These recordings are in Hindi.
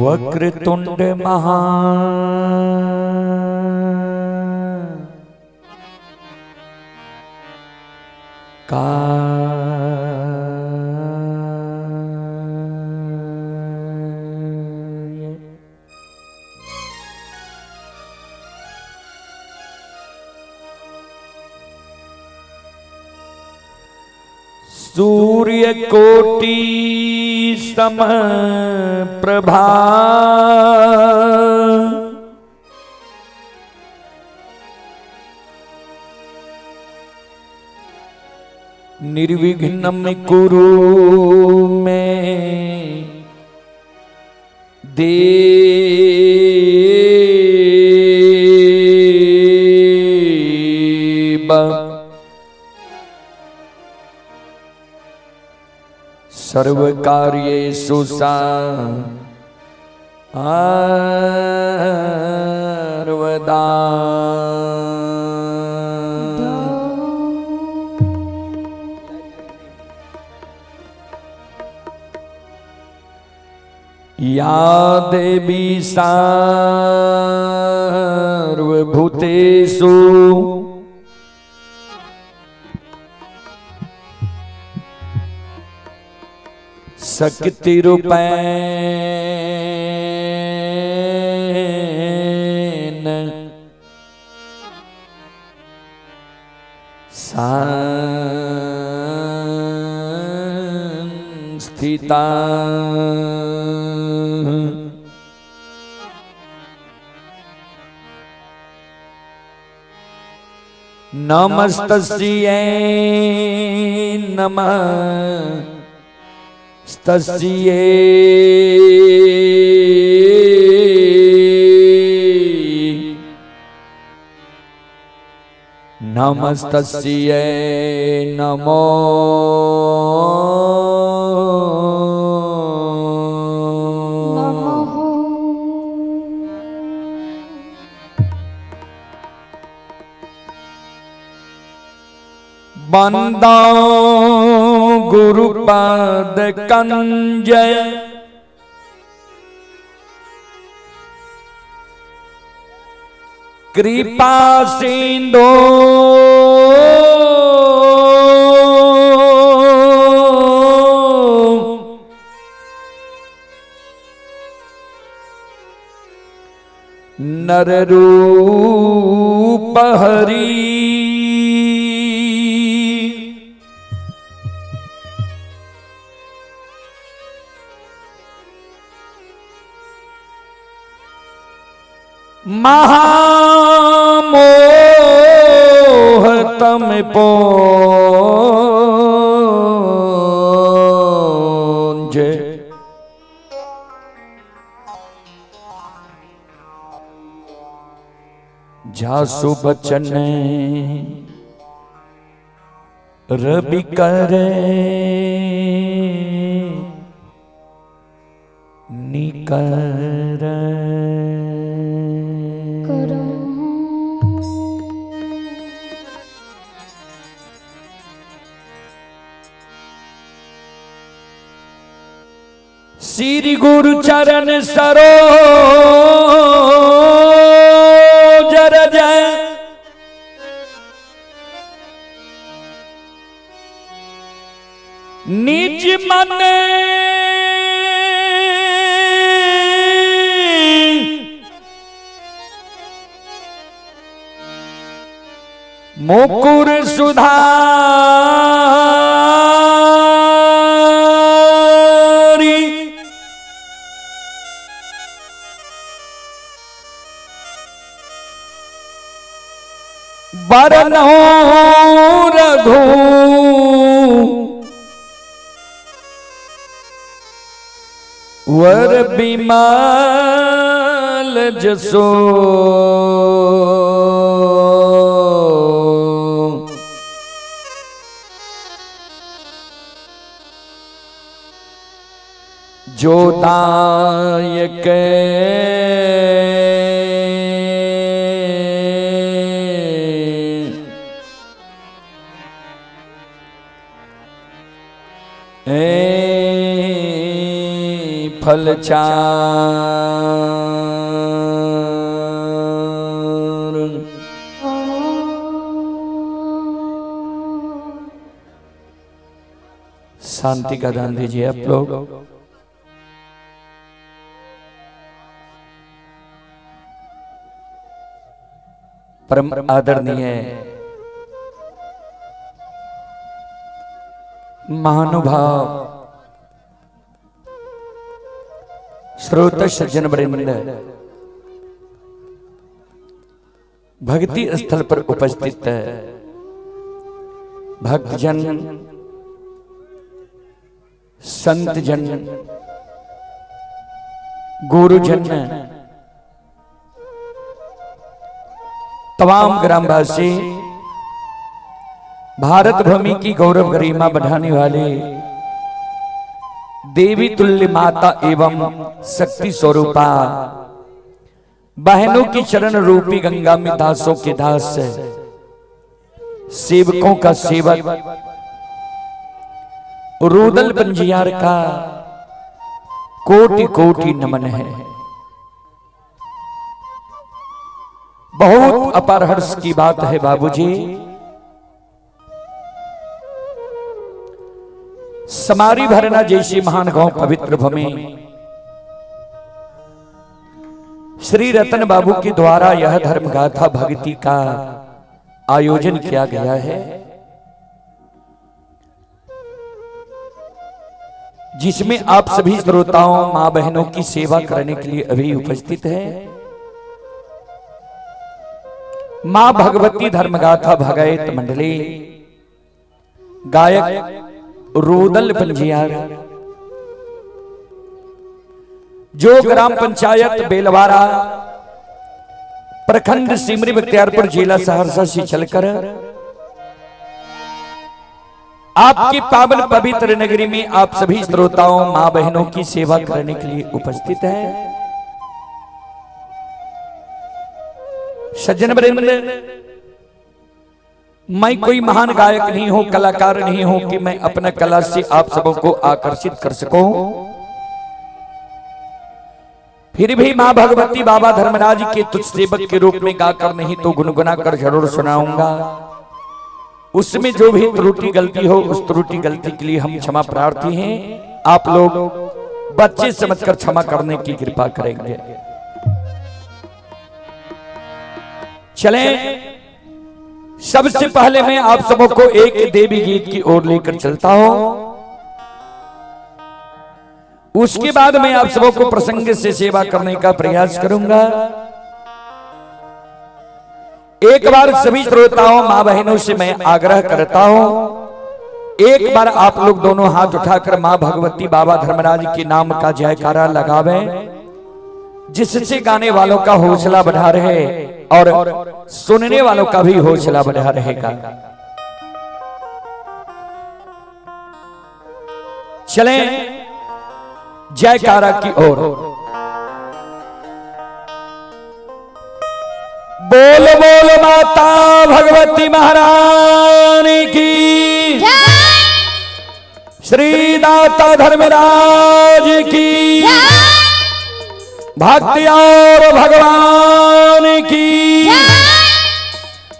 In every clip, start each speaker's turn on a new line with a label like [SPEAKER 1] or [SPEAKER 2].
[SPEAKER 1] वक्रतुंड महा काय सूर्य कोटि समप्रभा निर्विघ्नं कुरु मे देव सर्वकार्येषु सर्वदा या देवी सर्वभूतेषु शक्ति रूपेण संस्थिता नमस्तस्यै नमः तस्यै नमस्तस्यै नमो नमः। बंदा गुरुपद कंज कृपा सिंधु नर रूप हरि महामोह तम पोंजे जासु बचन रवि करे निकर श्री गुरु चरण सरोज रज निज मन मुकुर सुधा बरनो रघु वर बिमल जसो जो दायक फल चार। शांति का दान दीजिए आप लोग। परम आदरणीय महानुभाव श्रोत सज्जन वृंद, भक्ति स्थल पर उपस्थित भक्तजन, संतजन, गुरुजन, तमाम ग्रामवासी, भारत भूमि की गौरव गरिमा बढ़ाने वाले देवी तुल्य माता एवं शक्ति स्वरूपा बहनों की चरण रूपी गंगा में दासों के दास, सेवकों का सेवक, रूदल पंजियार का कोटि कोटि नमन है। बहुत अपार हर्ष की बात है बाबूजी, समारी भरना जैसी महान गांव पवित्र भूमि श्री रतन बाबू के द्वारा यह धर्म गाथा भक्ति का आयोजन किया गया है, जिसमें आप सभी श्रोताओं मां बहनों की सेवा करने के लिए अभी उपस्थित है। मां भगवती धर्मगाथा भगायत मंडली, गायक रूदल पंजियार, जो ग्राम पंचायत बेलवारा, प्रखंड सिमरी बख्तियारपुर, जिला सहरसा से चलकर आपकी पावन पवित्र नगरी में आप सभी श्रोताओं मां बहनों की सेवा करने के लिए उपस्थित है। सज्जन वृंद, मैं कोई महान गायक नहीं हूं, कलाकार नहीं हूं कि मैं अपना कला से आप सबों को आकर्षित कर सकूं। फिर भी मां भगवती बाबा धर्मराज के तुझ सेवक के रूप में गाकर नहीं तो गुनगुना कर जरूर सुनाऊंगा। उसमें जो भी त्रुटि गलती हो, उस त्रुटि गलती के लिए हम क्षमा प्रार्थी हैं। आप लोग बच्चे समझकर क्षमा करने की कृपा करेंगे। चलें, सबसे पहले मैं आप सबों को एक देवी गीत की ओर लेकर चलता हूं। उसके बाद मैं आप सबों को प्रसंग से सेवा करने का प्रयास करूंगा। एक बार सभी श्रोताओं मां बहनों से मैं आग्रह करता हूं, एक बार आप लोग दोनों हाथ उठाकर मां भगवती बाबा धर्मराज के नाम का जयकारा लगावें, जिससे गाने वालों का हौसला बढ़ा रहे और सुनने वालों का भी हौसला बढ़ा रहेगा। चलें जयकारा की ओर। बोल बोल माता भगवती महारानी की, श्री दाता धर्मराज की, भक्ति और भगवान की,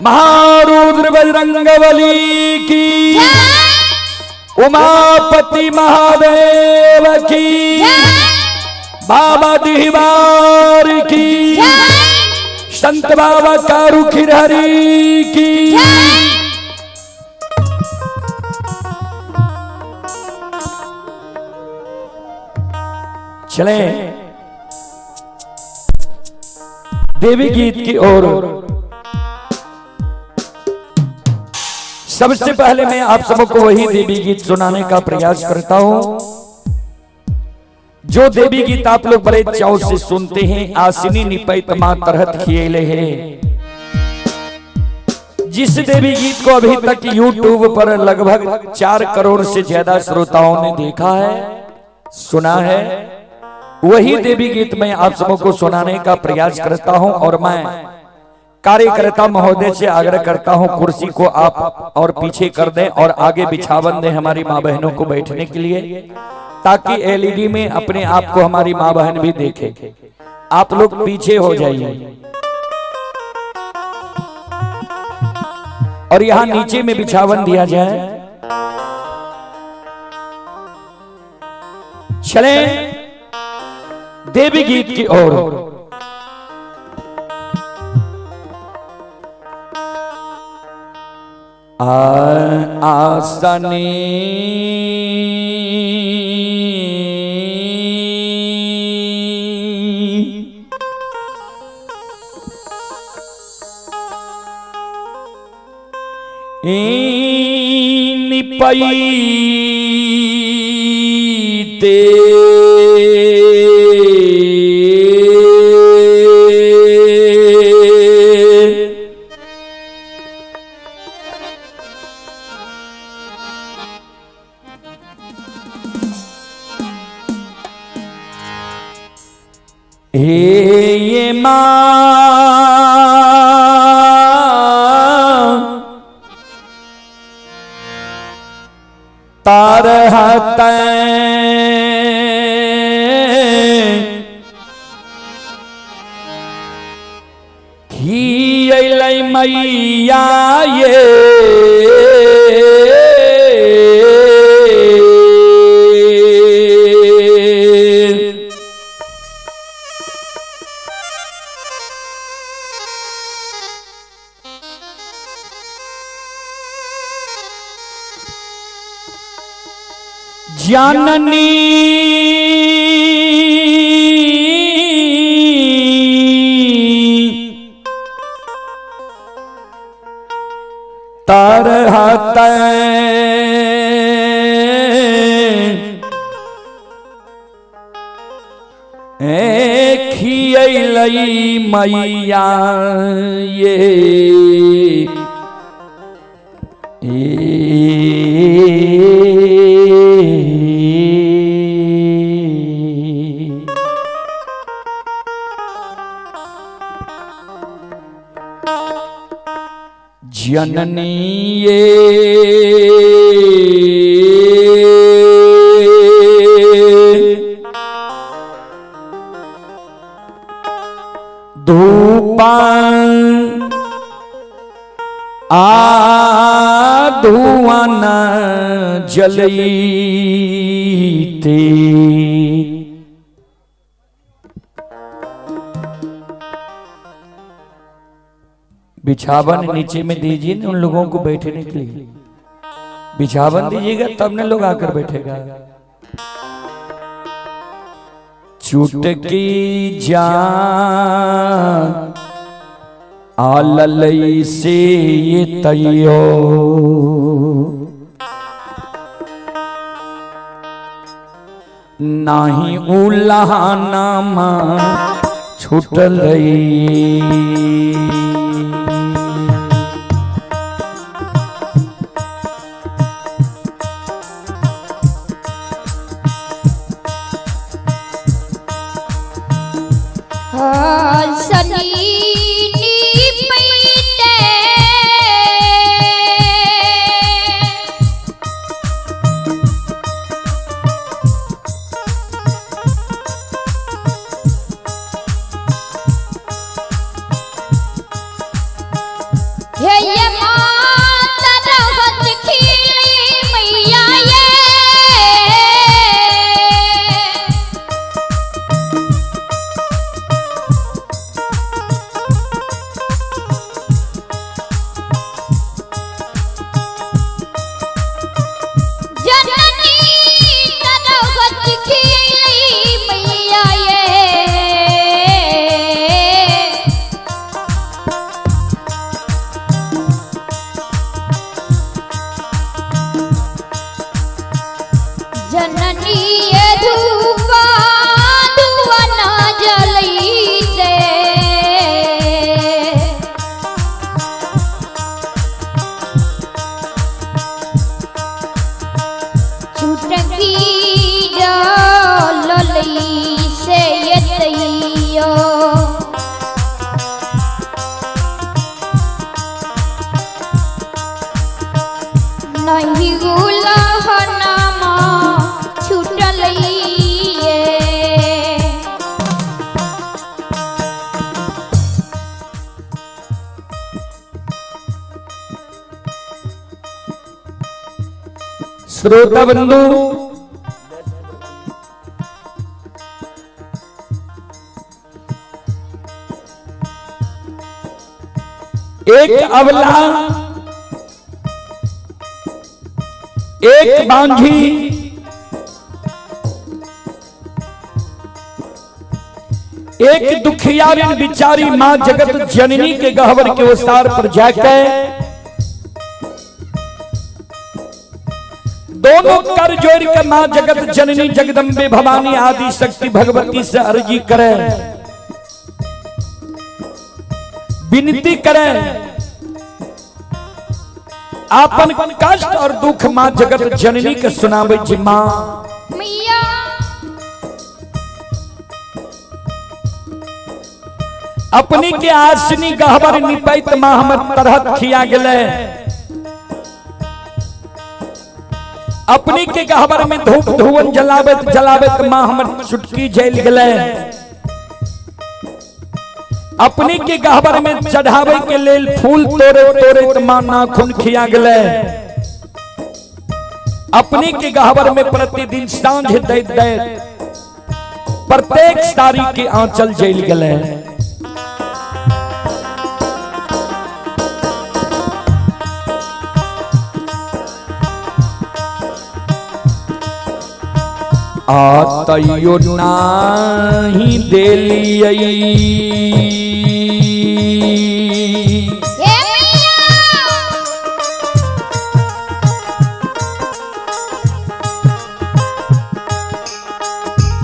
[SPEAKER 1] महारुद्र बजरंगबली की, उमापति महादेव की, बाबा दिहवार की, संत बाबा कारू खिरहरी की। चलें देवी गीत की ओर। सबसे पहले मैं आप सबको वही देवी गीत सुनाने का प्रयास करता हूं जो देवी गीत आप लोग बड़े चाव से सुनते हैं। आसिनी निपैत मां तरहत खिएले है, जिस देवी गीत को अभी तक YouTube पर लगभग 4 करोड़ से ज्यादा श्रोताओं ने देखा है, सुना है। वही देवी गीत मैं आप सबों को सुनाने का प्रयास करता हूं और मैं कार्यकर्ता महोदय से आग्रह करता हूं कुर्सी को आप और पीछे कर दें और आगे बिछावन दें हमारी माँ बहनों को बैठने के लिए, ताकि एलईडी में अपने आप को हमारी माँ बहन भी देखे। आप लोग पीछे हो जाइए और यहाँ नीचे में बिछावन दिया जाए। चले देवी गीत की ओर। आसनी निपई ते ये माँ तार ही अलै मैया ये जाननी तरहत खियलई मैया ये जननी ये धूपा धुआं न जलते बिछावन नीचे में दीजिए ना उन लोगों को बैठने के लिए। बिछावन दीजिएगा तब न लोग आकर बैठेगा। चुटकी जान आललई से ये तैयो नाही उल्लाहना छुटलई। श्रोता बंधु, एक अबला, एक बांझी, एक दुखियारी बिचारी मां जगत जननी के गहवर के ओसार पर जाकर दोनों कर जोड़ कर मां जगत जननी जगदम्बे भवानी आदि शक्ति भगवती से अर्जी करे, विनती करे, आपन कष्ट और दुख मां जगत जननी के सुनावे जी मां मैया अपनी के आसनी गहवर निपैत मां हमर तरह खिया गेले, अपनी के गहवर में धूप धुवन जलावत जलावत मां हमर चुटकी जल गेले, अपनी के गहवर में चढ़ावे के लेल फूल तोड़े तोड़े मां नाखून खिया गेले, अपनी के गहवर में प्रतिदिन सांझ दे दे प्रत्येक साड़ी के आंचल जल गेले। आतयो नाही देलियै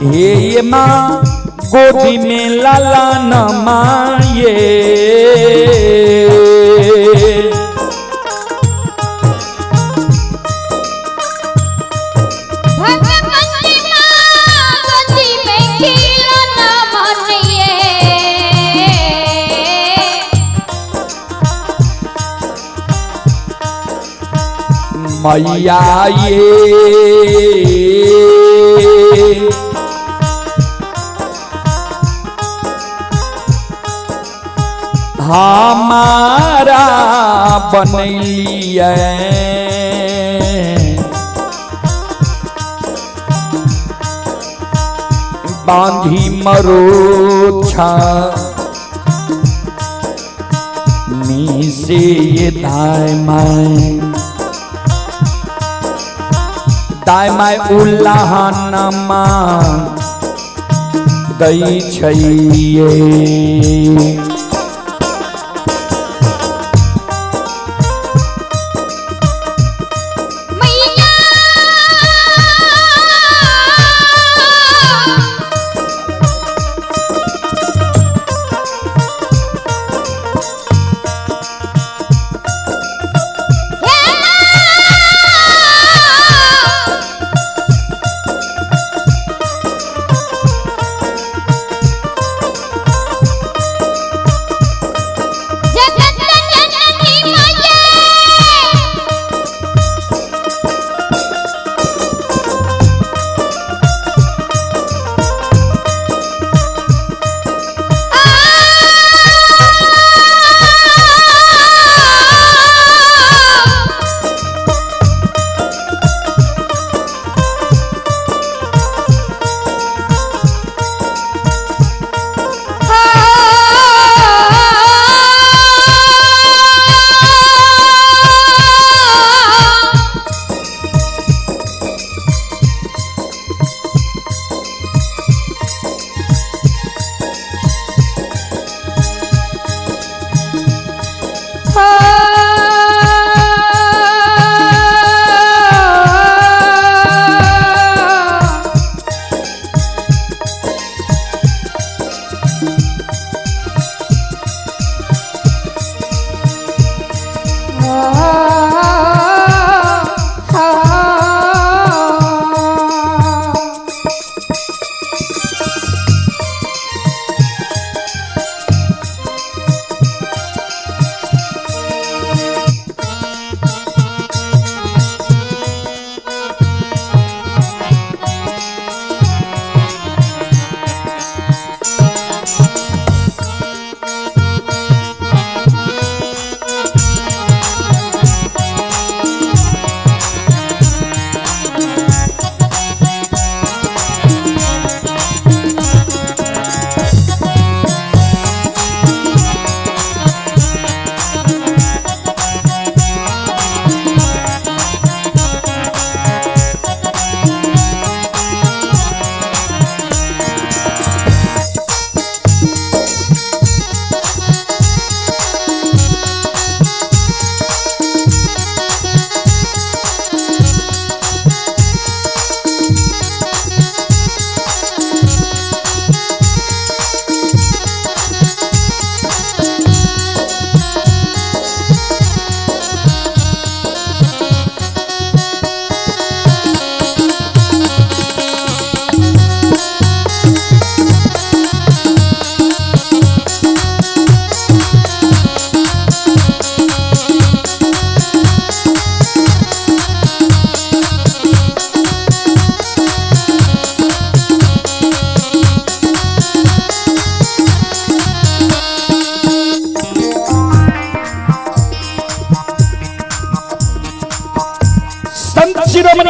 [SPEAKER 1] हे मां गोदी में लाला न माये, मैया ये हमारा बनैलिए बांधी मरोछा नी से ये दाय माय उल्लाहनमा दई छैये।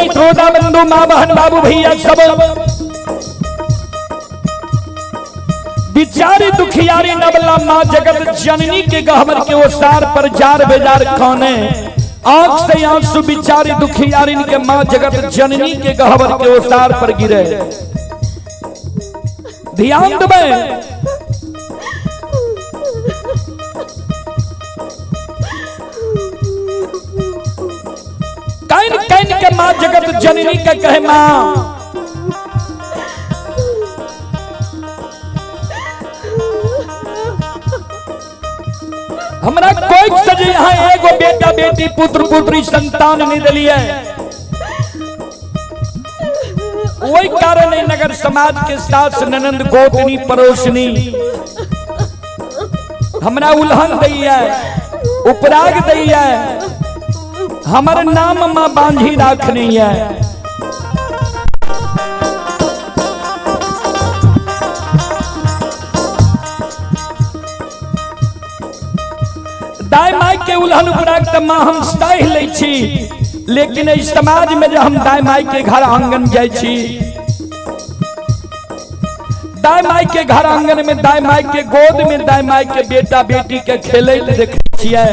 [SPEAKER 1] सभी श्रोता बंधु माँ बहन बाबू भैया सब बिचारी दुखियारी नबला माँ जगत जननी के गहवर के वो सार पर जार बेजार खाने आंख से आंसू बिचारी दुखियारी के माँ जगत जननी के गहवर के वो सार पर गिरे। ध्यान देवे कैन कैन के माँ जगत जननी का कहे माँ हमरा कोई सजे यहाँ एगो बेटा बेटी पुत्र पुत्री संतान नहीं दिलिए। वही कारण है नगर समाज के साथ ननंद गोतनी पड़ोसनी हमरा उल्हन दी है उपराग दी है हमारे नाम मां बांधी राखनी है। दाई माई के उल्हन उपराग त मां हम सह ले छी, लेकिन इस समाज में जब हम दाई माई के घर आंगन जाय छी, दाई माई के घर आंगन में दाई माई के गोद में दाई माई के बेटा बेटी के खेले देखे छिए।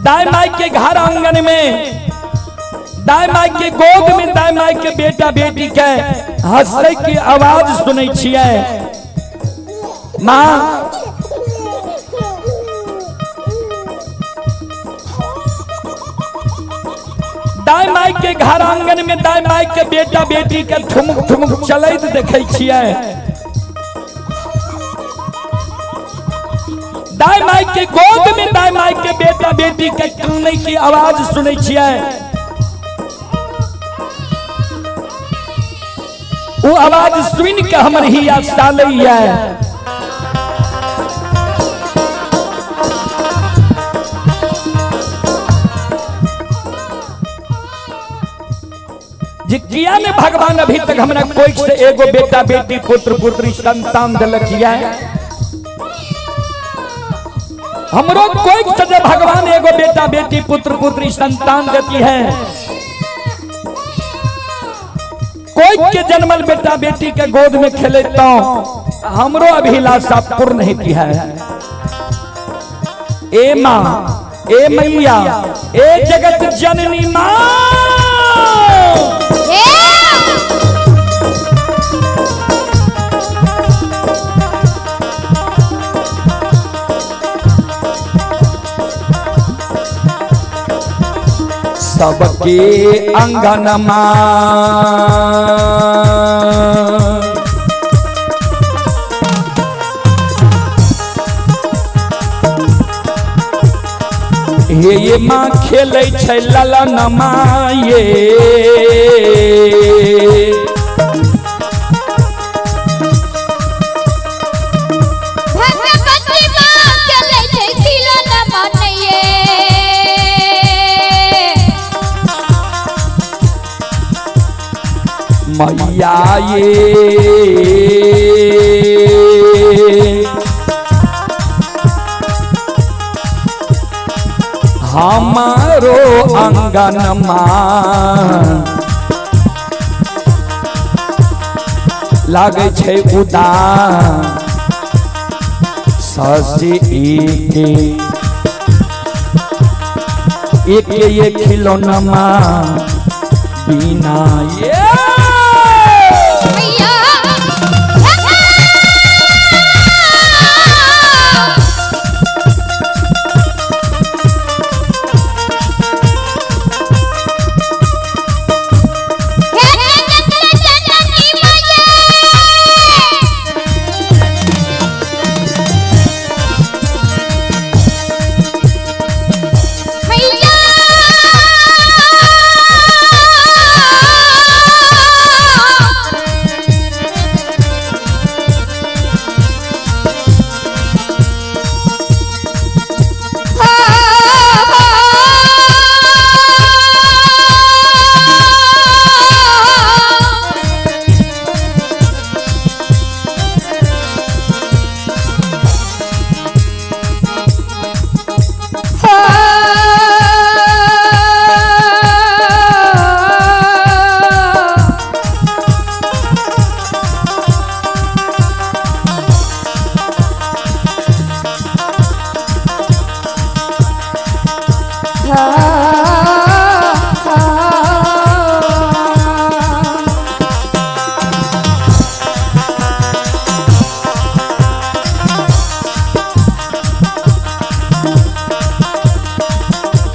[SPEAKER 1] दाई माई के घर आंगन में दाई माई के गोद में दाई माई के बेटा बेटी के हंसे की आवाज सुनै छिए। मां दाई माई के घर आंगन में दाई माई के बेटा बेटी के ठुमुक ठुमुक चलैत देखे छिए। दाई माई के गोद में दाई माई के बेटा बेटी के कानै की आवाज सुनै छिए। वो आवाज सुन के हमर हिया सालैया जिकिया ने भगवान अभी तक हमरा कोई से एगो बेटा बेटी पुत्र पुत्री संतान दिलक है। हमरो कोई से भगवान एगो बेटा बेटी पुत्र पुत्री संतान देती है। कोई के जन्मल बेटा बेटी के गोद में खेले तो हमरो अभिलाषा पूर्ण होती है। ए माँ ए मैया ए जगत जननी माँ सबके अंगन ये माँ खेले छै ललन माये। मैया ये हमारो अंगन लागे छै उदास ससी एक ये खिलौना बिना ये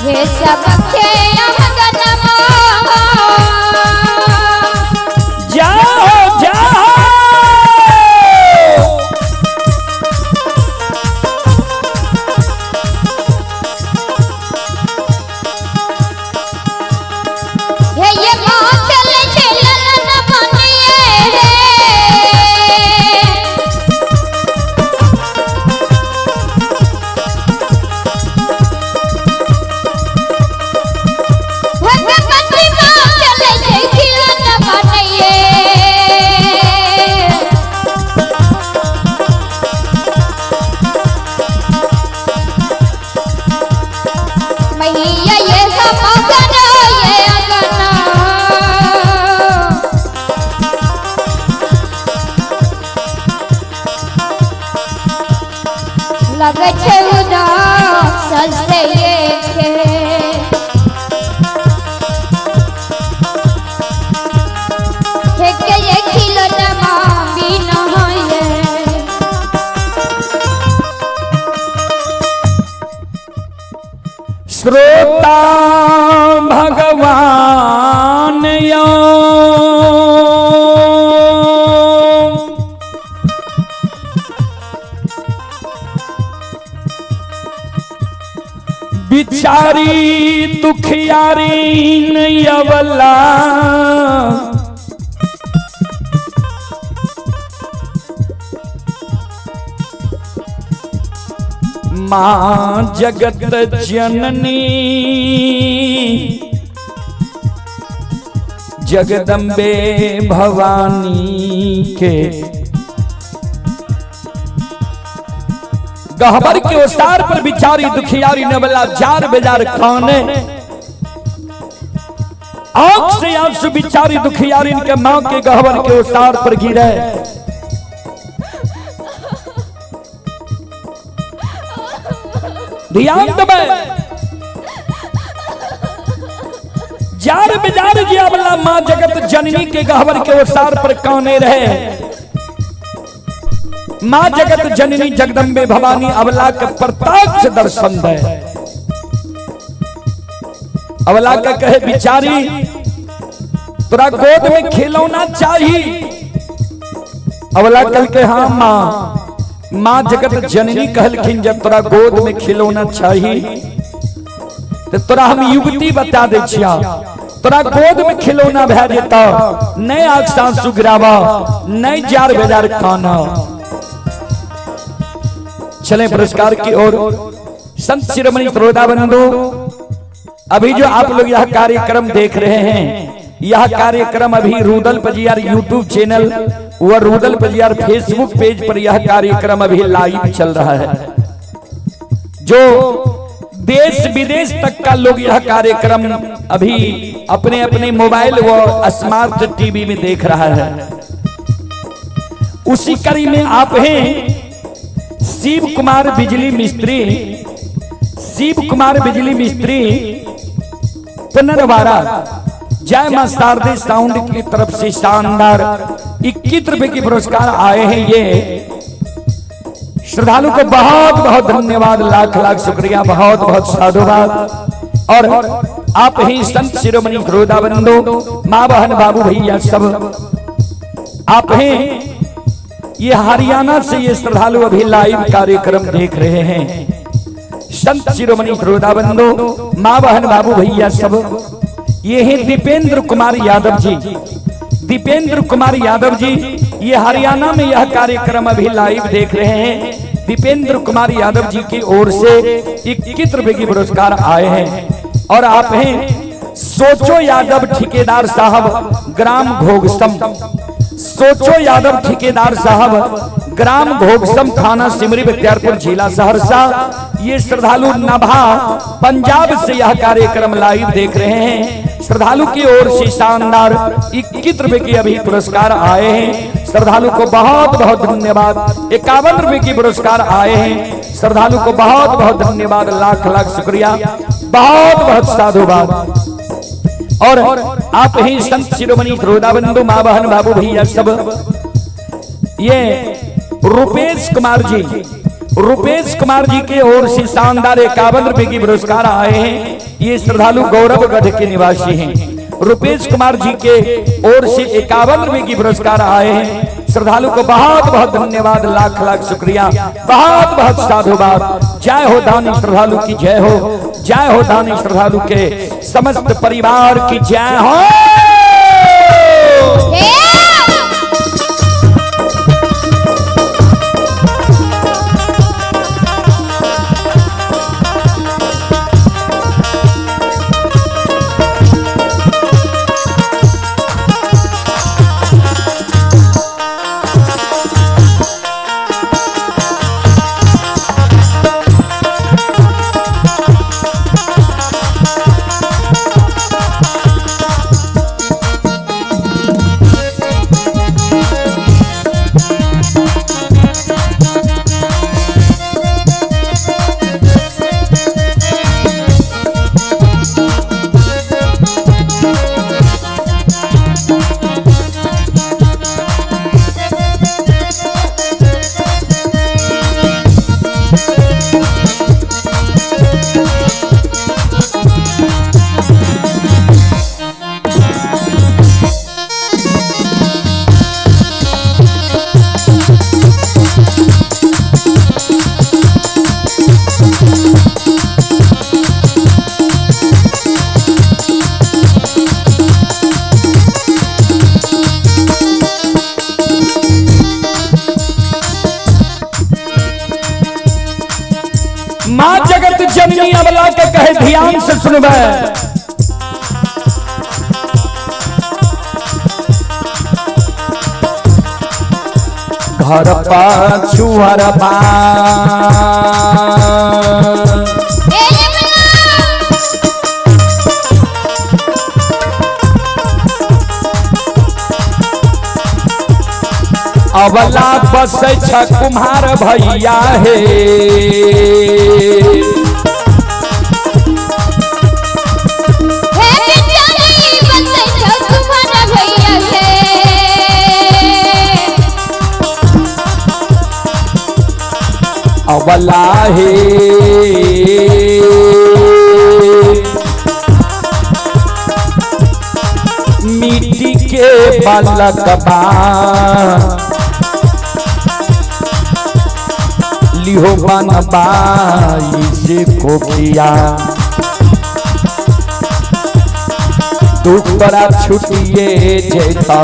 [SPEAKER 2] ये सबके
[SPEAKER 1] जाओ जाओ
[SPEAKER 2] ये माँ चले चलन बनिए भगवती माँ चले खिलन बनिए मैया ये सब करो ये अगना लगे छे उदास सस्ते ये के ये खिलौना माँ बिना ये
[SPEAKER 1] श्रोता भगवान यो बिचारी दुखियारी नयवला माँ जगत जननी जगदम्बे भवानी के गहबर के ओसार पर बिचारी दुखियारी नवला जार बेजार खाने आंख से आंसू बिचारी दुखियारी इनके माँ के गहबर के ओसार पर गिरे। ध्यान दबे जार बेजार जियावला माँ जगत जननी के गहवर के ओसार पर कौने रहे। माँ जगत जननी जगदम्बे भवानी अबला के प्रत्यक्ष दर्शन दे। अबला का कहे बिचारी तोरा गोद में खिलौना चाहिए। अबला कल के हाँ माँ। माँ जगत जननी कहलखिन जब तोरा गोद में खिलौना चाहिए तो तोरा हम युक्ति बता दे छिया। तोरा गोद में खिलौना भै जेता नहीं आँख से आंसू गिरावा नहीं जार बेजार खाना। चले पुरस्कार की ओर। संत शिरोमणि श्रोताबंधु अभी जो आप लोग यह कार्यक्रम देख रहे हैं यह कार्यक्रम अभी रूदल पजियार यूट्यूब चैनल व रूदल पजियार फेसबुक पेज पर यह कार्यक्रम अभी लाइव चल रहा है। जो देश विदेश तक का लोग यह कार्यक्रम अभी अपने अपने मोबाइल व स्मार्ट टीवी में देख रहा है। उसी कड़ी में आप हैं शिव कुमार बिजली मिस्त्री। शिव कुमार बिजली मिस्त्री पुनर्वारा जय मां शारदे साउंड की तरफ से शानदार 21 रुपए की पुरस्कार आए हैं। ये श्रद्धालु को बहुत बहुत धन्यवाद, लाख लाख शुक्रिया, बहुत बहुत साधुवाद। और आप ही संत शिरोमणि श्रोताबंधु माँ बहन बाबू भैया सब आप हैं। ये हरियाणा से ये श्रद्धालु अभी लाइव कार्यक्रम देख रहे हैं। संत शिरोमणि श्रोताबंधु माँ बहन बाबू भैया सब ये हैं दीपेंद्र कुमार यादव जी। दीपेंद्र कुमार यादव जी ये हरियाणा में यह कार्यक्रम अभी लाइव देख रहे हैं। दीपेंद्र कुमार यादव जी की ओर से 21 रुपए की पुरस्कार आए हैं। और आप हैं सोचो यादव ठेकेदार साहब ग्राम घोगसम। सोचो यादव ठेकेदार साहब ग्राम घोगसम थाना सिमरी बख्तियारपुर जिला सहरसा। ये श्रद्धालु नभा पंजाब से यह कार्यक्रम लाइव देख रहे हैं। श्रद्धालु की ओर से शानदार 21 रुपए के अभी पुरस्कार आए हैं। श्रद्धालु को बहुत बहुत धन्यवाद। 51 रुपए की पुरस्कार आए हैं, श्रद्धालु को बहुत बहुत धन्यवाद, लाख लाख शुक्रिया, बहुत बहुत साधुवाद। और आप ही संत शिरोमणि श्रोता बंधु माँ बहन बाबू भैया सब, ये रुपेश कुमार जी की ओर से शानदार 51 रुपए की पुरस्कार आए हैं। ये श्रद्धालु गौरवगढ़ के निवासी हैं। रुपेश कुमार जी के ओर से 51 रुपए की पुरस्कार आए हैं। श्रद्धालु को बहुत बहुत धन्यवाद, लाख लाख शुक्रिया, बहुत बहुत साधुवाद। जय हो दानी श्रद्धालु की जय हो, जय हो दानी श्रद्धालु के समस्त परिवार की जय हो। माँ जगत जननी अबला के कहे ध्यान से सुनबे, घर पाछुअर अबला बस कुम्हार भैया हे, अबला हे मिट्टी के बालक बा, लिहो बनबाई से कोकिया, दुपरा छुटिए जेता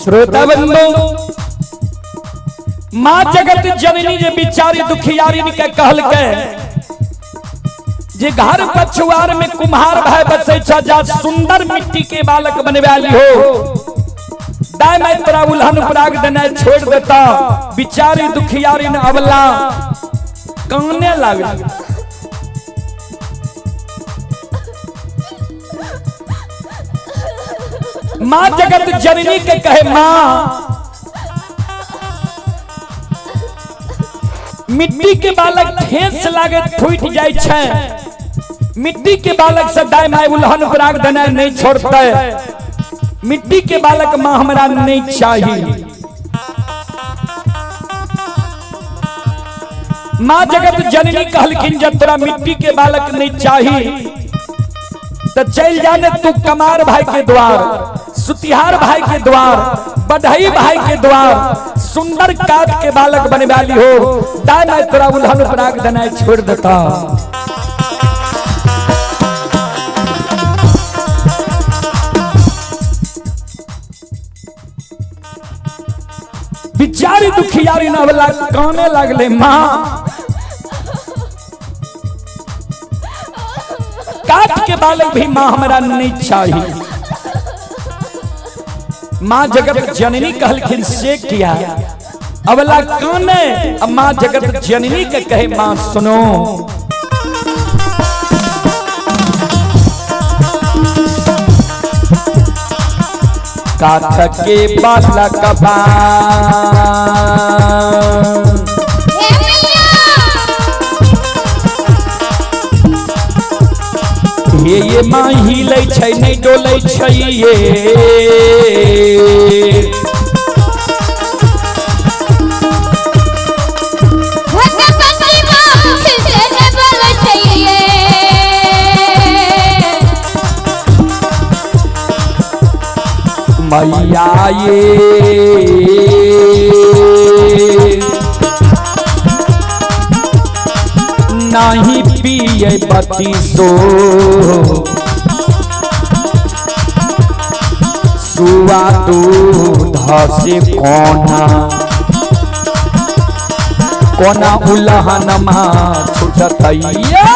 [SPEAKER 1] श्रोता बंधु मां जगत जननी जे बिचारी दुखियारी के कहल के जे घर पछुआर में कुम्हार भाई बसे जा सुंदर मिट्टी के बालक बनवाली हो दाय मैं तेरा उल्हन पराग देना छोड़ देता। बिचारी दुखियारी ने अवला काने लागल। मां जगत जननी के कहे मां मिट्टी के बालक ठेस लागे फूट जाय छै। मिट्टी के बालक से दाय माय उल्हन पराग देना नहीं छोड़ता। मिट्टी के बालक मां हमरा नहीं चाहिए। मां जगत जननी कहलखिन जब तोरा मिट्टी के बालक नहीं चाहिए तो चल जाने तू कमार भाई के द्वार, सुतिहार भाई के द्वार, बढ़ई भाई के द्वार सुंदर काट के बालक बने वाली हो दाय मैं तेरा उल्हन पराग देना छोड़ देता। बिचारी दुखियारी न वाला काने लगले मां काट के बालक भी मां हमरा नहीं चाहिए। मां जगत जननी कहलखिन से किया अवला काने। अब मां जगत जननी के कहे मां सुनो काठ के बालक ये मां हिले छै नहीं डोले छै ये मैया ये नहीं पिए पति सो सुआ दूध से कोना उल्हन मा छुटतैया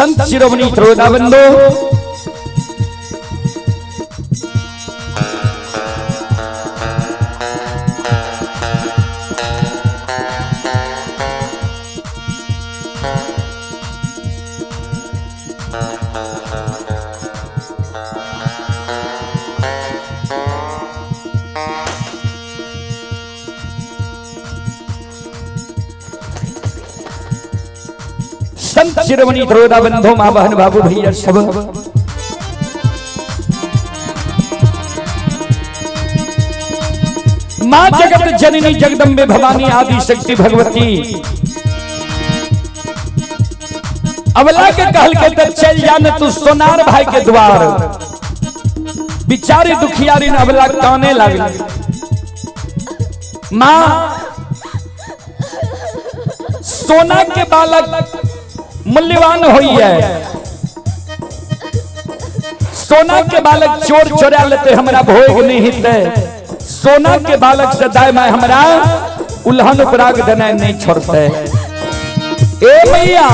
[SPEAKER 1] संत शिरोमणि श्रोता बंधु, संत शिरोमणि श्रोता बंधु, मां बहन बाबू भैया सब मां जगत जननी जगदम्बे भवानी आदि शक्ति भगवती अबला के कहल के तब चल जाने तू सोनार भाई के द्वार। बिचारी दुखियारी ने अबला काने लागल। मां सोना के बालक मूल्यवान हुई है, सोना के बालक चोर चोरा लेते हमरा भोग नहीं हिते, सोना के बालक से दाय मैं हमरा उल्हन पराग देना नहीं छोड़ते। ए भैया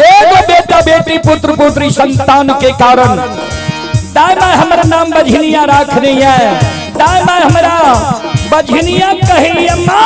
[SPEAKER 1] एगो बेटा बेटी पुत्र पुत्री संतान के कारण दाय मैं हमारा नाम बझनिया रखनी है, दाय मैं हमारा बझनिया कही मां।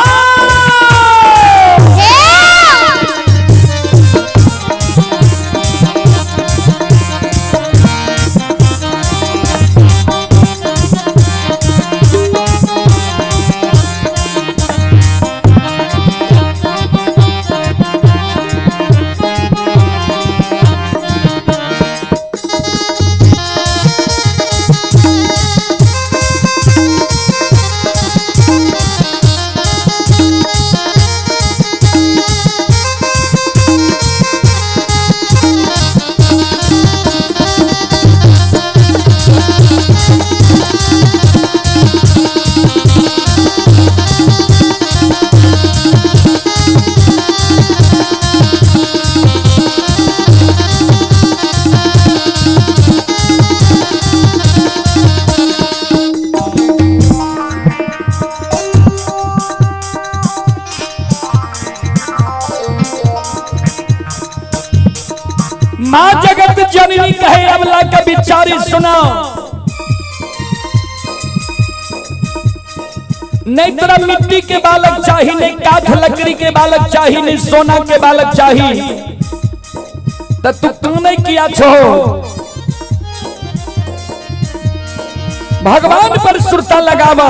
[SPEAKER 1] मां जगत जननी कहे अबला का बिचारी सुना, नहीं तेरा मिट्टी के बालक चाहिए, नहीं काठ लकड़ी के बालक चाहिए, नहीं सोना के बालक चाहिए, तो तू नहीं किया छो। भगवान पर सुरता लगावा,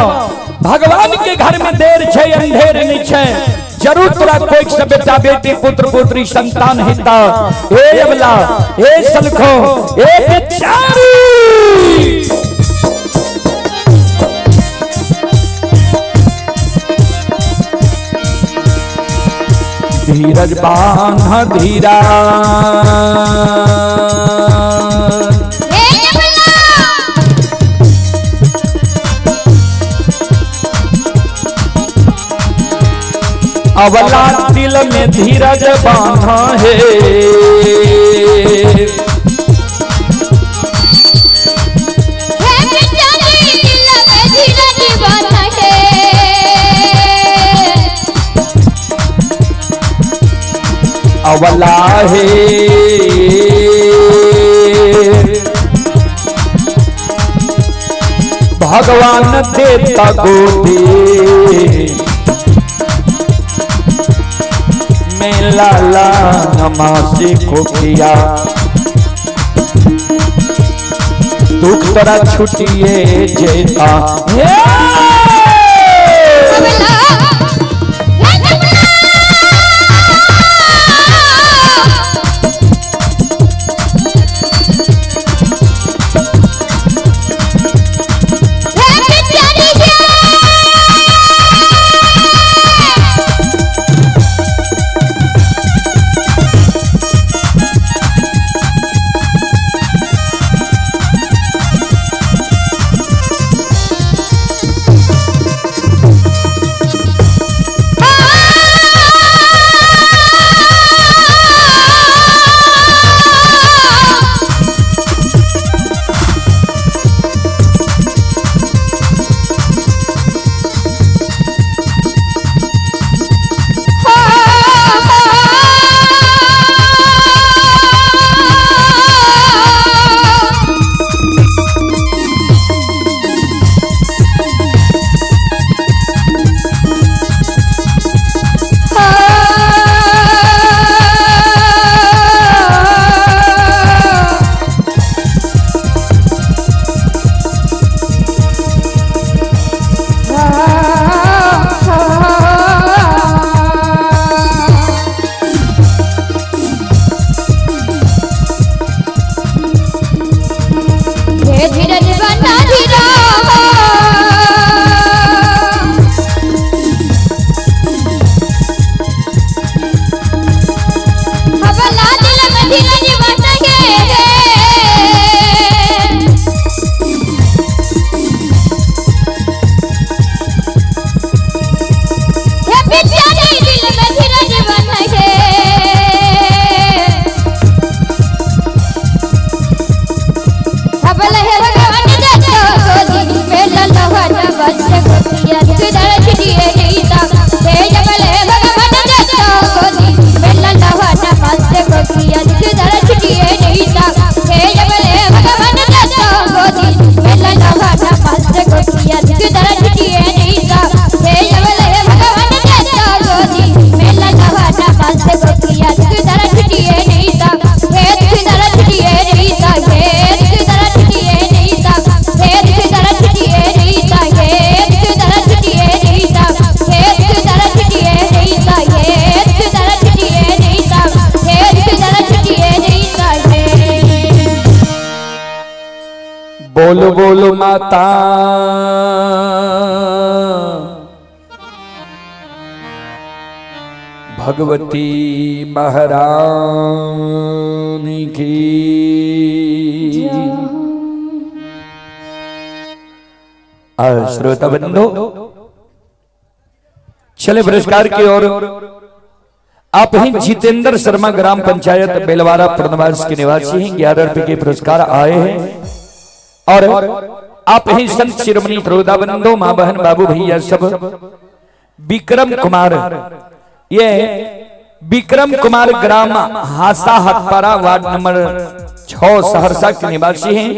[SPEAKER 1] भगवान के घर में देर छे अंधेर नहीं छे, जरूर तोरा कोई से बेटा बेटी पुत्र पुत्री संतान हिता। ए अबला ए सलखो ए बिचारी धीरज बांधा धीरा, अबला दिल में धीरज बांधा है, अबला है भगवान देता गोदी में लाला नमासी को किया, दुख तोरा छुटिए जेता। माता भगवती महारानी की। श्रोता बंधु चले पुरस्कार की ओर। आप ही जितेंद्र शर्मा ग्राम पंचायत बेलवारा पूर्णवास के निवासी हैं। 11 रुपए के पुरस्कार आए हैं। और आप ही संत शिरोमणि श्रोता बंधु मां बहन बाबू भैया सब विक्रम कुमार, ये विक्रम कुमार ग्राम हासा हथपारा वार्ड नंबर 6 सहरसा के निवासी हैं।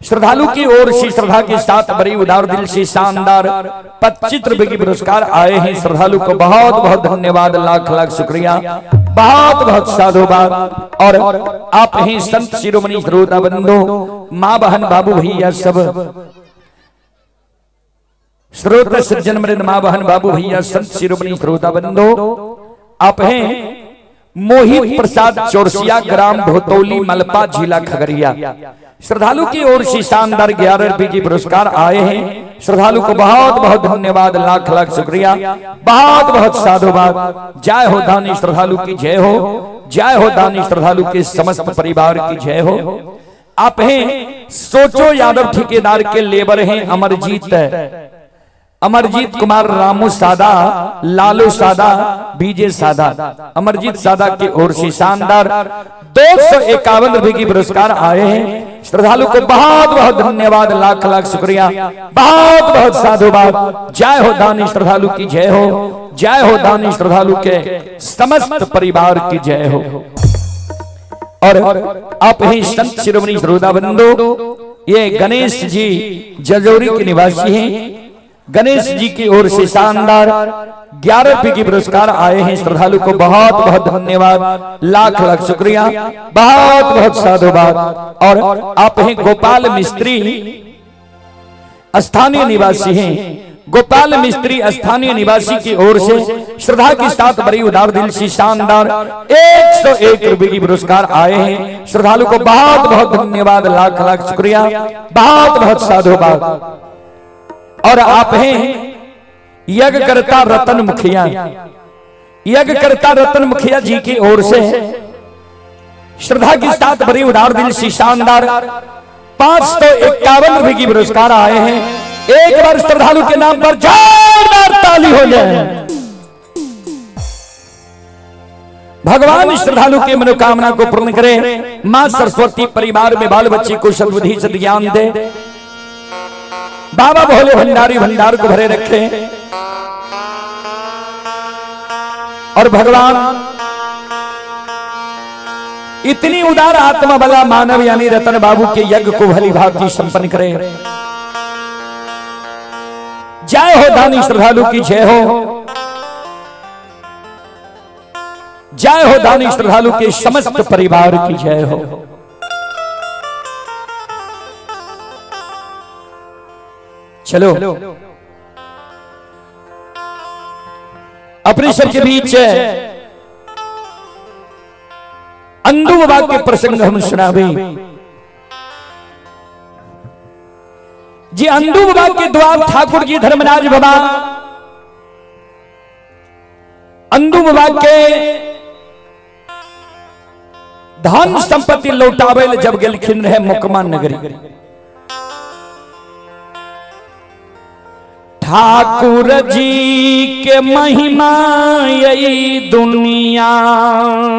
[SPEAKER 1] श्रद्धालु की ओर से श्रद्धा के साथ बड़ी उदार दिल से शानदार 25 रुपए की पुरस्कार आए हैं। श्रद्धालु को बहुत बहुत धन्यवाद, लाख लाख शुक्रिया, बहुत बहुत साधुवाद। और आप ही संत शिरोमणि श्रोता बंधु मां बहन बाबू भैया सब श्रोता सज्जन मृद मां बहन बाबू भैया संत शिरोमणि श्रोता बंधु आप हैं मोहित प्रसाद चौरसिया ग्राम भोतौली मलपा जिला खगड़िया। श्रद्धालु की ओर से शानदार 11 रुपए की पुरस्कार आए हैं। श्रद्धालु को बहुत बहुत धन्यवाद, लाख लाख शुक्रिया, बहुत बहुत साधुवाद। जय हो दानी श्रद्धालु की जय हो, जय हो दानी श्रद्धालु के समस्त परिवार की जय हो। आप हैं सोचो यादव ठेकेदार के लेबर हैं अमरजीत कुमार, रामू सादा, लालू सादा, बीजे सादा। अमरजीत सादा की ओर से शानदार 251 रुपए की पुरस्कार आए हैं। श्रद्धालु को बहुत बहुत धन्यवाद, लाख लाख शुक्रिया, बहुत बहुत साधुवाद। जय हो दानी श्रद्धालु की जय हो, जय हो दानी श्रद्धालु के समस्त परिवार की जय हो। और आप ही संत शिरोमणि श्रोता बंधु ये गणेश जी जजौरी के निवासी हैं। गणेश जी की ओर से शानदार 11 रुपए की पुरस्कार आए हैं। श्रद्धालु को बहुत बहुत धन्यवाद, लाख लाख शुक्रिया, बहुत बहुत साधुवाद। और आप हैं गोपाल मिस्त्री स्थानीय निवासी हैं। गोपाल मिस्त्री स्थानीय निवासी की ओर से श्रद्धा के साथ बड़ी उदार दिल से शानदार 101 रुपए की पुरस्कार आए हैं। श्रद्धालु को बहुत बहुत धन्यवाद, लाख लाख शुक्रिया, बहुत बहुत साधुवाद। और आप हैं यज्ञकर्ता रतन मुखिया, यज्ञकर्ता रतन मुखिया जी की ओर से श्रद्धा के साथ बड़ी उदार दिल से शानदार 551 रुपए की पुरस्कार आए हैं। एक बार श्रद्धालु के नाम पर जोरदार ताली हो जाए। भगवान श्रद्धालु के मनोकामना को पूर्ण करे। मां सरस्वती परिवार में बाल बच्चे को सद्बुद्धि सद्ज्ञान दे। बाबा भोले भंडारी भंडार को भरे रखे। और भगवान इतनी उदार आत्मा वाला मानव यानी रतन बाबू के यज्ञ को भली भांति संपन्न करे। जय हो दानी श्रद्धालु की जय हो, जय हो दानी श्रद्धालु के समस्त परिवार की जय हो। चलो अपने सबके बीच अंधु बाबा के प्रसंग हम सुनावे। जी अंधु बाबा के द्वार ठाकुर जी धर्मराज बाबा अंधु बाबा के धन संपत्ति लौटावे जब गेलखिन रहे मुकमा नगरी। ठाकुर जी के महिमा यही दुनिया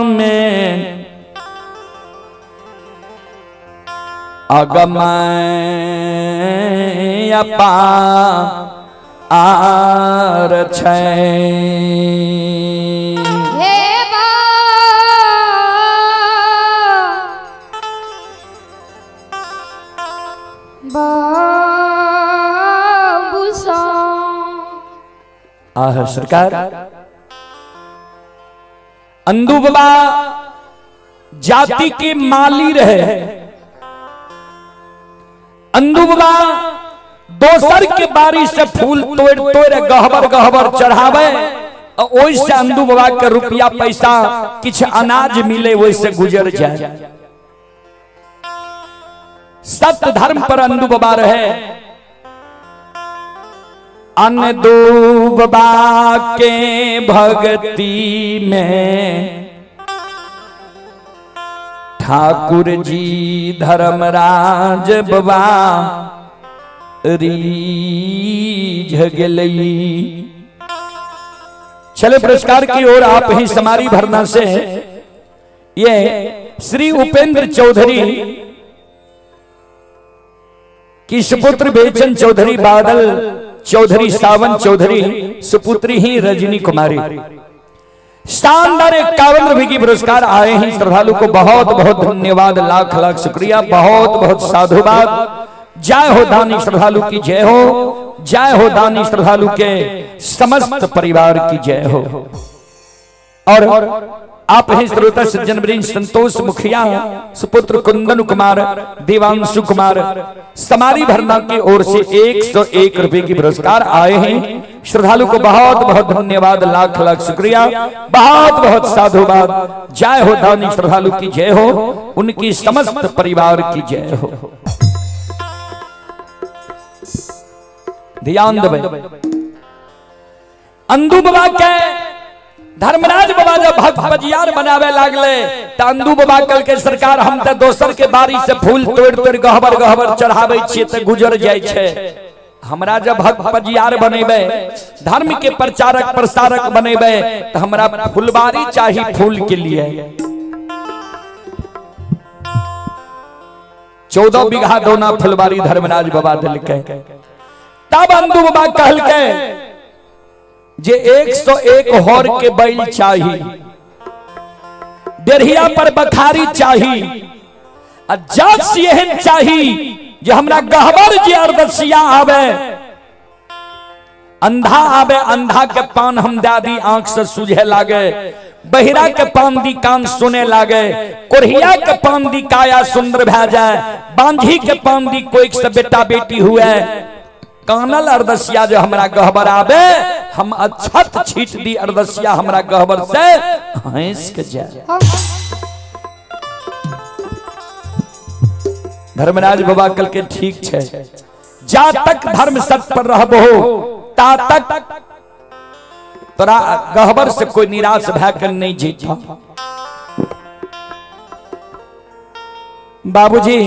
[SPEAKER 1] में अगमय अपार छै। आह सरकार अंधु बाबा जाति के माली रहे। अंधु बाबा दोसर के बारी से फूल तोड़ तोड़ गहबर गहबर चढ़ावे। ओइसे अंधु बाबा के रुपया पैसा किछ अनाज मिले वैसे गुजर जाए। सत्य धर्म पर अंधु बाबा रहे। अंधु बाबा के भक्ति में ठाकुर जी धर्मराज बाबा रीझ गई। चले पुरस्कार की ओर आप ही समारी भरना से ये श्री उपेंद्र चौधरी की सुपुत्र बेचन चौधरी, बादल चौधरी, सावन चौधरी, सुपुत्री ही रजनी कुमारी। शानदार 51 रुपए की पुरस्कार आए हैं श्रद्धालु को बहुत बहुत धन्यवाद, लाख लाख शुक्रिया, बहुत बहुत साधुवाद। जय हो दानी श्रद्धालु की जय हो, जय हो दानी श्रद्धालु के समस्त परिवार की जय हो। और आप हैं श्रोता सज्जन वृंद संतोष मुखिया, सुपुत्र कुंदन कुमार, देवांशु कुमार, समारी भरना की ओर से 101 रुपए की पुरस्कार आए हैं। श्रद्धालु को बहुत बहुत धन्यवाद, लाख लाख शुक्रिया, बहुत बहुत साधुवाद। जय हो दानी श्रद्धालु की जय हो, उनकी समस्त परिवार की जय हो। ध्यान देवे, अंधु बाबा के धर्मराज बाबा जब भक्त बजियार बनावे लागले त अंधु बाबा कल के सरकार हम त दोसर के बारी से फूल तोड़ तोड़ गहबर गहबर चढ़ावे छिए त गुजर जाय छे। हमरा जब भक्त बजियार बनेबे, धर्म के प्रचारक प्रसारक बनेबे त हमरा फुलबारी चाहिए फूल के लिए। 14 बीघा दोना फुलबारी धर्मराज बाबा दिलके। तब अंधु बाबा कहलके जे 101 हौर के बैल चाहिए, डेढ़िया पर बखारी चाहिए, जज एहन चाहिए जे हमरा गहबर जे अरदसिया आवे, अंधा आवे, अंधा के पान हम दादी आंख से सूझे लागे, बहिरा के पान दी कान सुने लागे, कोरिया के पान दी काया सुंदर भै जाए, बांझी के पान दी कोई से बेटा बेटी हुए, कानल अरदसिया जो हमरा गहबर आवे, हम अछत छीट दी अरदसिया हमरा गहबर से हंस के जाए। धर्मराज बाबा कल के ठीक छे, जा तक धर्म सत्य पर रहबो ता तक तोरा गहबर से कोई निराश भैकर नहीं जीता। बाबूजी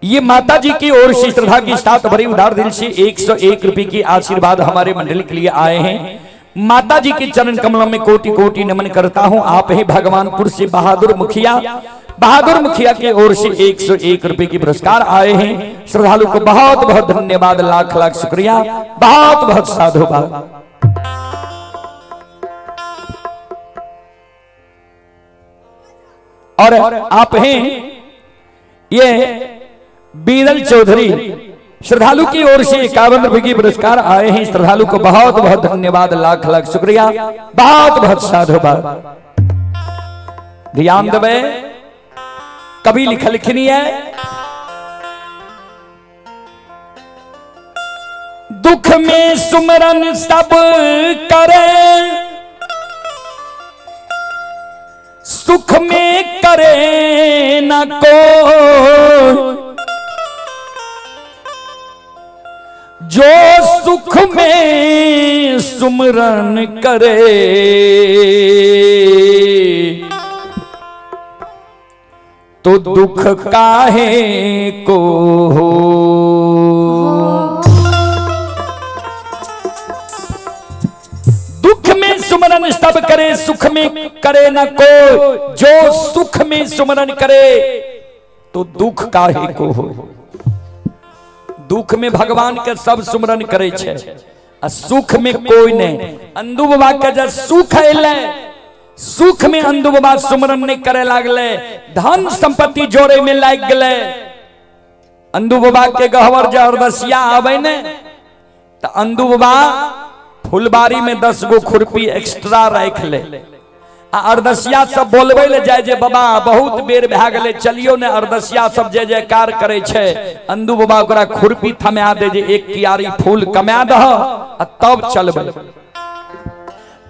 [SPEAKER 1] ये माता जी की ओर से श्रद्धा की साथ भरी उदार दिल से 101 रुपए की आशीर्वाद हमारे मंडल के लिए आए हैं। माता जी के चरण कमलों में कोटि कोटि नमन करता हूं। आप ही भगवानपुर से बहादुर मुखिया की ओर से 101 रुपए की पुरस्कार आए हैं। श्रद्धालु को बहुत बहुत धन्यवाद, लाख लाख शुक्रिया, बहुत बहुत साधुवाद। और आप हैं ये बीरल चौधरी, श्रद्धालु की ओर से 51 रुपए की पुरस्कार आए हैं। श्रद्धालु को बहुत बहुत धन्यवाद, लाख लाख शुक्रिया, बहुत बहुत साधुवाद। ध्यान देवे, कभी लिखनी है, दुख में सुमरन सब करे, सुख में करे न को, जो सुख में सुमरन करे, तो दुख काहे को हो। दुख में सुमरन सब करे, सुख में करे न को, जो सुख में सुमरन करे, तो दुख काहे को हो। दुख में भगवान के सब सुमरन करे छे, आ सुख में कोई नहीं। अंधु बाबा के जब सुख अइले, सुख में अंधु बाबा सुमरन नहीं करे लागले, धन संपत्ति जोड़े में लाग गले। अंधु बाबा के गहवर जो अरदसिया आवे ने, तो अंधु बाबा फुलबारी में 10 गो खुरपी एक्स्ट्रा रख ले। अरदसिया सब बोलबे ले जाए जे बाबा बहुत बेर भै गेले, चलियो ने। अरदसिया सब जय जयकार करे छे, अंधु बाबा ओकरा खुरपी थमा दे जे एक कियारी फूल कमा दह तब चलबे।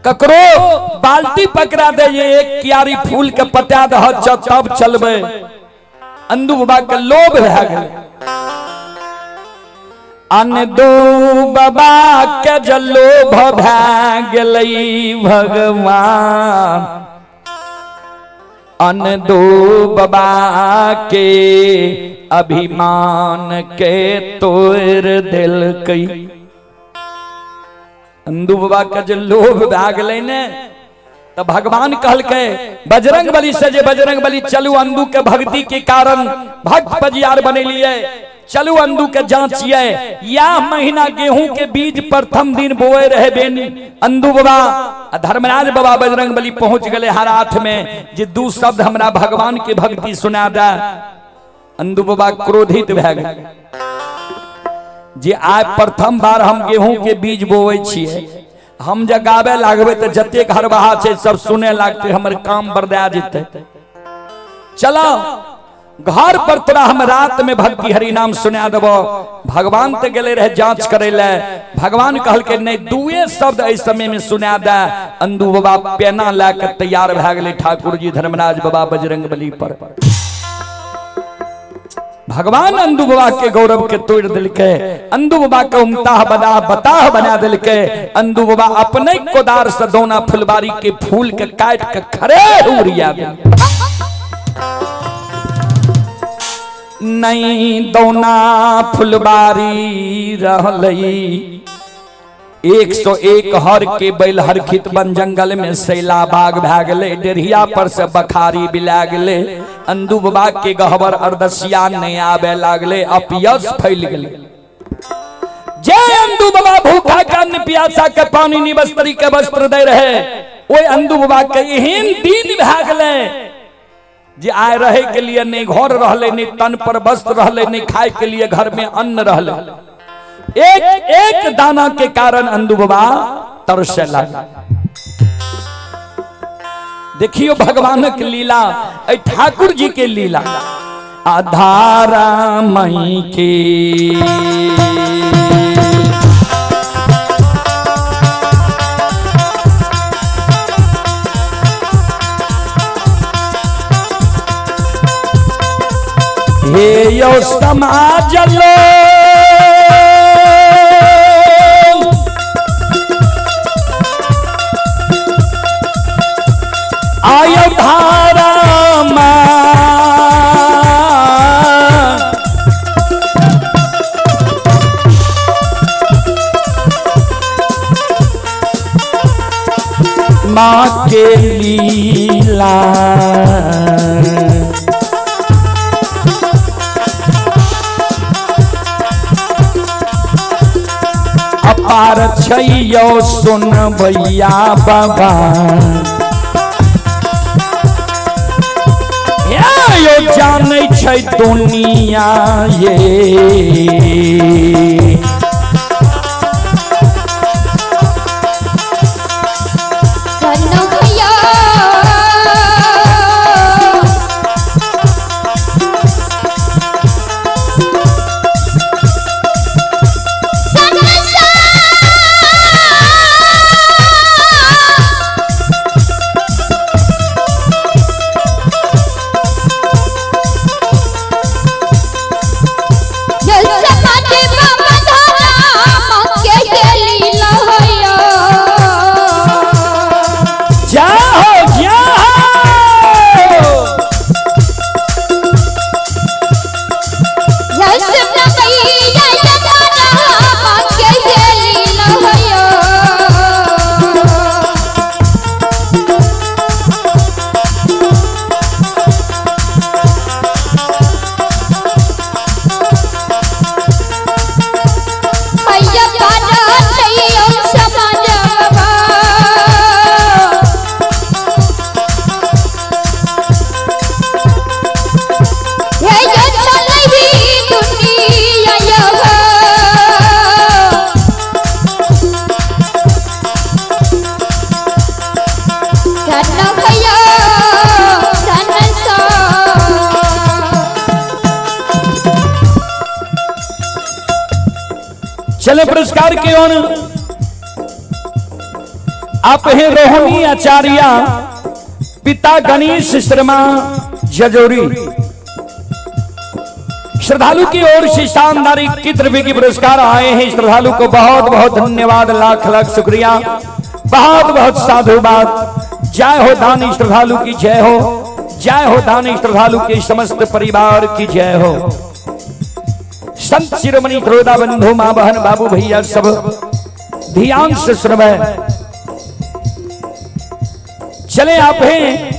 [SPEAKER 1] ककरो बाल्टी पकड़ा दे ये एक क्यारी फूल के पटा दह तब चलबे। अंदू बाबा के लोभ भए गेल। अंदू बाबा के जे लोभ भए गेलै भगवान, अंदू बाबा के अभिमान के तोड़ देलकै। अंदू बाबा के जे लोभ भए गेलै ने तो भगवान कहलकै बजरंग बली से जे बजरंग बली चलू अंदू के भक्ति के कारण भक्त पजियार बनेलिए, चलू अंदू के जांचिए। या महीना गेहूं के बीज प्रथम दिन बोए रहे बेनी अंदू बाबा धर्मराज बाबा बजरंग बली पहुंच गए हाथ में जे दू शब्द हमरा भगवान के भक्ति सुना दे। अंदू बाबा क्रोधित भए गेल जे आइ प्रथम बार हम गेहूं के बीज बोए छिए, हम जब गावे लागबे तो जते घर बहा छे सब सुने लागते, हमर काम बर्दा जेते। चलो घर पर तोरा हम रात में भक्ति हरि नाम सुना देबो। भगवान ते गेले रहे जांच करे ले, भगवान कहल के नहीं दुए शब्द ए समय में सुना दे। अंदू बाबा पेना लाके तैयार भए गेले ठाकुर जी धर्मराज बाबा बजरंग बली पर। भगवान अंदू बाबा के गौरव के तोड़ दिलके, अंदू बाबा के उमताह बताह बना दिलके। अंदू बाबा अपने कोदार से दौना फुलबारी के फूल के काट के खरे उड़िया नहीं दौना फुलबारी रहलई। 101 हर के बैल हरखित बन जंगल में सैला बाग भए गेले, डेढ़िया पर से बखारी बिला गेले। अंदू बाबा के गहबर अर्दसिया नहीं आवे लागले, अपयस फैल गेले। जे अंदू बाबा भूखा के अन्न प्यासा के पानी निबस्तरी के वस्त्र दे रहे, ओए अंदू बाबा के एहन दिन भए गेले जे आए रहे के लिए नहीं घर रहले, नहीं तन पर वस्त्र रहले, नहीं खाए के लिए घर में अन्न रहले। एक एक दाना के कारण अंदू बाबा तरसे लगा। देखियो भगवान की लीला, ठाकुर जी के लीला। आधारा मई की हे यो समाज लो आयो धारा माँ के लीला। अपार छैयो सुन भैया बाबा, यो जाने छै दुनिया ये। चले पुरस्कार की ओर। आप हैं रोहिणी आचार्य, पिता गणेश शर्मा जजोरी। श्रद्धालु की ओर से शानदार 21 रुपए की पुरस्कार आए हैं। श्रद्धालु को बहुत बहुत धन्यवाद, लाख लाख शुक्रिया, बहुत बहुत साधुवाद। जय हो दानी श्रद्धालु की जय हो, जय हो दानी श्रद्धालु के समस्त परिवार की जय हो। संत शिरोमणि त्रोदा बंधु मां बहन बाबू भैया सब ध्यान से सुनवे। चले आप हैं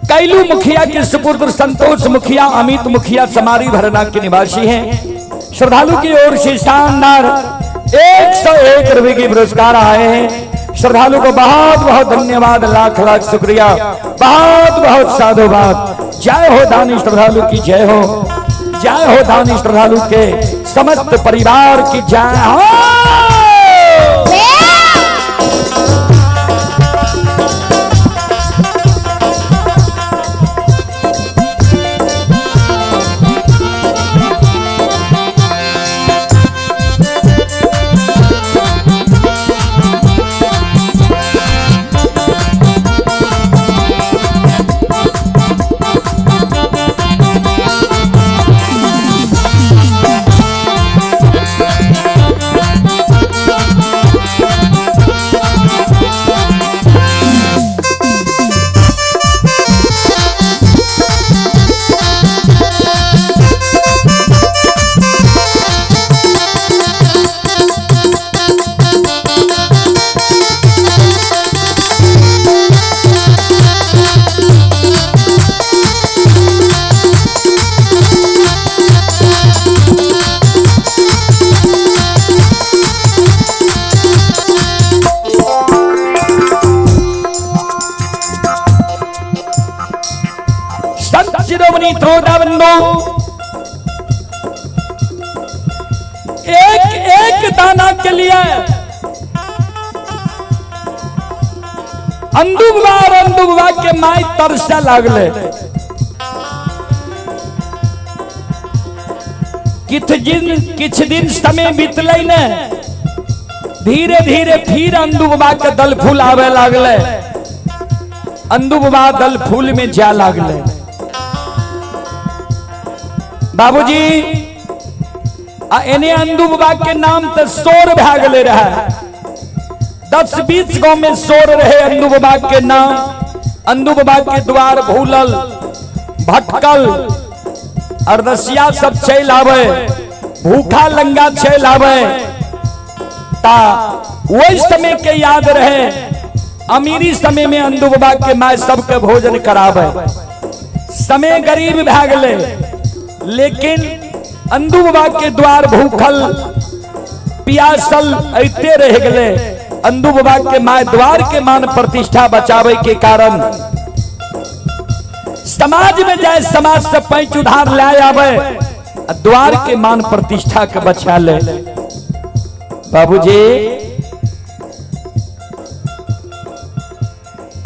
[SPEAKER 1] कैलू मुखिया के सुपुत्र संतोष मुखिया, अमित मुखिया समारी भरना के निवासी हैं। श्रद्धालु की ओर से शानदार 101 रुपए की पुरस्कार आए हैं। श्रद्धालु को बहुत बहुत धन्यवाद, लाख लाख शुक्रिया, बहुत बहुत साधुवाद। जय हो दानी श्रद्धालु की जय हो, जय हो दानी श्रद्धालु के समस्त परिवार की जय हो। एक एक दाना के लिए अंदुबा के माई तरसा लागले। किछ दिन समय बीतले ने, धीरे धीरे फिर अंदुबा के दल फूल आवे लागले। अंदुबा दल फूल में जा लागले। बाबूजी एने अंदुबा के नाम तो शोर भागले रहा। 10-20 गांव में शोर रहे अंदुबा के नाम। अंदुबा के द्वार भूलल भटकल, अरदसिया सब चल आवे, भूखा लंगा चल आवे। ता वही समय के याद रहे, अमीरी समय में अंदुबा के माय सबके भोजन करावे। समय गरीब भागले, लेकिन अंदुबा के द्वार भूखल पियासल ऐते रह गए। अंदुबा के माय द्वार के मान प्रतिष्ठा बचावे के कारण समाज में जाए, समाज से पैंच उधार ले आवे, द्वार के मान प्रतिष्ठा के बचा ले। बाबूजी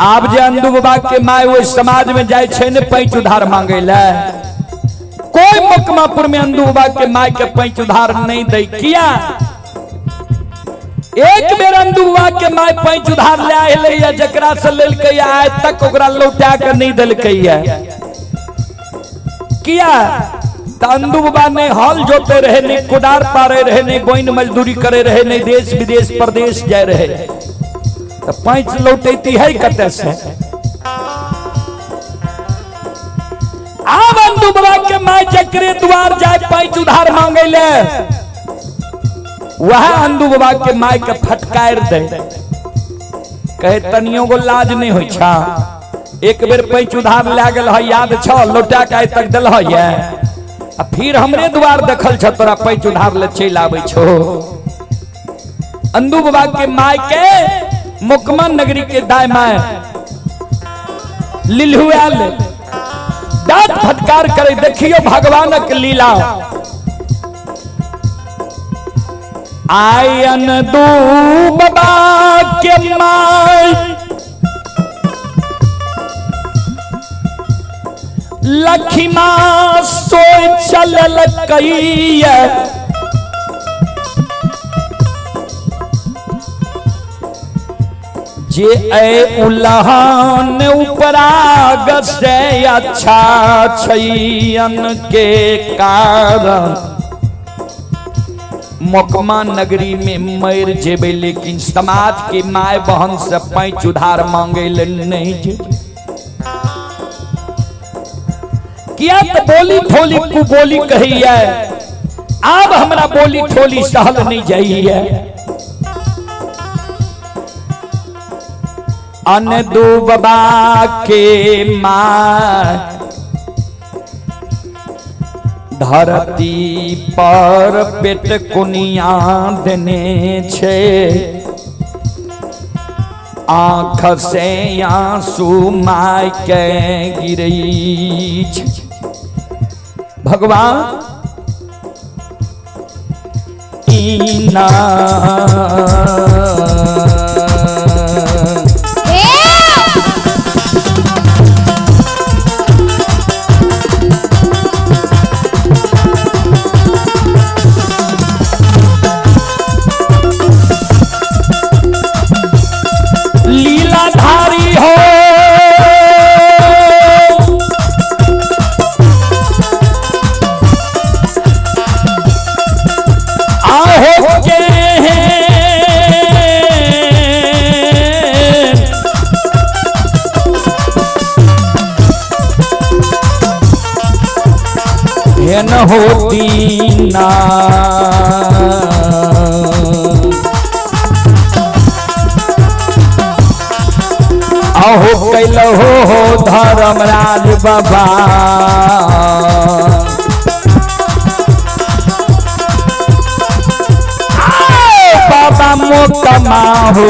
[SPEAKER 1] आप जे अंदुबा के माय वो समाज में जाए छे ने पैंच उधार मांगे ला, कोई मकमापुर में अंदुबा के माय के पैंच उधार नहीं दे। किया एक बेर अंदुबा के माय पैंच उधार ले आए या जकरा से लेलकै आज तक ओकरा लौटा के नहीं देलकै है। किया त अंदुबा ने हल जोते रहे, ने कुदार पारे रहे, ने बोइन मजदूरी करे रहे, ने देश विदेश प्रदेश जाए रहे। तो पैंच लौटेती है कते से? आब अंदुबा के माय जकरे द्वार जाए पैंच उधार मांगे ले, वह अंदुबा के माय के फटकार दे। कहे तनियो को लाज नहीं हो छा, एक बेर पैंच उधार ले गेल है, याद छ, लौटा के तक दिल है, आ फिर हमरे द्वार देखल छ तोरा पैंच उधार ले चल आवे छो। अंदुबा के माय के मुकमन नगरी के दाय माय लिलहुआल दांत फटकार करे। देखियो भगवानक लीला। आयन अंदुबा के माय लखिमा सोई चलल कई, जे ऐ उल्लाहन उपराग से अच्छा छैयन के कारण मोकमा नगरी में मर जेबे, लेकिन समाज के माय बहन से पैंच उधार मांगे नहीं जे। किया तो बोली ठोली को बोली कही है, अब हमरा बोली ठोली सहल नहीं जाई है। अनदुबा के माँ धरती पर पेट कुनिया देने छे, आँख से आंसू माय के गिरई छे। भगवान इना लीलाधारी हो आहो के हेन होती ना अहो कैलहो हो धर्मराज बाबा, बाबा मोकमा हो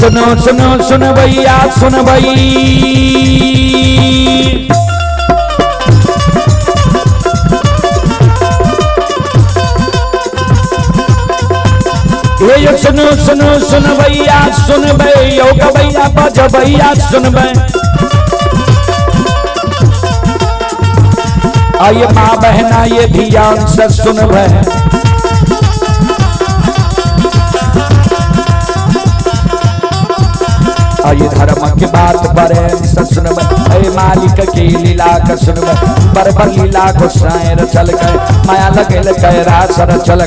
[SPEAKER 1] सुनो सुनो सुन भैया सुन भई, ये सुनो सुनो सुन भैया सुन भैया भैया बज भैया सुन भै। आइए माँ बहना ये ध्यान से सुन भै। ये धर्म की बात बड़े सुन मालिक की लीला का सुन पर लीला को सायर चल गए माया लगे कैरा सर चल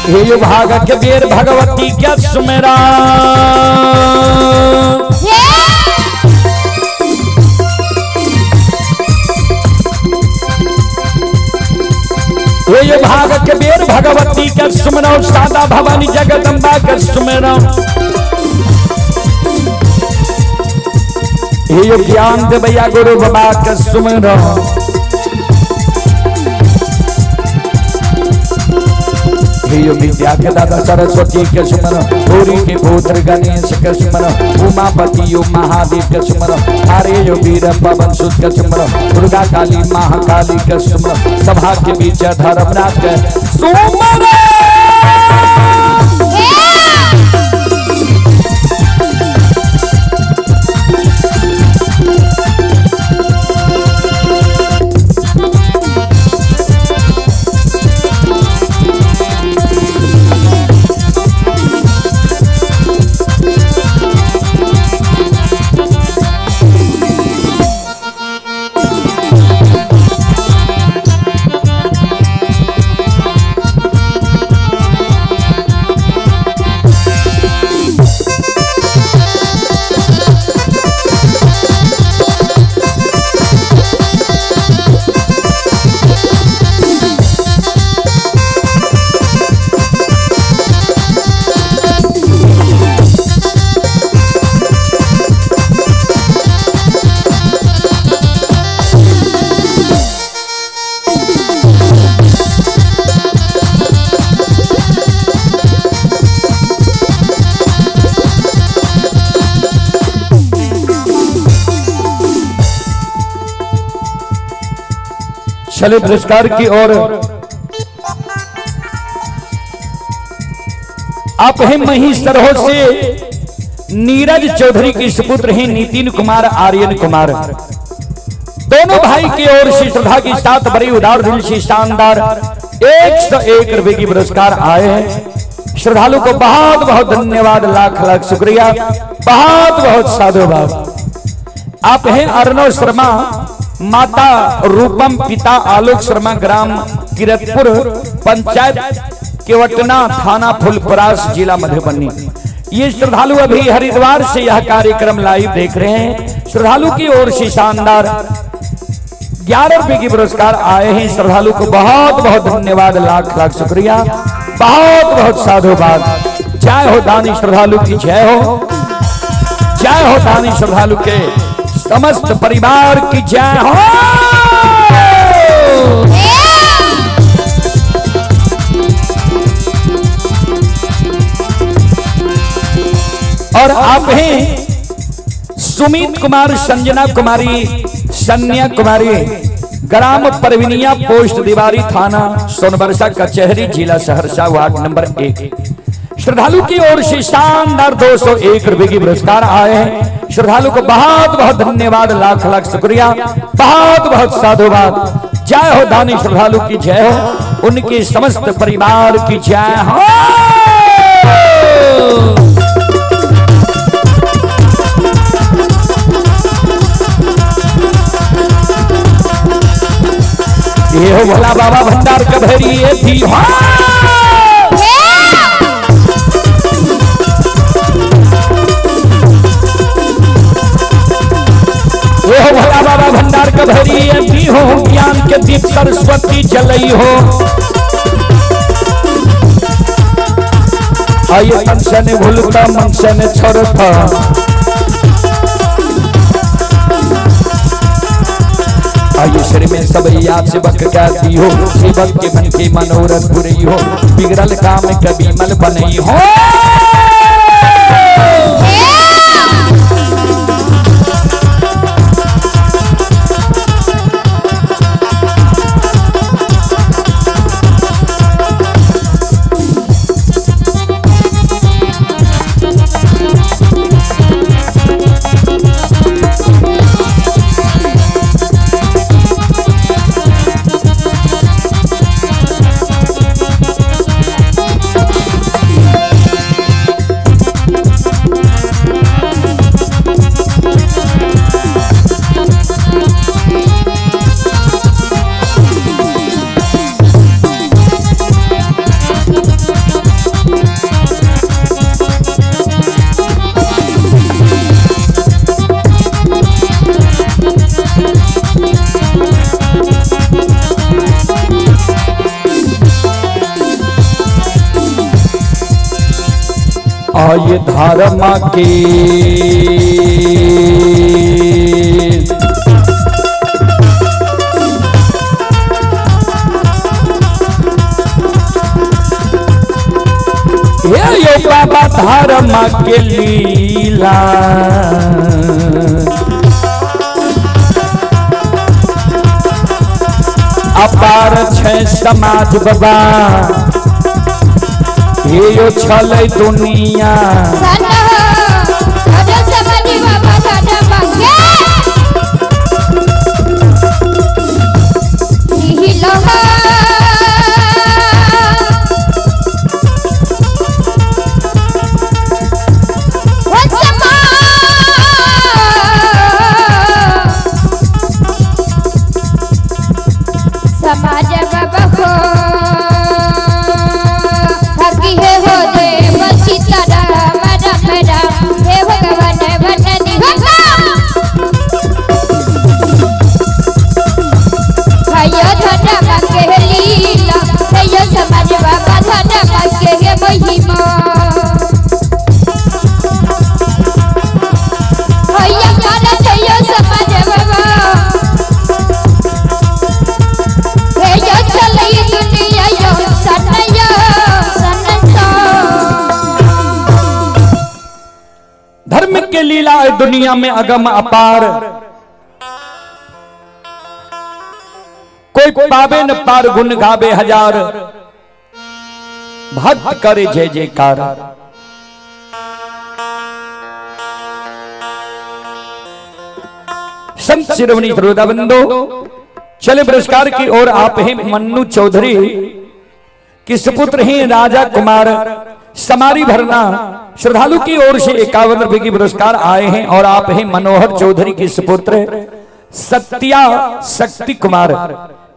[SPEAKER 1] हे यो भाग के बेर भगवती क्या सुमेरा ये भाग के बेर भगवती के सुमरो सादा भवानी जगदम्बा के सुमरो ये ज्ञान दे भैया गुरु बाबा के सुमरो हे विद्या के दादा सरस्वती के सुमरो गौरी के पुत्र गणेश के सुमरो उमापति यो महादेव के सुमरो हरे यो वीर पवन सुत के सुमरो दुर्गा काली महाकाली के सुमरो सभा के बीच धर्मराज के सुमरो चले पुरस्कार की ओर आप हैं मही सरहो से नीरज चौधरी के सुपुत्र हैं नितिन कुमार आर्यन कुमार। दोनों भाई की ओर से श्रद्धा की साथ बड़ी उदार दिल से शानदार 101 रुपए की पुरस्कार आए हैं। श्रद्धालु को बहुत बहुत धन्यवाद, लाख लाख शुक्रिया, बहुत बहुत साधुवाद। आप हैं अर्णव शर्मा, माता रूपम, पिता आलोक शर्मा, ग्राम किरतपुर, पंचायत केवटना, थाना फुलपरास, जिला मधुबनी। ये श्रद्धालु अभी हरिद्वार से यह कार्यक्रम लाइव देख रहे हैं। श्रद्धालु की ओर से शानदार 11 रुपए की पुरस्कार आए हैं। श्रद्धालु को बहुत बहुत धन्यवाद, लाख लाख शुक्रिया, बहुत बहुत साधुवाद। जय हो दानी श्रद्धालु की, जय हो, जय हो दानी श्रद्धालु के समस्त परिवार की, जय हो। और आप हैं सुमित कुमार, संजना कुमारी, सन्या कुमारी, ग्राम परविनिया, पोस्ट दीवारी, थाना सोनबरसा, कचहरी, जिला सहरसा, वार्ड नंबर 1। श्रद्धालु की ओर से शानदार 201 रुपए की पुरस्कार आए हैं। श्रद्धालु को बहुत बहुत धन्यवाद, लाख लाख शुक्रिया, बहुत बहुत साधुवाद। जय हो दानी श्रद्धालु की, जय हो, उनके समस्त परिवार की, जय हो। ये हो भोला बाबा भंडार का भैरी, ये थी हो। ये हो भोला बाबा भंडार का भैरी, ये थी हो, ज्ञान के दीप सरस्वती जलई हो। आइए मन से ने भूलता, मन से ने छोड़ता, आइए शरीर में सब याद से बक कहती हो, सेवक के मन की मनोरथ बुरी हो, बिगड़ल काम कभी मल बनी हो। आये धर्म के ये बाबा धर्म के लीला अपार छै समाज बाबा ये यो छलै दुनिया
[SPEAKER 2] समाज बाबा हो हकी है हो दे बसीता राम राम राम हे भगवान बननी होगा भयो धर्म के लीला भयो समाज बाबा धर्म के महिमा भैया काला भयो समाज बाबा
[SPEAKER 1] धर्म के लीला दुनिया में अगम अपार कोई पावे न पार गुण गावे हजार भक्त करे जय जयकार संत शिरोमणि श्रोताबंदो चले पुरस्कार की ओर आप हैं मन्नू चौधरी कि सुपुत्र हैं राजा कुमार समारी भरना श्रद्धालु की ओर से 51 रुपए की पुरस्कार आए हैं और आप हैं मनोहर चौधरी के सुपुत्र सत्या शक्ति कुमार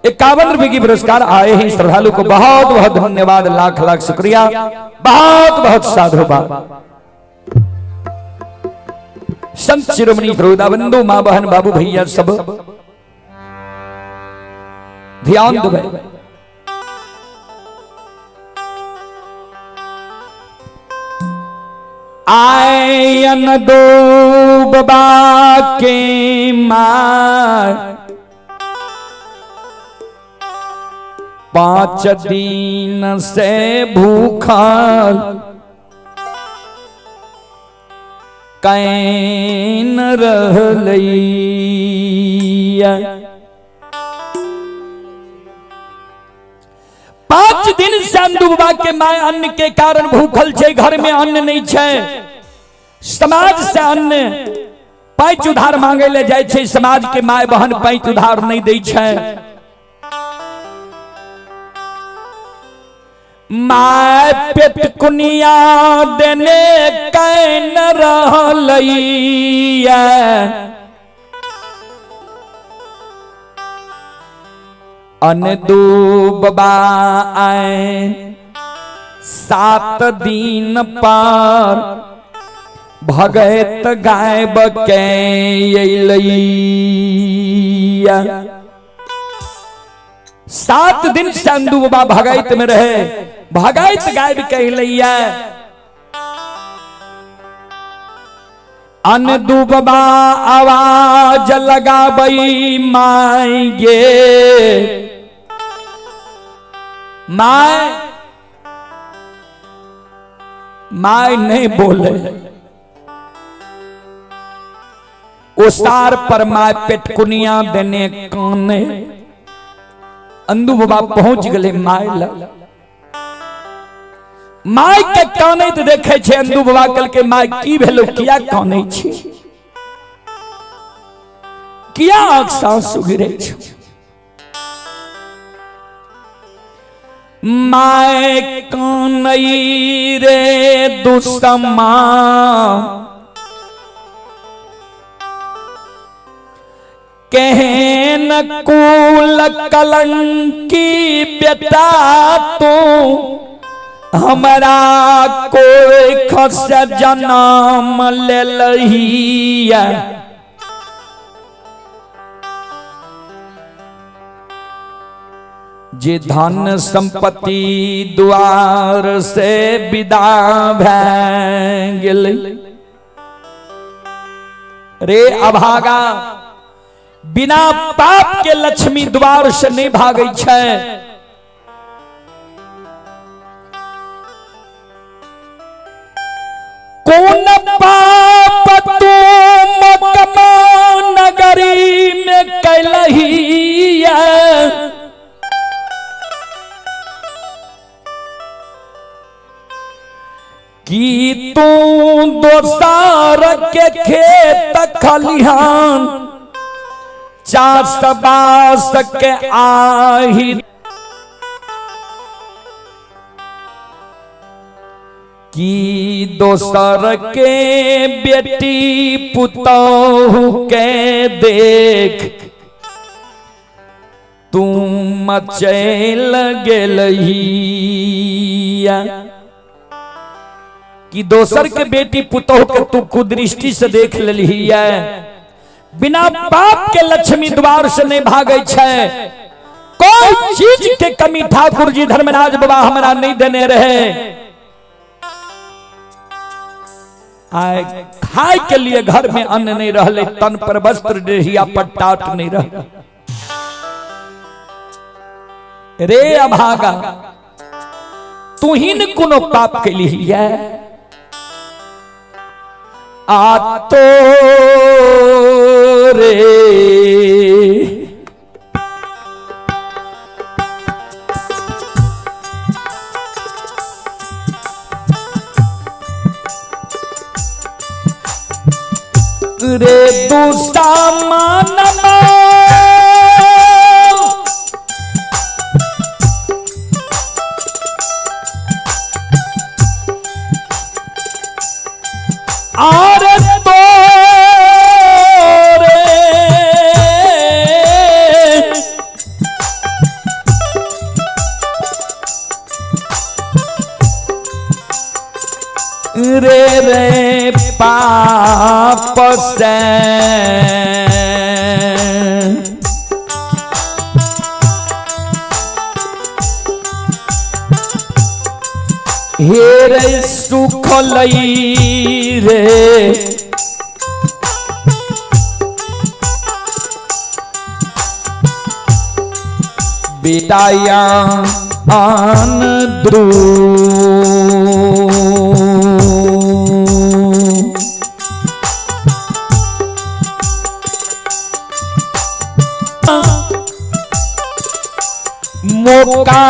[SPEAKER 1] 51 रुपए की पुरस्कार आए हैं श्रद्धालु को बहुत बहुत धन्यवाद लाख लाख शुक्रिया बहुत बहुत साधुवाद संत शिरोमणि श्रोताबंदो मां बहन बाबू भैया सब ध्यान दो आयन दो बाबा के मार 5 दिन से भूखा कैन रह लैया 5 दिन से अंदुबा के माय अन्न के कारण भूखल छे घर में अन्न नहीं छे समाज से अन्न पैच उधार मांगे ले जाय छे समाज के माय बहन पैच उधार नहीं दै छे माय पेट कुनिया देने कैन रहलैया अनदुबा आए 7 दिन पर भगत गायब के अइलैया 7 दिन से अंदुबा भगत में रहे भगत गायब के अइलैया अनदुबा आवाज लगाबई माई गे माय नहीं बोले उसार पर माय पेटकुनिया देने काने अंदू बाबा पहुंच गए माय माय के काने तो देखे छे अंदू बाबा कल के माय की भेलो किया काने छी किया आंख सांस गिरे छे माय कानई रे दुसमा कहन कुल कलंकी बेटा तू हमरा कोई खस जन्म ले लहिया जे धन संपत्ति द्वार से विदा भै गेलै। रे अभागा, बिना पाप के लक्ष्मी द्वार से नहीं भागै छै। कौन पाप तुम कमा नगरी में कैलही है, कि तू दोसार के खेत खलिहान चास बास के आही, कि दोसर के बेटी पुतहु के देख तू मचैल गेलही। कि दोसर के बेटी पुतहु के तू कुदृष्टि से देख लेली है। बिना पाप के लक्ष्मी द्वार से नहीं भागे छै। कोई चीज के कमी ठाकुर जी धर्मराज बाबा हमरा नहीं देने रहे। आए खाए के लिए घर में अन्न नहीं रहले, तन पर वस्त्र देहिया पर टाट नहीं रह। रे अभागा, तू ही न कोनो पाप के लिए है। आ तो रे रे दूसरा मानमा और तो रे रे पाप से हे रे सुख लई रे बेटाया आन द्रू मौका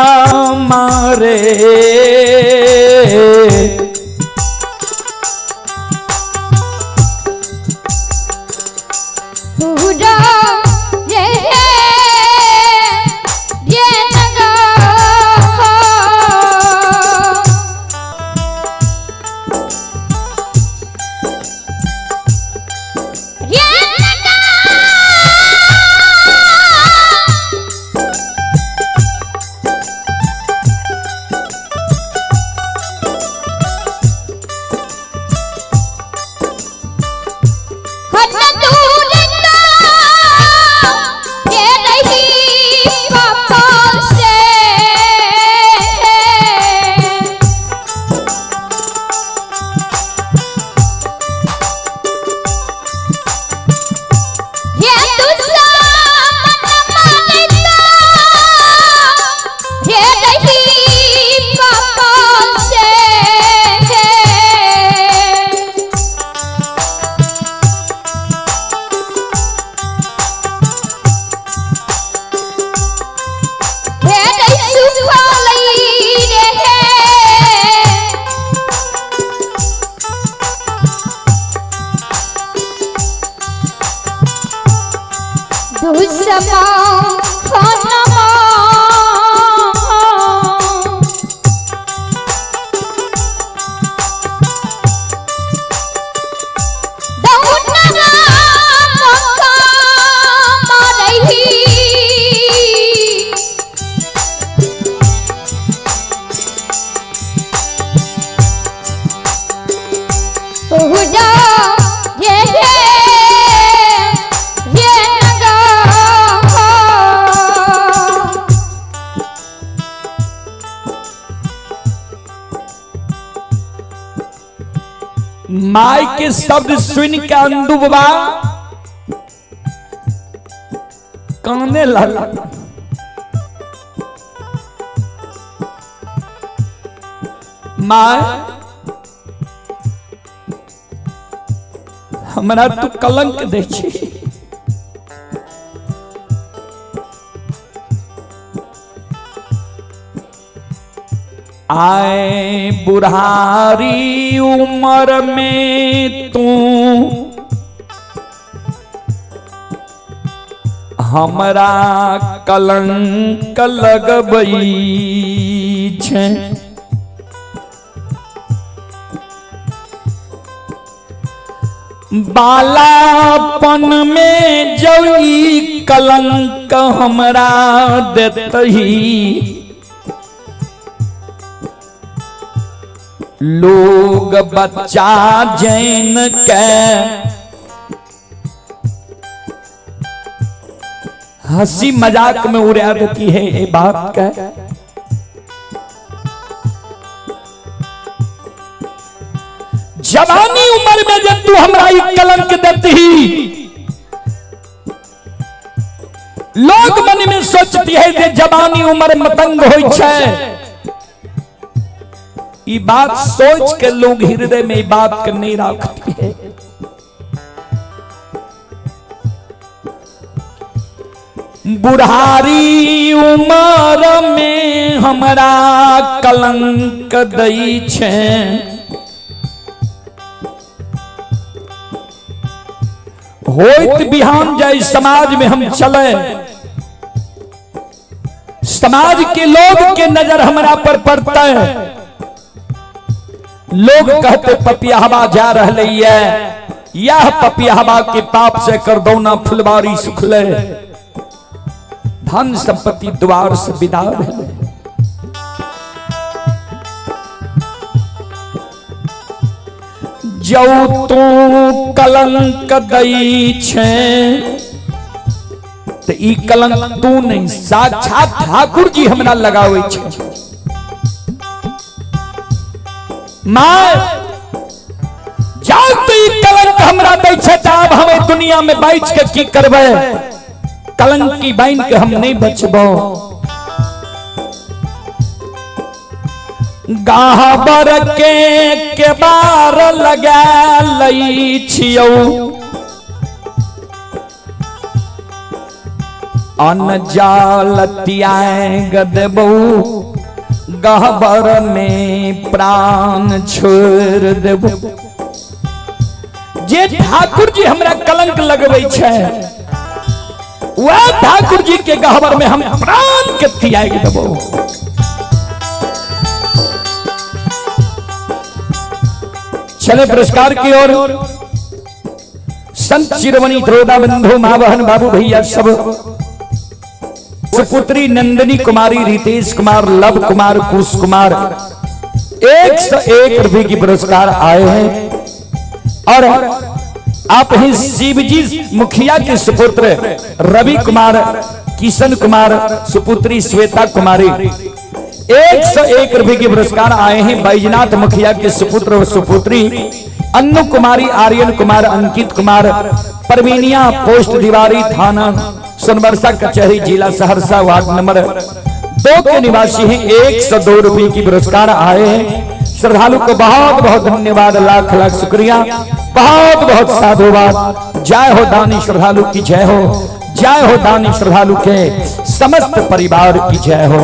[SPEAKER 1] मारे
[SPEAKER 2] पूरा ये नगा
[SPEAKER 1] माई के शब्द सुन के अंदुबा काने लगा। माँ हमरा तू कलंक दे छी। आए बुढ़ारी उम्र में तू हमरा कलंक लगबई छे। बालापन में जई कलंक हमरा देतही, लोग बच्चा जैन के हंसी मजाक में उड़ा देती है ये बात का। जवानी उम्र में जब तू हमरा कलंक देती, लोग मन में सोचती है कि जवानी उम्र मतंग होई छे। ये बात सोच के लोग हृदय में बात के नहीं रखती है। बुढ़ारी उम्र में हमरा कलंक दई छे, होइत बिहान जाए समाज में हम चले, समाज के लोग के नजर हमरा पर पड़ता है। लोग कहते पपियाहवा जा रहे है, यह पपियाहवा के पाप से कर दो ना फुलवारी सुखले, धन संपत्ति द्वार से विदा भेले। जो तू कलंक दई छे, तो ई कलंक तू नहीं साक्षात ठाकुर जी हमरा लगावे छे। मां जाओ तो ई कलंक हमरा दै छे, अब हमें दुनिया में बैठ के की करबे, कलंक की बाइन के हम नहीं बचबो। गाहबर के बार लगा लई छियौ, अन्न जालतियाए गदबो, गहबर में प्राण छोड़ देबो। जे ठाकुर जी हमरा कलंक लगबै छे, वह ठाकुर जी के गहबर में हम प्राण के त्याग देबो। चले पुरस्कार की ओर। संत शिरोमणि त्रोदा बंधु मां बहन बाबू भैया सब, सुपुत्री नंदिनी कुमारी, रितेश कुमार, लव कुमार, कुश कुमार 101 रुपए की पुरस्कार आए हैं। और आप ही शिवजी मुखिया के सुपुत्र रवि कुमार, किशन कुमार, सुपुत्री श्वेता कुमारी 101 रुपए के पुरस्कार आए हैं। बैजनाथ मुखिया के सुपुत्र और सुपुत्री अन्नू कुमारी, आर्यन कुमार, अंकित कुमार, परवीनिया पोस्ट दीवारी, थाना सोनबरसा कचहरी, जिला सहरसा, वार्ड नंबर 2 के निवासी हैं। 102 रुपए की पुरस्कार आए हैं। श्रद्धालु को बहुत बहुत धन्यवाद, लाख लाख शुक्रिया, बहुत बहुत साधुवाद। जय हो दानी श्रद्धालु की जय हो, जय हो दानी श्रद्धालु के समस्त परिवार की जय हो।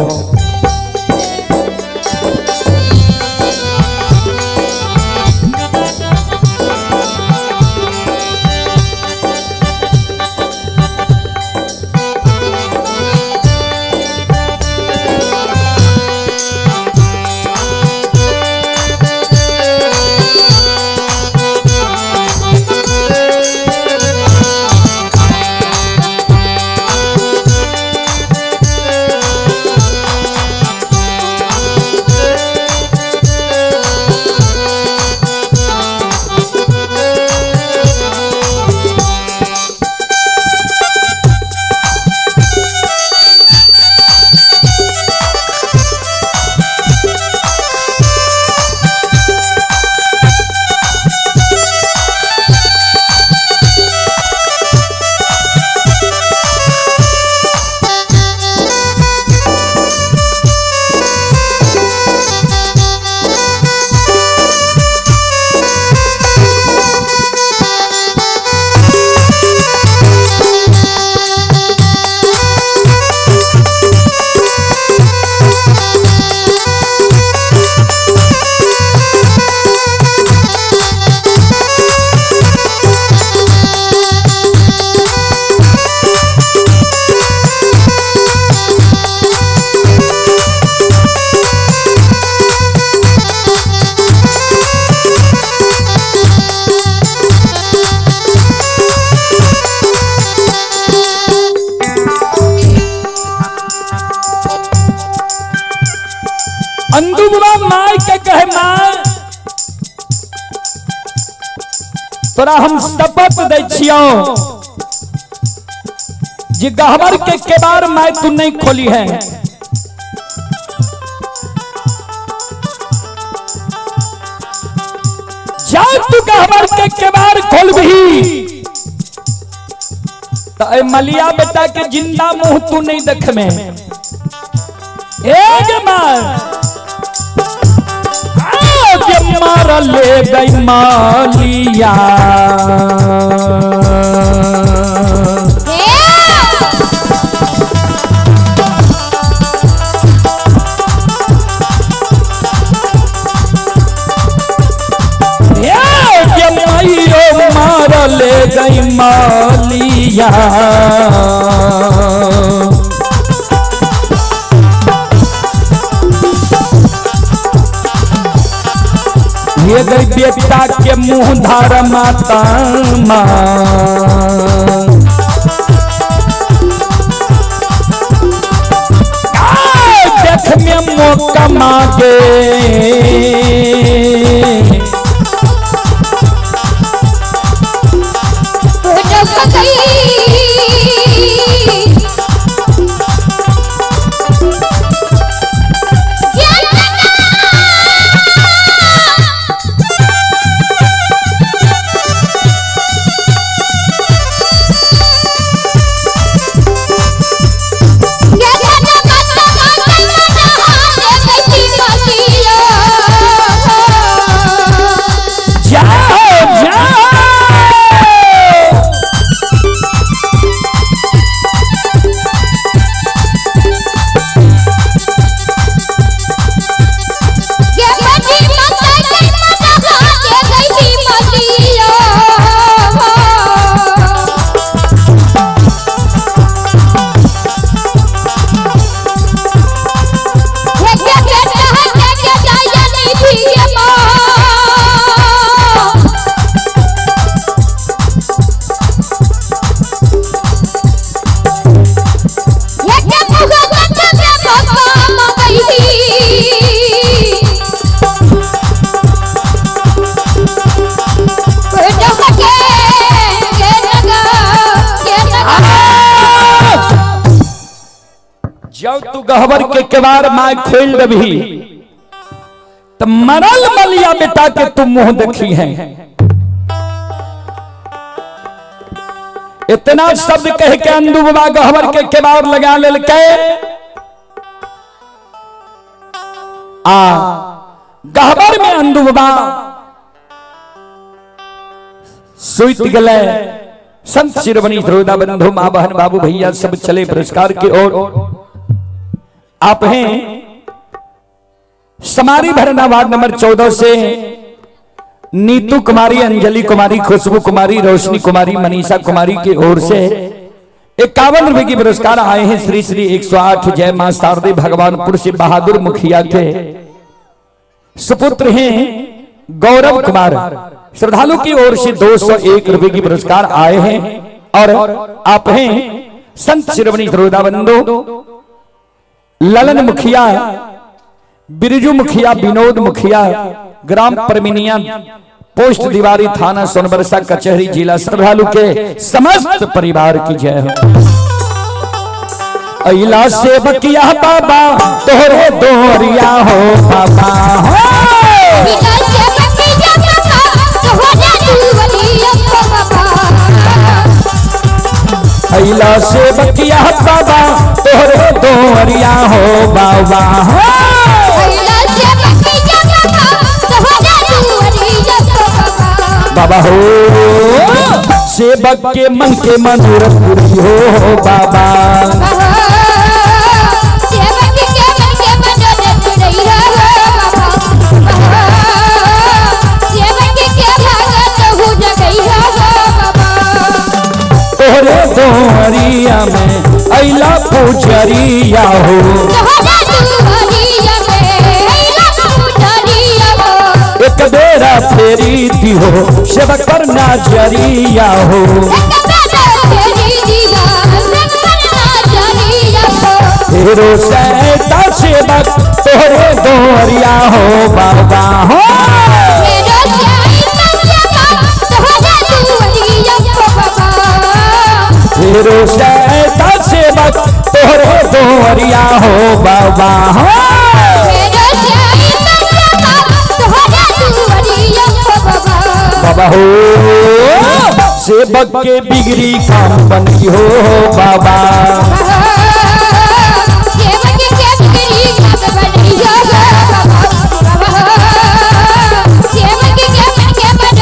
[SPEAKER 1] अंदुबा माय के कहे माय तोरा हम शपथ दै छियो जे गहवर के केबार माय तू नहीं खोली है। जा तू गहवर के केबार खोल भी तो मलिया बेटा के जिंदा मुंह तू नहीं देख में मार ले गई मालिया मार ले गई मालिया ये गई बेटा के मुंह धार माता देख में मौका मांगे जब तू गहवर के केबार माय खोल दबी तो मरल मलिया बेटा के तू मुंह देखी है। इतना शब्द कह के अंदुबा गहवर के केबार लगा ले के गहवर में अंदुबा सुइत गले। संत शिरोमणि श्रोता बंधु मां बहन बाबू भैया सब चले पुरस्कार की ओर। आप हैं समारी भरना वार्ड नंबर 14 से नीतू कुमारी, अंजलि कुमारी, खुशबू कुमारी, रोशनी कुमारी, मनीषा कुमारी की ओर से 51 रुपए की पुरस्कार आए हैं। श्री श्री 108 जय मां शारदे भगवानपुर से बहादुर मुखिया के सुपुत्र हैं गौरव कुमार। श्रद्धालु की ओर से 201 रुपए की पुरस्कार आए हैं। और आप हैं संत शिरोमणि श्रोता बंधु ललन मुखिया, बिरजू मुखिया, विनोद मुखिया, ग्राम परमिनिया, पोस्ट दीवारी, थाना सोनबरसा, कचहरी, जिला। श्रद्धालु के समस्त परिवार की जय हो। अइला से बकिया बाबा तोहरे दोहरिया हो बाबा हो। अइला से बकिया बाबा तोहरे दोहरिया हो बाबा हो। बाबा हो सेवक के मन के मनोरथ पूरी हो बाबा। तोहरे दोहरिया में अइला पूजरिया हो। एक बेरा फेरी दी हो सेवक पर नजरिया हो। फेरो से सहता सेवक तोरे दोरिया हो बाबा हो फेरो सहता सेवक तोरे दोरिया हो बाबा हो बाबा हो सेवक के बिगड़ी काम बनी हो बाबा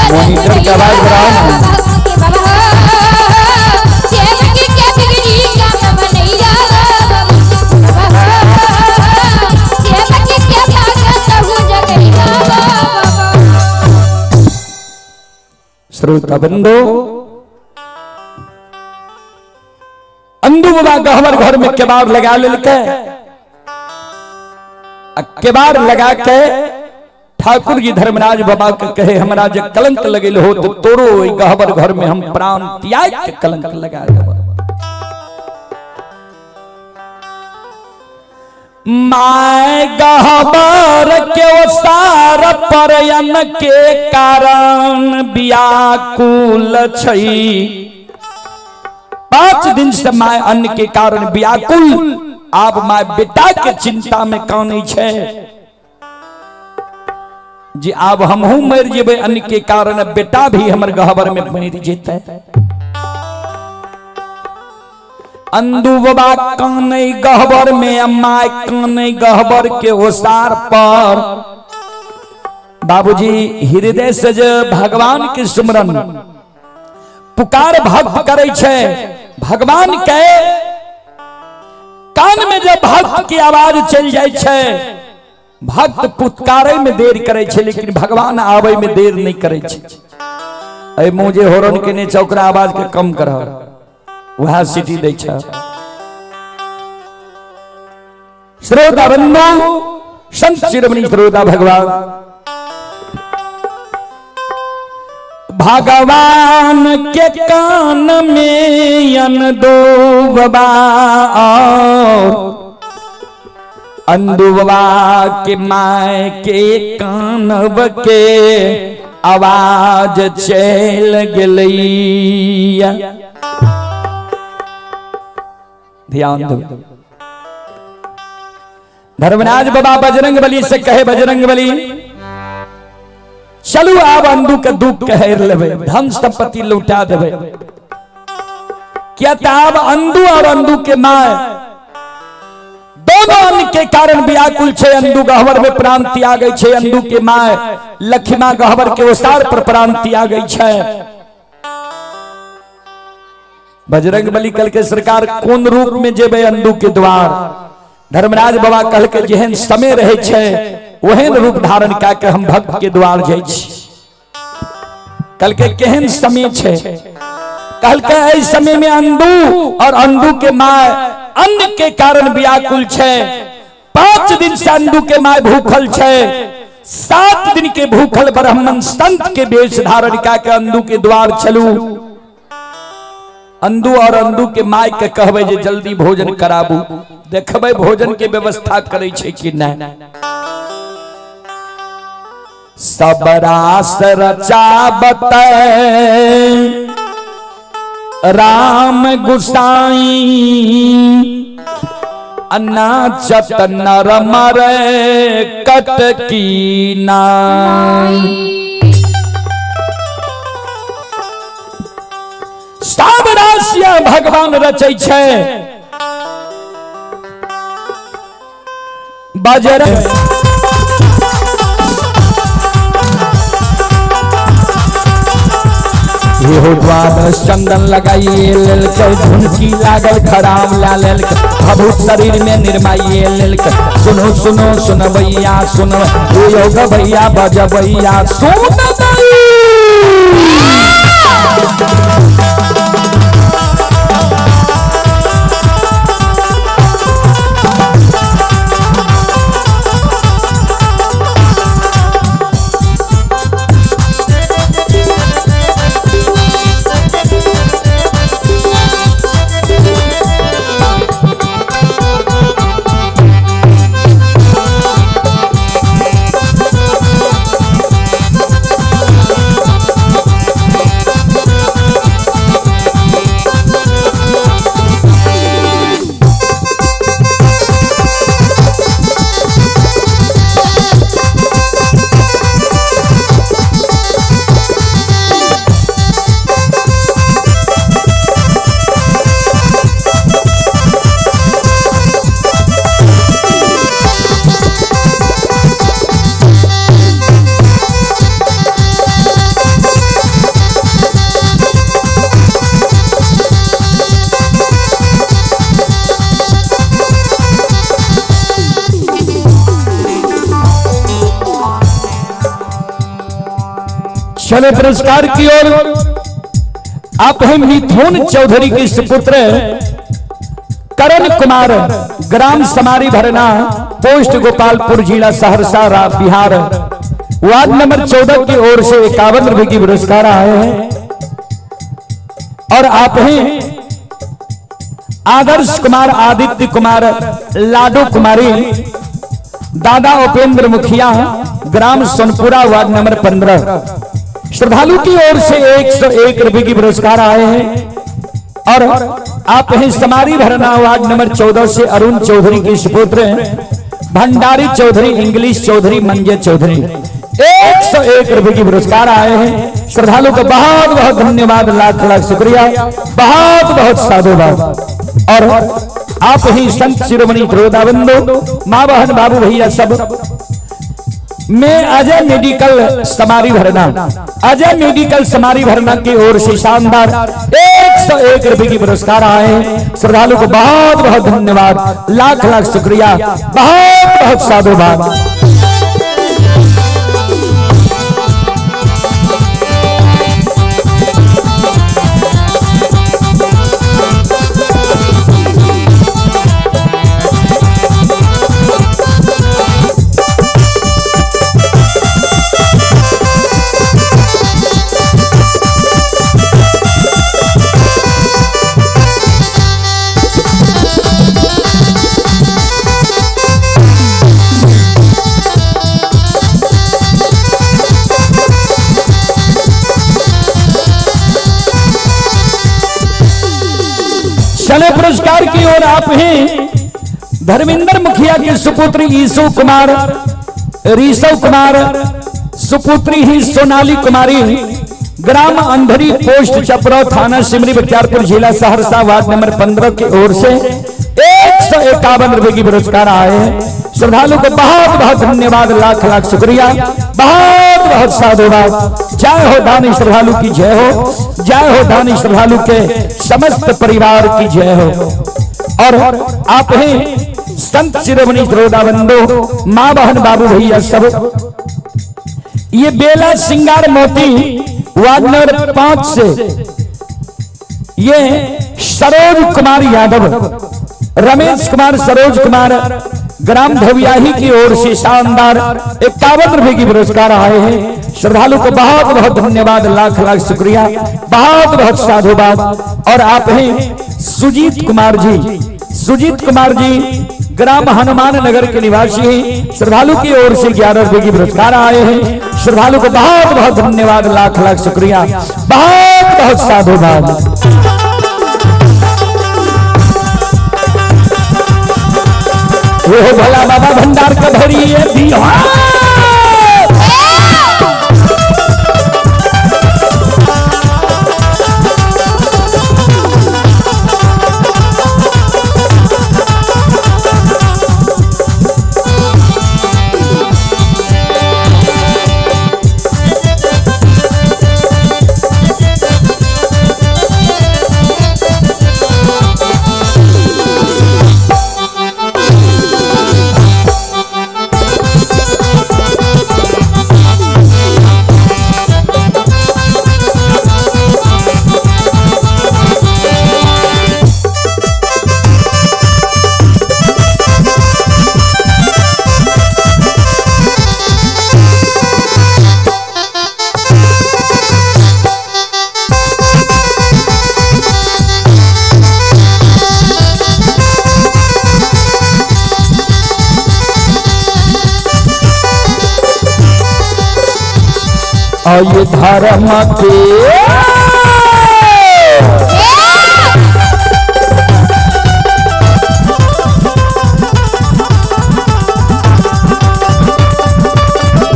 [SPEAKER 1] मॉनिटर की आवाज बढ़ाओ ना। श्रोता बंदो अंधु बाबा गहवर घर में केबाड़ लगा लेके केबाड़ लगा के ठाकुर जी धर्मराज बाबा के कहे हमरा जे कलंक लगेल हो तो तोरो गहवर घर में हम प्राण त्याग के कलंक लगा देब। माय गहबर के सार परयन के कारण व्याकुल छई 5 दिन से माय अन्न के कारण व्याकुल आप माय बेटा के चिंता में कानै छे जी आब हमहू मर जेबे अन्न के कारण बेटा भी हमर गहबर में मर जेते। अंधु बाबा कानै गहबर में माय कानै गहबर के ओसार पर बाबूजी हृदय से जो भगवान के सुमरन पुकार भक्त करे छे भगवान के कान में जब भक्त की आवाज चल जाए छे भक्त पुकारे में देर करे छे लेकिन भगवान आवे में देर नहीं करे छे। ए मुझे होरन के ने चौकरा आवाज के कम कर वह सिटी दे छे। श्रोता बंधु संत शिरोमणि श्रोता भगवान भगवान के कान में अंधु बाबा अंधु बाबा के माय के कानब के आवाज चल गई। ध्यान दो धर्मराज बाबा बजरंग बली से कहे बजरंग बली चलू आप अंधु के दुख कहेर लेबे धन संपत्ति लौटा देबे क्या ताब अंधु और अंधु के माय दोनों अन्न के कारण व्याकुल छे। अंधु गहवर में प्राण त्याग गई छे अंधु के माय लक्ष्मा गहवर के ओसार पर प्राण त्याग गई छे। बजरंग बली कल के सरकार कौन रूप में जेबे अंधु के द्वार धर्मराज बाबा कल के जेहन समय रहे छे वहन रूप धारण करके हम भक्त के द्वार जाय छी। कल के केहन समय छे कल के इस समय में अंधु और अंधु के माय अन्न के कारण व्याकुल छे। 5 दिन से अंधु के माय भूखल छे 7 दिन के भूखल ब्राह्मण संत के वेश धारण करके अंधु के द्वार चलू। अंधु और अंधु के माय के कहबे जे जल्दी भोजन कराबू देखबे भोजन के व्यवस्था करे छे कि नहीं। सब रास रचाबत राम गुसाई अनाचत नर मरे कटकी नाई। सब राशिया भगवान रचै छे बजरंग हो द्वादश चंदन लगाइए लेलकर धुनकी लागल खराब ला लेलकर भभूत शरीर में निर्माइए लेलकर सुनो सुनो सुनबैया सुन योग भैया बजबैया सुन चले पुरस्कार की ओर। आप हैं मिथुन चौधरी के सुपुत्र करण कुमार, ग्राम समारी भरना, पोस्ट गोपालपुर, जिला सहरसा, बिहार, वार्ड नंबर 14 की ओर से 51 रुपए की पुरस्कार आए हैं। और आप हैं आदर्श कुमार, आदित्य कुमार, लाडो कुमारी, दादा उपेंद्र मुखिया, ग्राम सोनपुरा, वार्ड नंबर 15। श्रद्धालु की ओर से 101 रुपए की पुरस्कार आए हैं। और आप हैं समारी भरना, वार्ड नंबर 14 से अरुण चौधरी के सुपुत्र भंडारी चौधरी, इंग्लिश चौधरी, मंजे चौधरी, 101 रुपए की पुरस्कार आए हैं। श्रद्धालु को बहुत बहुत धन्यवाद, लाख लाख शुक्रिया, बहुत बहुत साधुवाद। और आप ही संत शिरोमणि त्रोदाबंदो, मां बहन बाबू भैया सब, मैं अजय मेडिकल समारी भरना, अजय मेडिकल समारी भरना की ओर से शानदार 101 रुपए की पुरस्कार आए हैं। श्रद्धालु को बहुत बहुत धन्यवाद, लाख लाख शुक्रिया, बहुत बहुत साधुवाद। चले पुरस्कार की ओर। आप हैं धर्मेंद्र मुखिया के सुपुत्री ईसु कुमार, ऋषव कुमार, सुपुत्री ही सोनाली कुमारी, ग्राम अंधरी, पोस्ट चपरा, थाना सिमरी, बख्तियारपुर, जिला सहरसा, वार्ड नंबर 15 की ओर से 151 रुपए की पुरस्कार आए हैं। श्रद्धालु को बहुत बहुत धन्यवाद, लाख लाख शुक्रिया, बहुत बहुत साधुवाद। जय हो दानी श्रद्धालु की जय हो, जय हो दानी श्रद्धालु के समस्त परिवार की जय हो। और आप हैं संत शिरोमणि त्रोदाबंदो, मां बहन बाबू भैया सब, ये बेला सिंगार मोती, वार्ड नंबर 5 से ये सरोज कुमार यादव, रमेश कुमार, सरोज कुमार, ग्राम धोबियाही की ओर से शानदार 51 रुपए की पुरस्कार आए हैं। श्रद्धालु को बहुत बहुत धन्यवाद, लाख लाख शुक्रिया, बहुत बहुत साधुवाद। और आप हैं सुजीत कुमार जी, सुजीत कुमार जी ग्राम हनुमान नगर के निवासी हैं। श्रद्धालु की ओर से 11 रुपए की पुरस्कार आए हैं। श्रद्धालु को बहुत बहुत धन्यवाद, लाख लाख शुक्रिया, बहुत बहुत साधुवाद। वो भला बाबा भंडार का भरी है बिहार। और ये धर्म के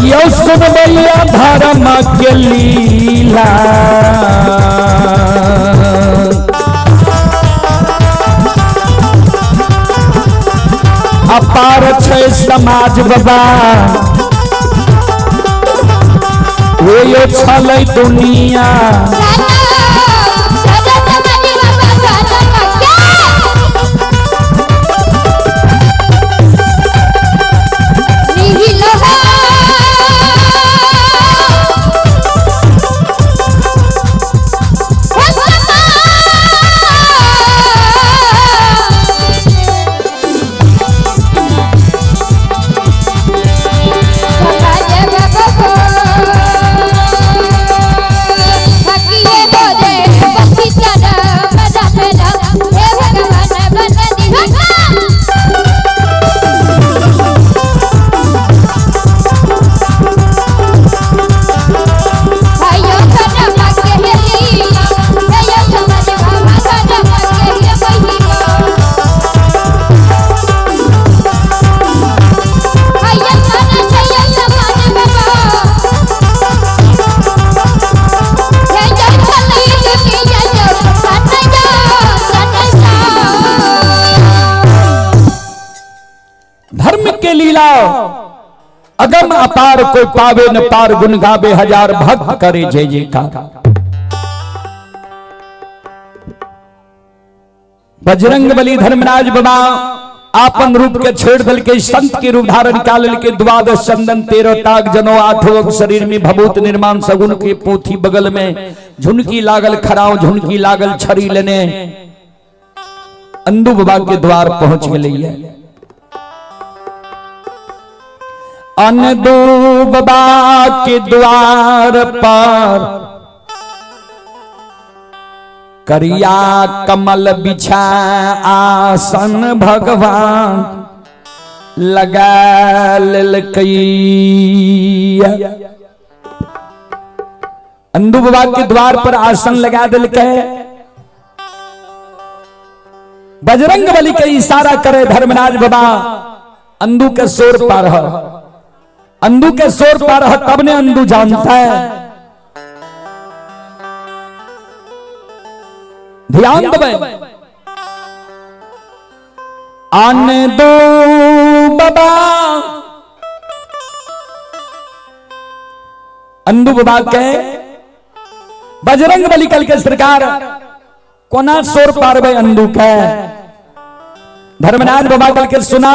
[SPEAKER 1] यो सुन भैया धर्म के लीला, अपार छै समाज बाबा, वो यो छलै दुनिया। के लीला अगम अपार, कोई पावे न पार, गुन गावे हजार, भक्त करे जय जयकार। बजरंग बली धर्मराज बाबा आपन रूप के छोड़ दल के संत के रूप धारण काल के, द्वादश चंदन 13 ताग जनो 8 अंग शरीर में, भभूत निर्माण सगुन के पोथी बगल में, झुनकी लागल खराव झुनकी लागल छड़ी लेने अंदू बाबा के द्वार पहुंच गए। अंदू बाबा के द्वार पर करिया कमल बिछा आसन भगवान लगा ललकैया। अंदू बाबा के द्वार पर आसन लगा दिल के, बजरंग बली के इशारा करे धर्मराज बाबा, अंदू के शोर पार है, अंदू के शोर पार है, तब ने अंदू जानता है। ध्यान दबे, अंदू बाबा, अंदू बाबा के बजरंग बली कल के सरकार कोना शोर पार भाई अंदू के। धर्मराज बाबा कल के सुना,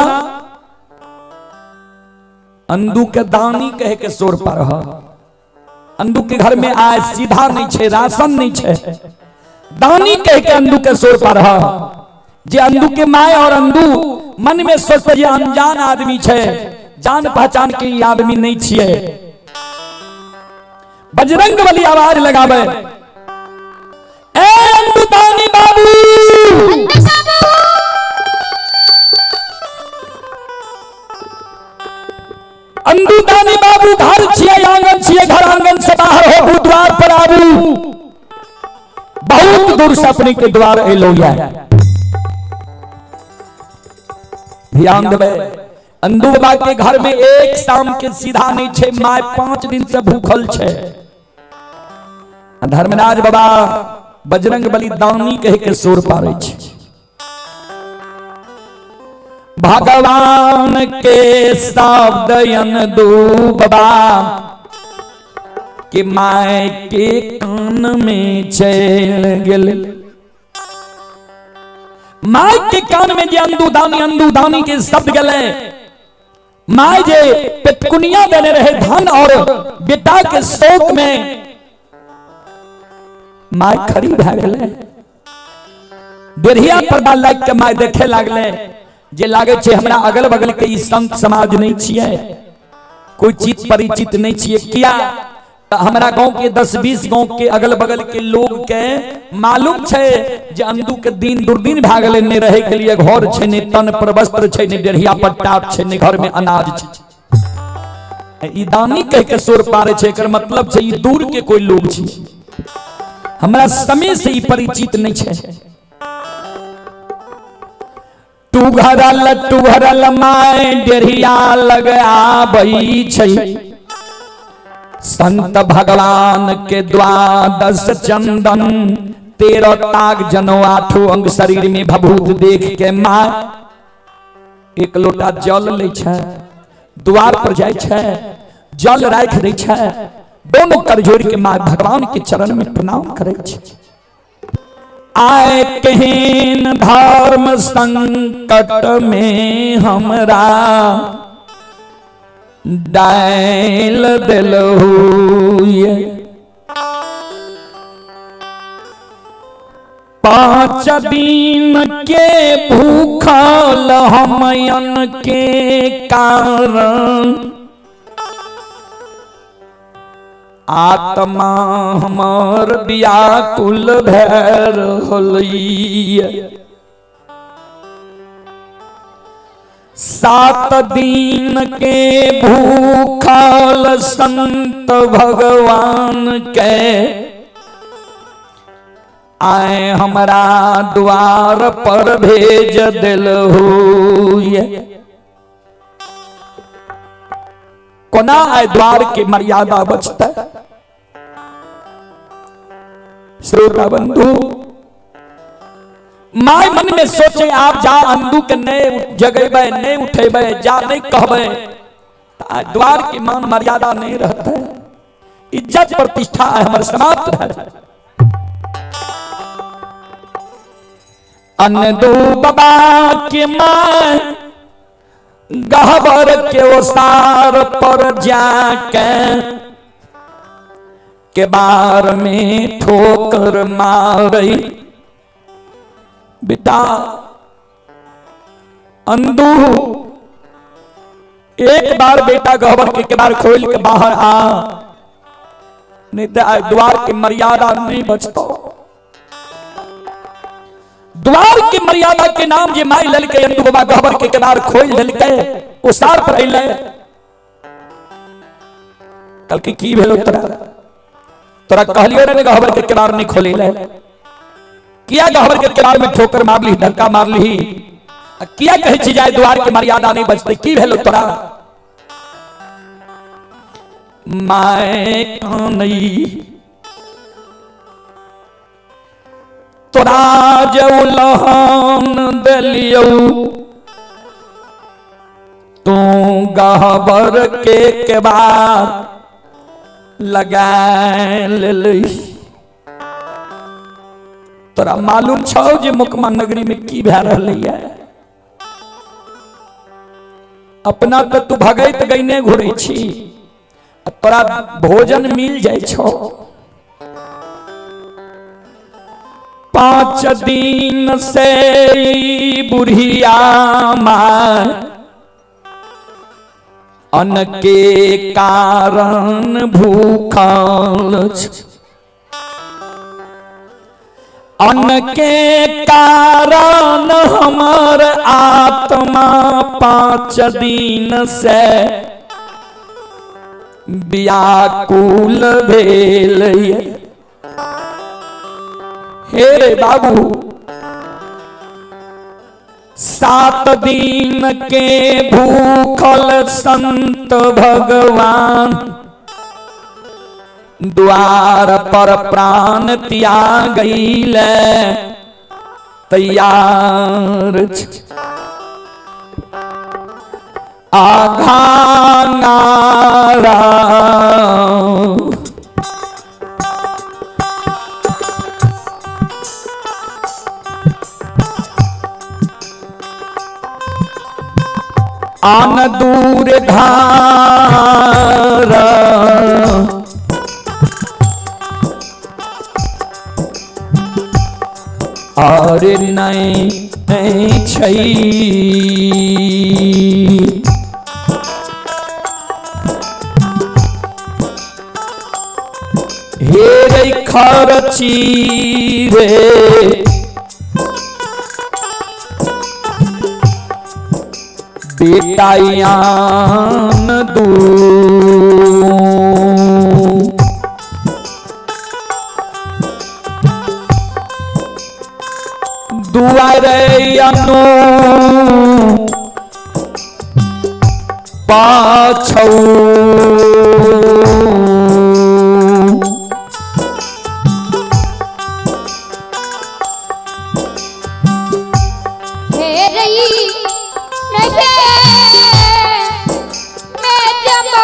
[SPEAKER 1] अंदू के दानी कहे के शोर पार है। अंदू के घर में आए सीधा नहीं छे, राशन नहीं छे, दानी कह के अंदू के शोर पार है। जे अंदू के माय और अंदू मन में सोचते ये अनजान आदमी छे, जान पहचान के ये आदमी नहीं छिए। बजरंग बली आवाज लगावे, ए अंदू दानी बाबू, अंदू दानी बाबू, घर छिए आंगन छिए, घर आंगन से बाहर हो, द्वार पर आबू। बहुत दूर से अपने के द्वार एलो है। ध्यान देवे, अंदू बाबा के घर में एक शाम के सीधा नहीं छे, माय 5 दिन से भूखल छे। धर्मराज बाबा बजरंग बली दानी कह के शोर पारे छे। भगवान के शब्द अंदू बाबा कि माय के कान में चल गेल। माय के कान में जे अंदू दानी के शब्द गले, माय जे पेटकुनिया देने रहे धन और बेटा के शोक में, माय खड़ी भए गेले। डेढ़िया पर्दा लाग के माय देखे लागले, जे लागे छे हमरा अगल बगल के ई संत समाज नहीं छिए, कोई चित परिचित नहीं छिए। किया हमारा गांव के 10-20 गांव के अगल बगल के लोग के मालूम छे जे अंदू के दिन दुर्दिन भागले, ने रहे के लिए घर छे, ने तन पर वस्त्र छे, ने डेढ़िया पट्टा छे, ने घर में अनाज छे। ई दानी कह के शोर पारे छे, एकर मतलब छे ई दूर के कोई लोग छे, हमरा समय से ई परिचित नहीं छे। तू घरल माय डेढ़िया लग आबई छे, संत भगवान के द्वादश चंदन 13 ताग जनो 8 अंग शरीर में, भभूत देख के मां एक लोटा जल ले छे, द्वार पर जाय छे, जल राख दे छे, दोनों कर जोड़ के मां भगवान के चरण में प्रणाम करे छे। आए केहन धर्म संकट में हमरा डायल दिलहुए, 5 दिन के भूखल हमयन के कारण, आत्मा हमर व्याकुल भैर होलिए। 7 दिन के भूखल संत भगवान के, आए हमरा द्वार पर भेज दिलहुए। कोना आए द्वार के मर्यादा बचता। श्रोता बंधु, माय मन में सोचे आप जा अंधु के नए जगेबे नहीं उठेबे जा नहीं कहबे द्वार की मान मर्यादा नहीं रहता है, इज्जत प्रतिष्ठा है हमारे समाप्त है। अन्नदू बाबा के माय गहबर के ओसार पर जाके के बार में ठोकर मारई बेटा अंधू एक बार बेटा गहबर के किनार खोल के बाहर आ, नहीं तो द्वार की मर्यादा नहीं बचता। द्वार की मर्यादा के नाम जे माई ललके अंधू बाबा गहबर के किनार खोल ललके उसार पर अइले कल की भेलो तोरा कहलियो रे गहबर के किनार नहीं खोले ले किया गहबर के किनार में ठोकर मार ली धक्का मार ली किया कहे छी जाए द्वार की मर्यादा नहीं बचते की भेलो तोरा माय कानई तोरा जो लहन दलियो तू गहबर के केबार लगा ले तोरा मालूम छौ जे मुकमा नगरी में की भै रहलै है अपना तो तू भगैत गईने घुरे छी तोरा भोजन मिल जाय छौ 5 दिन से बुढ़िया माय अन्न के कारण भूखल अन्न के कारण हमर आत्मा 5 दिन से व्याकुल भेल हे रे बाबू 7 दिन के भूखल संत भगवान द्वार पर प्राण त्याग तैयार आघानारा आन दूर धारा और नहीं छई हे रे खरची रे बेटायान दू दुआरे अनु पाछौ
[SPEAKER 2] हे रही रहे मैं जमा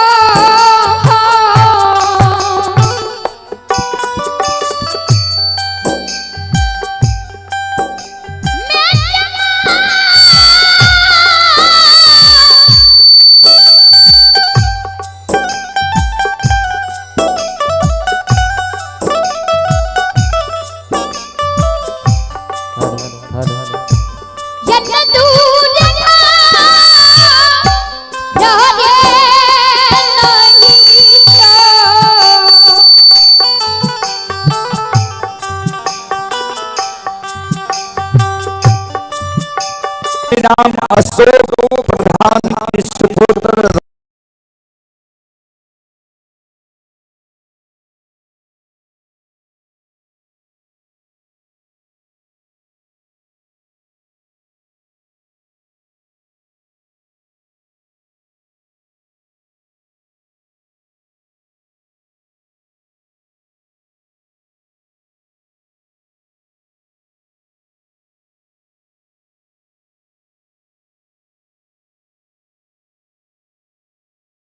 [SPEAKER 1] नाम अशोक प्रधान के सुपुत्र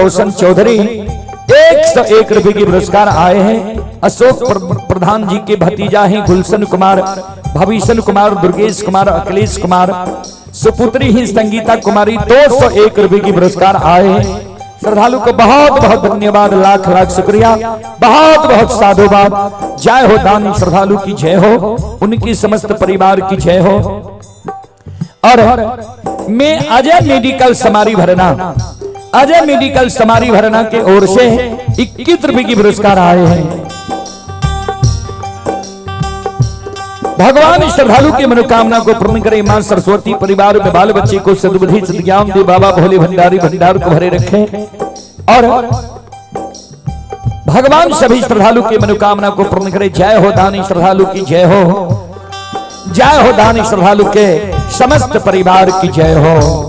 [SPEAKER 1] रोशन चौधरी 101 रुपए की पुरस्कार आए हैं। अशोक प्रधान जी के भतीजा हैं गुलशन कुमार, भविष्ण कुमार, दुर्गेश कुमार, अखिलेश कुमार, सुपुत्री ही संगीता कुमारी 201 रुपए की पुरस्कार आए हैं। श्रद्धालु को बहुत बहुत धन्यवाद, लाख लाख शुक्रिया, बहुत बहुत साधुवाद। जय हो दानी श्रद्धालु की जय हो, उनकी समस्त परिवार की जय हो। और मैं अजय मेडिकल समारी भरना, अजय मेडिकल समारी भरना के ओर से 21 रुपए की पुरस्कार आए हैं। भगवान श्रद्धालु की मनोकामना को पूर्ण करे, मां सरस्वती परिवार में बाल बच्चे को सद्बुद्धि सद्ज्ञान दे, बाबा भोले भंडारी भंडार को भरे रखे। और भगवान सभी श्रद्धालु की मनोकामना को पूर्ण करे। जय हो दानी श्रद्धालु की जय हो, जय हो दानी श्रद्धालु के समस्त परिवार की जय हो।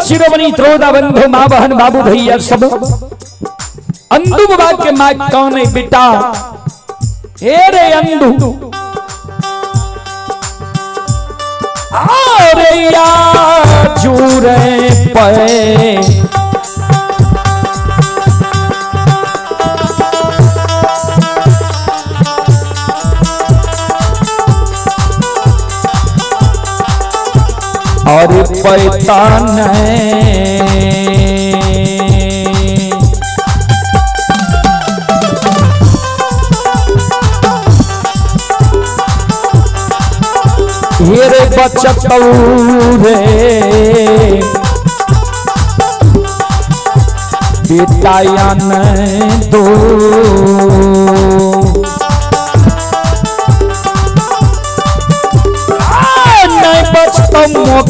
[SPEAKER 1] शिरोमणि त्रोदा बंधु मां बहन बाबू भैया सब अंधु बाबा के माँ कौन है बेटा, हे रे अंधु अरे या चूरे पे और पैतान हीरे बचत रे बेटायन दो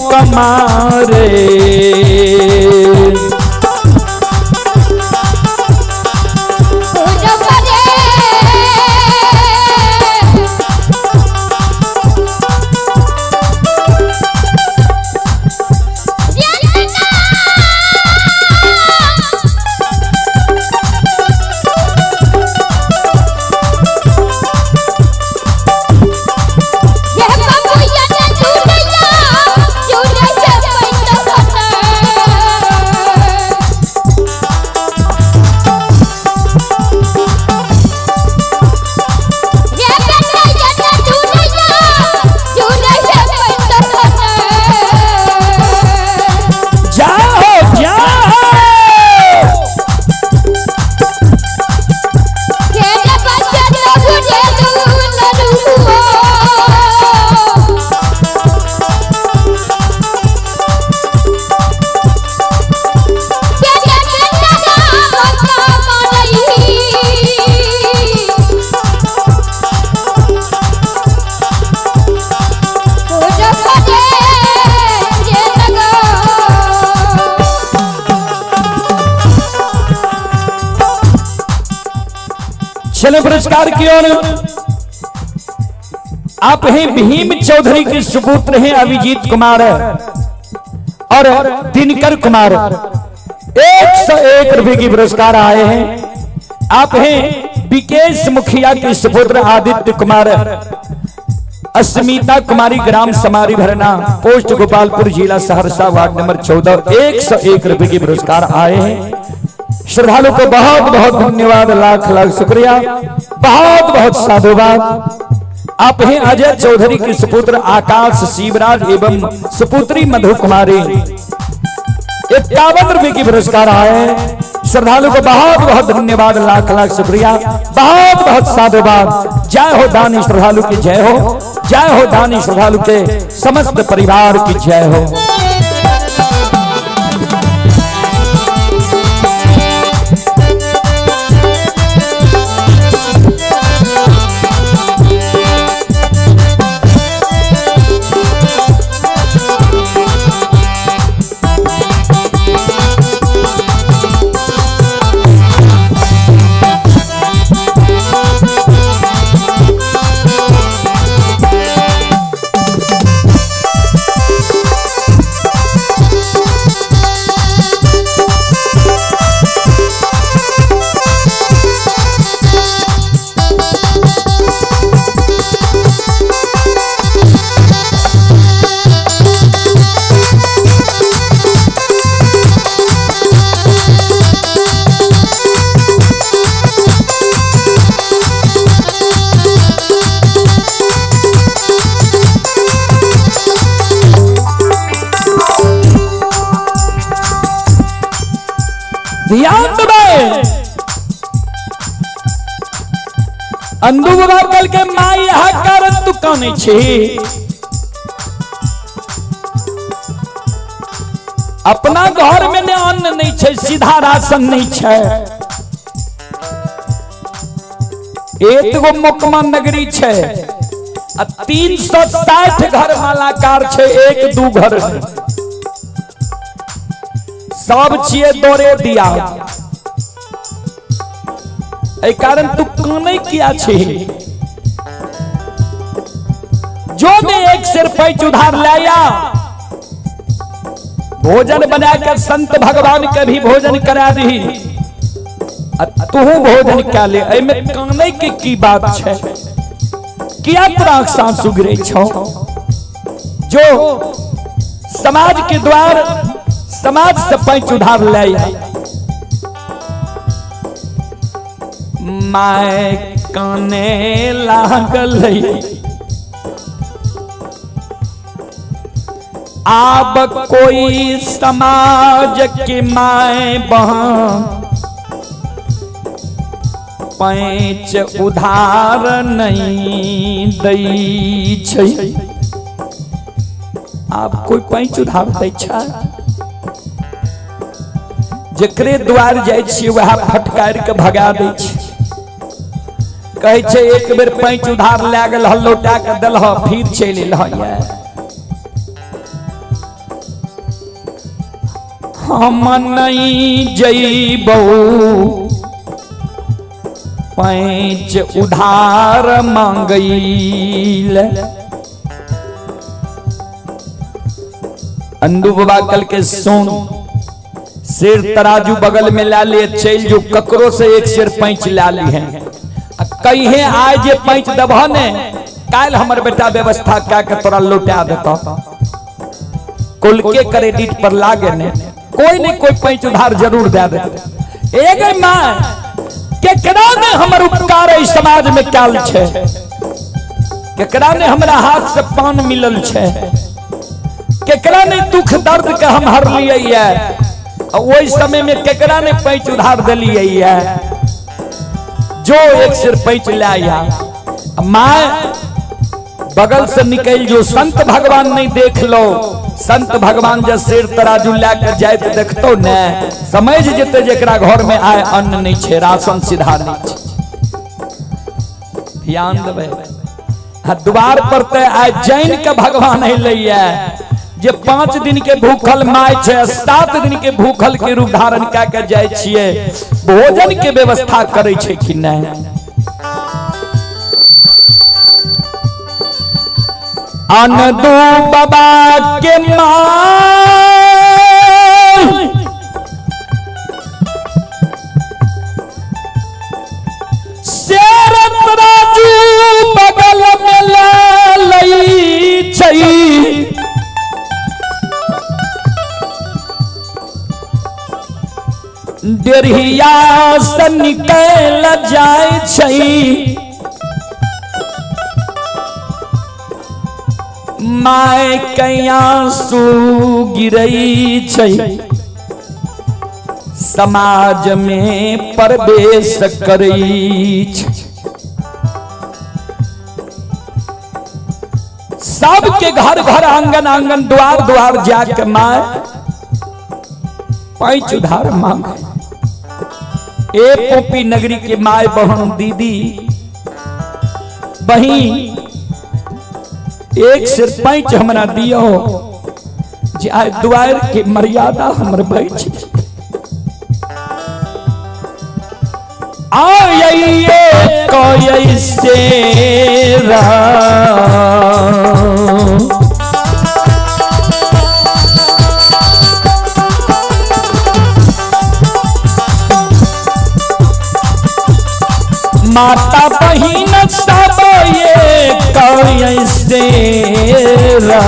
[SPEAKER 1] कमारे चले पुरस्कार की ओर। आप हैं भीम चौधरी के सुपुत्र हैं अभिजीत कुमार और दिनकर कुमार, 101 रुपए की पुरस्कार आए हैं। आप हैं विकेश मुखिया के सुपुत्र आदित्य कुमार, अस्मिता कुमारी, ग्राम समारी भरना, पोस्ट गोपालपुर, जिला सहरसा, वार्ड नंबर 14, 101 रुपए की पुरस्कार आए हैं। श्रद्धालु को बहुत बहुत धन्यवाद, लाख लाख शुक्रिया, बहुत बहुत साधुवाद। आप हैं अजय चौधरी के सुपुत्र आकाश शिवराज एवं सुपुत्री मधु कुमारी। 51 रुपए की पुरस्कार आए। श्रद्धालु को बहुत बहुत धन्यवाद, लाख लाख शुक्रिया, बहुत बहुत साधुवाद। जय हो दानी श्रद्धालु की जय हो, जय हो दानी श्रद्धालु के समस्त परिवार की जय हो। अंधु बाबा कल के माँ यहाँ कारण तू कौन छी? अपना घर में ने अन्न नहीं छे, सीधा राशन नहीं छे। एक गो मुकमा नगरी छे, 360 घर मालाकार छे, एक दू घर सब छिए दौरे दिया। ए कारण तू काने किया छे? जो दे एक सिर पैच उधार लाया, भोजन बनाकर संत भगवान के भी भोजन करा दी, तू भोजन क्या ले? एमे काने के की बात छे? किया तोरा सांसु गिरे छो? जो समाज के द्वार समाज से पैच उधार लाया, माय काने लागल आब कोई समाज के माय बहन पैच उधार नहीं दै छै। आप कोई पैच उधार दै छै? जकरे द्वार जाय छी वह फटकार के भगा दै छै। कहे छे एक बेर पैच उधार ला गेल, लौटा के देलह, फिर चल एलह। हम नहीं जइबौ पैच उधार मांगैल। अंधु बाबा कल के सुन, सिर तराजू बगल में ला ले, चल जो ककरो से एक सिर पैच ला ली है। कहे आज ये पैच दबह ने, काल हमर बेटा व्यवस्था क्या के तोरा लौटा देता। कुल के क्रेडिट पर लागे ने, कोई नहीं कोई पैच उधार जरूर दे दे। एक मां केकरा ने हमर उपकार इस समाज में काल छे, केकरा ने हमरा हाथ से पान मिलल छे, केकरा ने दुख दर्द के हम हर लिए है। वही समय में केकरा ने पैच उधार दिलिए है। जो एक सिर पैच लाया, माँ बगल से निकल जो, संत भगवान नहीं देख लो। संत भगवान जब सिर तराजू लाकर जाए तो देखतो न, समझ जेते जेकरा घर में आए अन्न नहीं छे, राशन सीधा नहीं छे। ध्यान देवे, द्वार पर ते आए जैन के भगवान अइलैया, जे 5 दिन के भूखल माय छे, 7 दिन के भूखल के रूप धारण क के जाय छिए, भोजन के व्यवस्था करे छे कि नहीं? अनदू बाबा के माय शेर तराजू बगल में लई छई। डेढ़िया से निकल जाए छई, माय कैया सू गिरई छै समाज में प्रवेश करई छै। सबके घर घर आंगन आंगन द्वार द्वार जाके माय पैंच उधार मांगे। ए पोपी नगरी के माय बहन दीदी बहिन एक सिर पैंच हमरा दियो जे आय द्वार के मर्यादा हमर बैठ आइए कोई सेरा माता बहिन सब ये कोई सेरा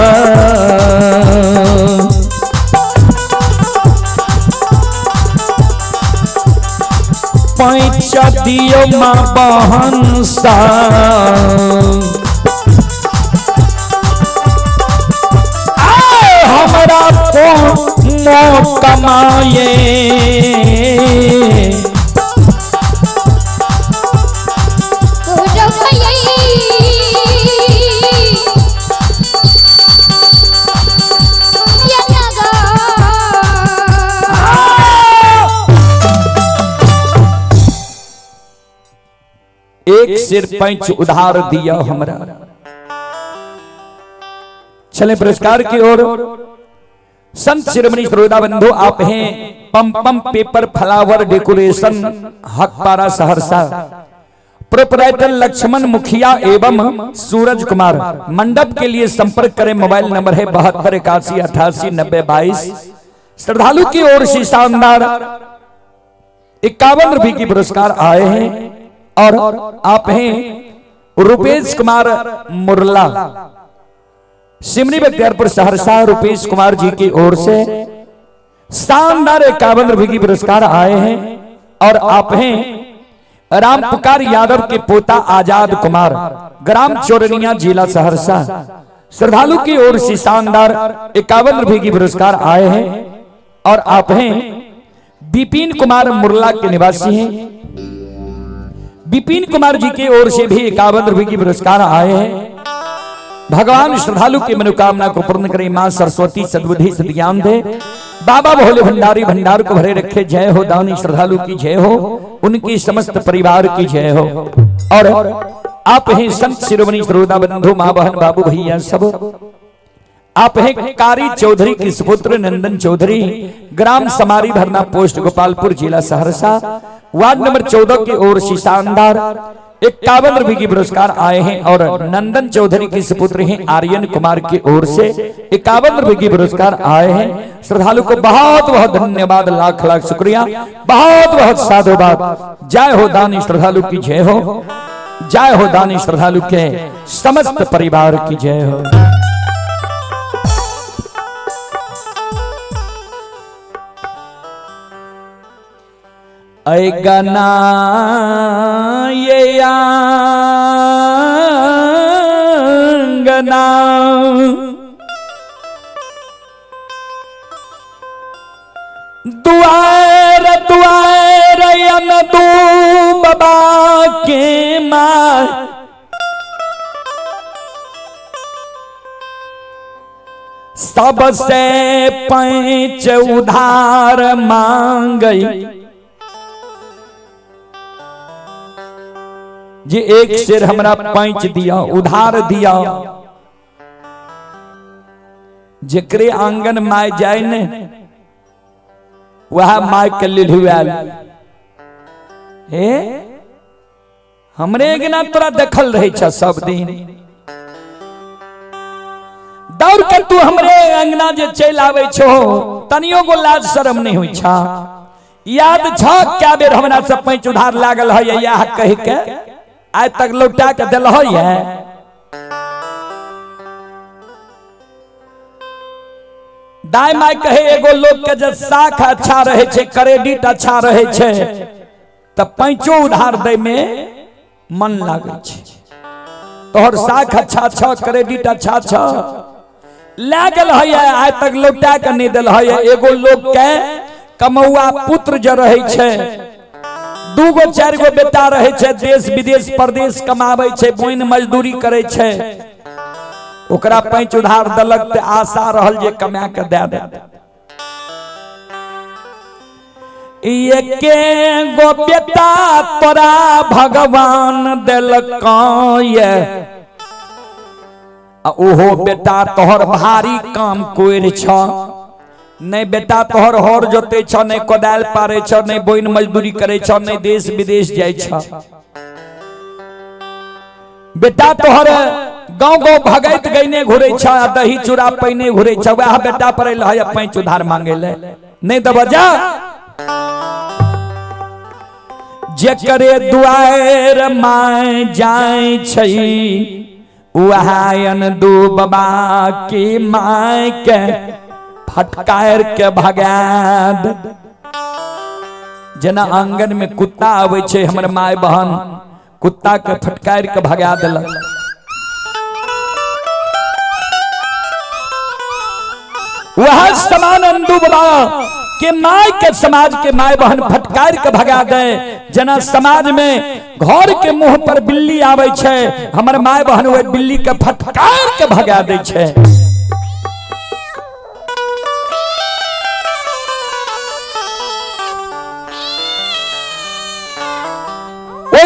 [SPEAKER 1] पैंच दियो माँ बहन सा हमरा को कमाए एक सिर पैंच उधार दिया हमरा। चले पुरस्कार की ओर। संत शिरोमणि श्रोता बंधु आप हैं पम पम paper flower decoration Hakpara Saharsa. Proprietor Lakshman Mukhiya एवं सूरज कुमार। मंडप के लिए संपर्क करें। मोबाइल नंबर है 72 81 88 90 22। श्रद्धालु की ओर से शानदार 51 रुपए की पुरस्कार आए हैं और आप हैं रुपेश कुमार मुरला सिमरी बख्तियारपुर सहरसा। रुपेश कुमार जी की ओर से शानदार 51 रुपए की पुरस्कार आए हैं और आप हैं राम पुकार यादव के पोता आजाद कुमार ग्राम चोरनिया जिला सहरसा। श्रद्धालु की ओर से शानदार 51 रुपए की पुरस्कार आए हैं और आप हैं विपिन कुमार मुरला के निवासी हैं। विपिन कुमार जी की ओर से भी 51 रुपए की पुरस्कार आए हैं। भगवान श्रद्धालु की मनोकामना को पूर्ण करे। मां सरस्वती सद्बुद्धि सद्ज्ञान दे। बाबा भोले भंडारी भंडार को भरे रखे। जय हो दानी श्रद्धालु की जय हो। उनकी समस्त परिवार की जय हो। और आप हैं संत शिरोमणि श्रोता बंधु मां बहन बाबू भैया सब। आप हैं कारी चौधरी की सुपुत्र नंदन चौधरी ग्राम समारी भरना पोस्ट गोपालपुर जिला सहरसा। वार्ड नंबर 14 की ओर से शानदार 51 रुपए की पुरस्कार आए हैं और नंदन चौधरी की सुपुत्र हैं आर्यन कुमार की ओर से 51 रुपए की पुरस्कार आए हैं। श्रद्धालु को बहुत बहुत धन्यवाद, लाख लाख शुक्रिया, बहुत बहुत साधुवाद। जय हो दानी श्रद्धालु की जय हो। जय हो दानी श्रद्धालु के समस्त परिवार की जय हो। ऐ गना ये आंगना दुआर दुआर यन दू बाबा के मार सबसे पैंच उधार मांगई। जी एक सिर हमरा पैंच दिया उधार दिया। जेकरे आंगन माय जाए ने वह माय के लिलुआल हे हमरे गना तोरा देखल रहे छ सब दिन। दौड़ के तू हमरे अंगना जे चल आवे छो तनियो गो लाज शरम नहीं होई छ। याद छ क्या बेर हमरा से पैंच उधार लागल है या कह के आज तक लौटा के दिल है। दाई माय कहे एगो लोग के जब साख अच्छा रहे छे क्रेडिट अच्छा रहे छे तब पैंचो उधार दे में मन लागे छे। तोहर साख अच्छा छ क्रेडिट अच्छा छ ला गल है आज तक लौटा के नहीं दिल है। एगो लोग के कमौआ पुत्र जो रहे छे, दूगो चार गो बेटा रहे छे, देश विदेश परदेश कमावे छे, बोइन मजदूरी करे छे, ओकरा पैंच उधार दलक ते आशा रहल जे कमा के दे दे। एके गो बेटा तोरा भगवान दिलक ओहो बेटा तोहर भारी काम कोर छ, नहीं बेटा तोहर हर जोते छ, नहीं कोदाल पारे छ, नहीं बोइन मजदूरी करे छ, नहीं देश विदेश जाय छ। बेटा तोहर गांव गांव भगैत गईने घुरे छ, दही चूड़ा पैने घुरे छ, वह बेटा पर पैंच उधार मांगे ले नहीं दब जा। जेकरे दुआर माय जाय छई वहायन दू बाबा की माय के फटकार के भगाद। जना आंगन में कुत्ता आवे छे हमर माय बहन कुत्ता के फटकार के भगा देलक। वह समान अंदू बाबा के माय के समाज के माय बहन फटकार के भगा दे। जना समाज में घर के मुंह पर बिल्ली आवे छे हमर माय बहन वे बिल्ली के फटकार के भगा दे छे।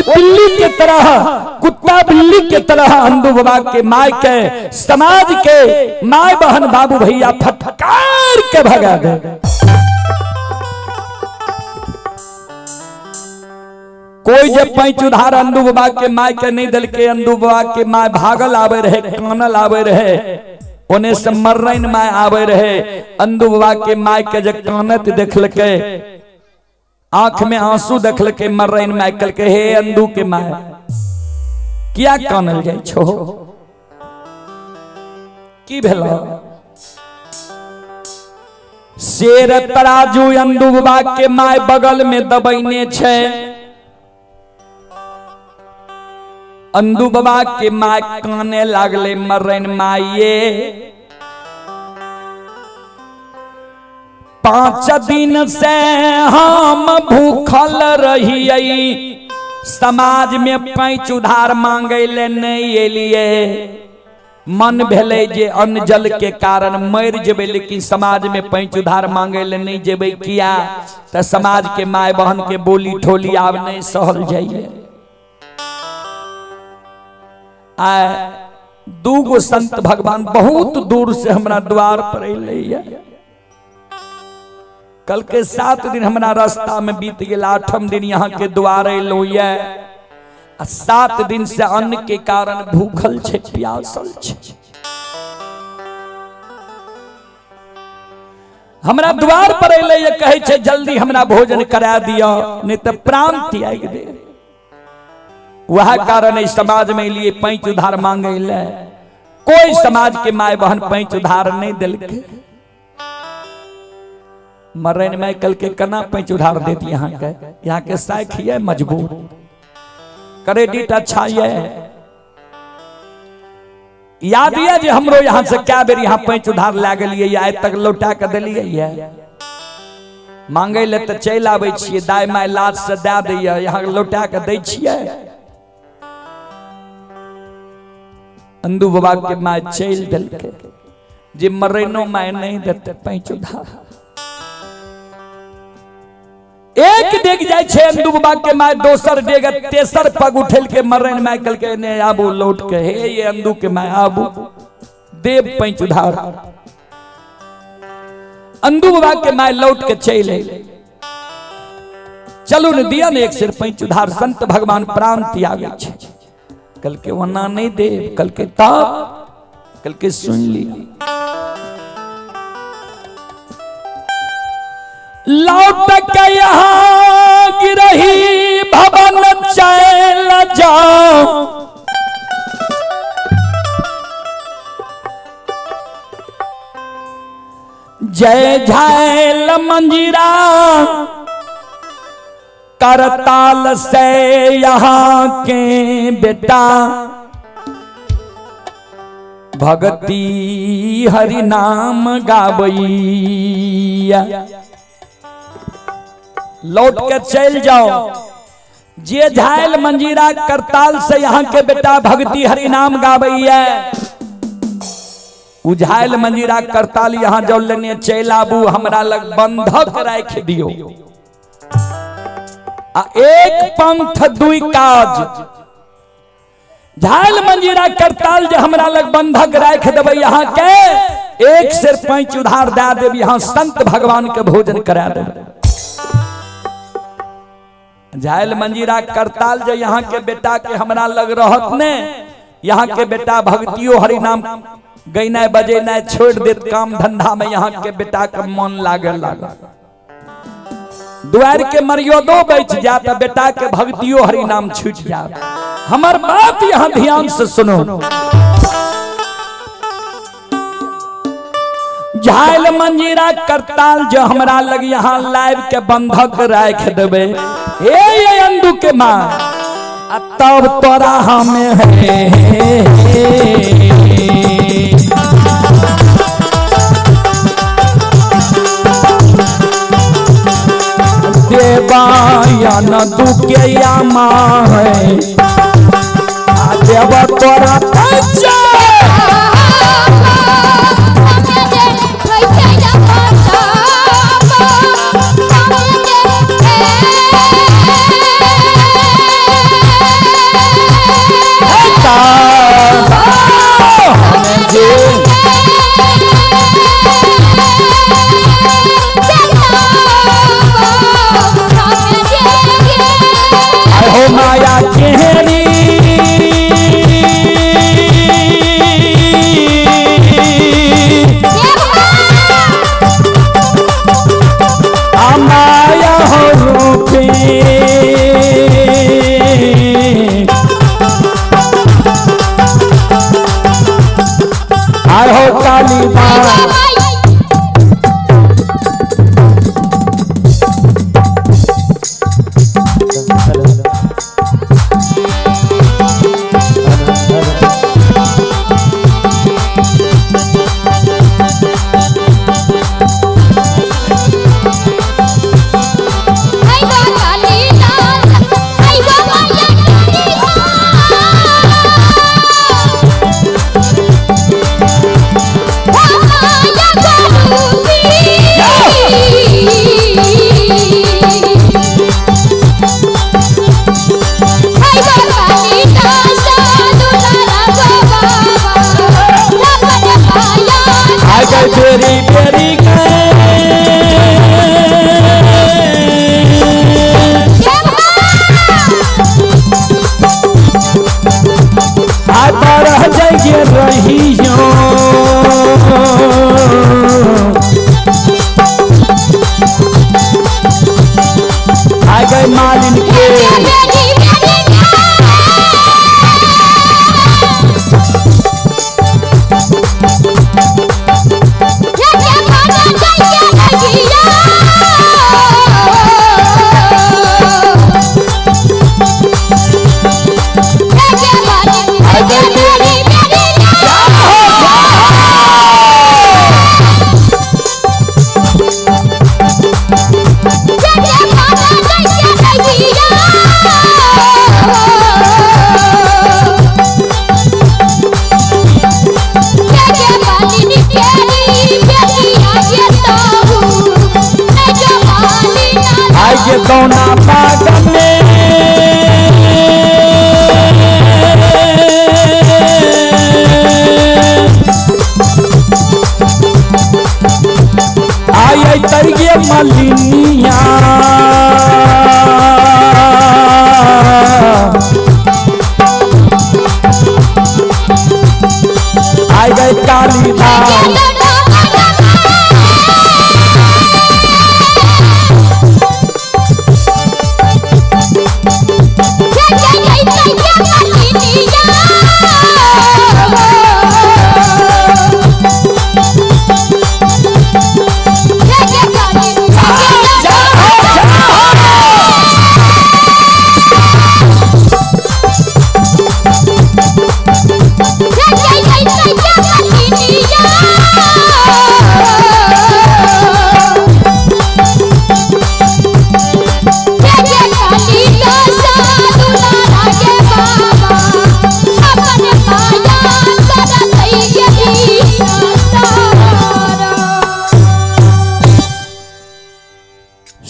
[SPEAKER 1] बिल्ली के तरह कुत्ता बिल्ली के तरह अंदू बाबा के माय के समाज के माय बहन बाबू भैया फटकार के भगा दे। कोई जब पैंच उधार अंदू बाबा के माय के नहीं दल के अंदू बाबा के माय भागल आवे रहे, कानल आवे रहे, ओने से मर्रैन माय आवे रहे। अंदू बाबा के माय के जब कानत देखल के आंख में आंसू देखल के मर्रैन माय कल के हे अंदू के माय किया कानल जाय छो की भेला। शेर तराजू अंदू बाबा के माय बगल में दबैने छे। अंदू बाबा के माय काने लागले मर्रैन माये 5 दिन से हम भूखल रहिए, समाज में पैंच उधार मांगे ले नहीं एलिए। मन भेले जे अन्न जल के कारण मर जेबे, लेकिन समाज में पैंच उधार मांगे ले नहीं जेबे किया तो समाज के माय बहन के बोली ठोली आब नहीं सहल जाइए। आए दूगो संत भगवान बहुत दूर से हमरा द्वार पर अइले। कल के 7 दिन हमारा रास्ता में बीत गया, 8म दिन यहाँ के द्वार अइलो ये। 7 दिन से अन्न के कारण भूखल छे प्यासल छे। हमरा द्वार पर अइले ये कहे छे जल्दी हमरा भोजन करा दिया नहीं तो प्राण त्याग दे। वह कारण इस समाज में लिए पैंच उधार मांगे ले। कोई समाज के माय बहन पैंच उधार नहीं दिल के। मर्रैन में कल के कना पैंच उधार देती यहाँ के साख है मजबूत, क्रेडिट अच्छा है। याद है जे हमरो यहाँ से क्या बेर यहाँ पैंच उधार ला गलिए आज तक लौटा के दिलिए। मांगे ले तो चल आवे छिए, दाय माय लाज से दे दैया, यहाँ लौटा के दै छिए। अंदू बाबा के माय चल दिल के जे मर्रैनो माय नहीं देते पैंच उधार। एक डेग जाय छे अंदू बाबा के माय, दोसर डेग तेसर पग उठल के मर्रैन माय कल के ने आबू लौट के हे ये अंदू के माय आबू देव पैंच उधार। अंदू बाबा के माय लौट के चले चलू ने दिया ने एक सिर पैंच उधार। संत भगवान प्राण त्यागे छे कल के वना नहीं देव, कल के ताप कल के सुन ली। लौट के यहाँ गिरही भवन चल जाओ, जय झायल मंजीरा करताल से यहाँ के बेटा। भगती हरि नाम गावैया। लौट के चल जाओ। जे झायल मंजीरा करताल से यहाँ के बेटा भगती हरि नाम गावैया। उझायल मंजीरा करताल यहाँ जो लेने चल आबू हमरा लग बंधक राख दियो। आ एक पंथ दुई काज। झायल मंजीरा करताल जे हमरा लग बंधक राख देबै यहाँ के एक सिर पैंच उधार दे देब। यहाँ संत भगवान के भोजन करा देब। झायल मंजीरा करताल जे यहाँ के बेटा के हमरा लग रहत ने यहाँ के बेटा भक्तियो हरि नाम गैना बजेना छोड़ देत काम धंधा में यहाँ के बेटा का मन लागे लागा। द्वार के मर्यादो बैठ जात बेटा के भक्तियो हरि नाम छूट जात। हमार बात यहाँ ध्यान से सुनो। झायल मंजीरा करताल जो हमरा लग यहाँ लाइव के बंधक राख देबे ए अंदू के मां तब तोरा हमें है देवायन दुखिया माँ है देव तोरा पैसा माया केहरी माया हो रूपी आय हो काली माँ
[SPEAKER 2] Yeah.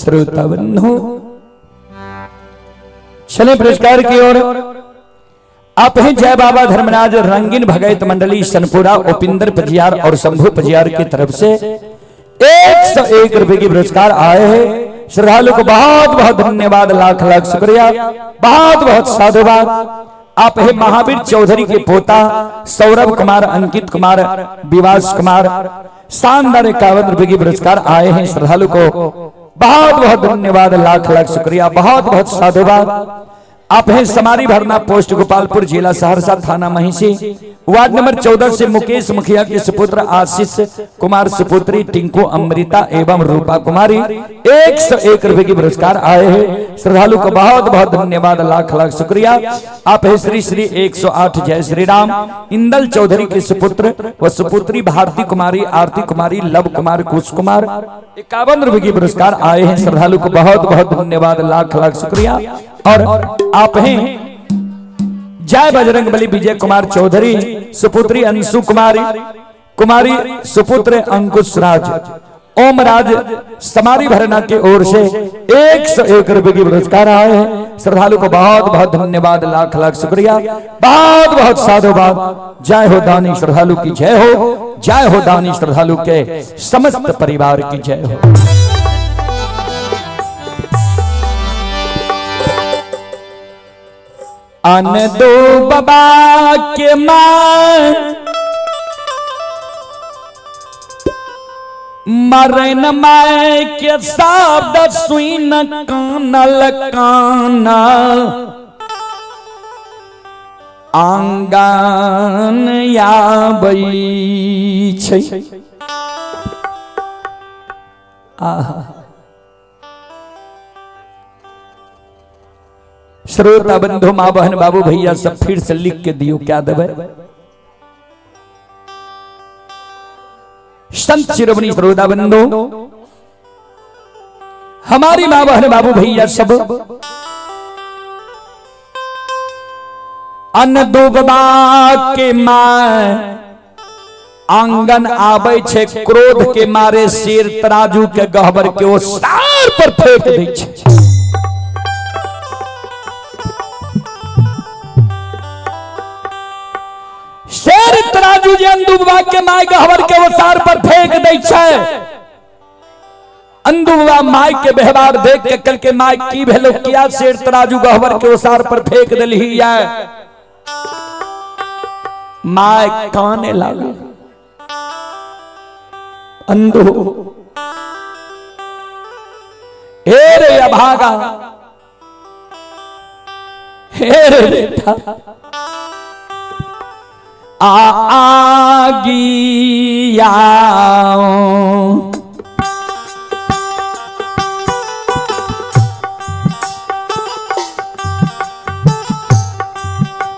[SPEAKER 1] श्रोता बंधु चले पुरस्कार की ओर। आप हैं जय बाबा धर्मराज रंगीन भगत मंडली सनपुरा उपिंदर पजियार और शंभू पजियार की तरफ से 101 रुपए की पुरस्कार आए हैं। श्रद्धालु को बहुत बहुत धन्यवाद, लाख लाख शुक्रिया, बहुत बहुत साधुवाद। आप है महावीर चौधरी के पोता सौरभ कुमार, अंकित कुमार, विवास कुमार, शानदार 51 रुपए की पुरस्कार आए हैं। श्रद्धालु को बहुत बहुत धन्यवाद, लाख लाख शुक्रिया, बहुत बहुत साधुवाद। आप हैं समारी भरना पोस्ट गोपालपुर जिला सहरसा थाना महिषी वार्ड नंबर 14 से मुकेश मुखिया के सुपुत्र आशीष कुमार, सुपुत्री टिंकू अमृता एवं रूपा कुमारी 101 रुपए की पुरस्कार आए हैं। श्रद्धालु को बहुत बहुत धन्यवाद, लाख लाख शुक्रिया। आप है श्री श्री 108 जय श्री राम इंदल चौधरी के सुपुत्र व सुपुत्री भारती कुमारी, आरती कुमारी, लव कुमार, कुश कुमार 51 रुपए की पुरस्कार आए हैं। श्रद्धालु को बहुत बहुत धन्यवाद, लाख लाख शुक्रिया। और आप हैं जय बजरंग बली विजय कुमार चौधरी, सुपुत्री अंशु कुमारी, कुमारी सुपुत्र अंकुश राज, ओम राज समारी भरना की ओर से 101 रुपए की पुरस्कार आए हैं। श्रद्धालु को बहुत बहुत धन्यवाद, लाख लाख शुक्रिया, बहुत बहुत साधुवाद। जय हो दानी श्रद्धालु की जय हो, जय हो दानी श्रद्धालु के समस्त परिवार की जय हो। अन दो बाबा के मां मरन माय के शब्द सुन कानल काना आंगन आबै छै। श्रोता बंधु मां बहन बाबू भैया सब फिर से लिख के दियो, क्या देवे? संत शिरोमणि श्रोता बंधु हमारी मां बहन बाबू भैया सब अन्न दुबदा के मां आंगन आबै छे, क्रोध के मारे शेर तराजू के गहबर के ओ सार पर फेंक दै छे। शेर तराजू जे अंदुबा के माय गहबर के वो सार पर फेंक दै छै। अंदुबा माय के व्यवहार देख के कल के माय की भेलो किया शेर तराजू गहबर के वो सार पर फेंक देलही है। माय काने लागल, अंधो हे रे अभागा, हे रे बेटा आगियाओ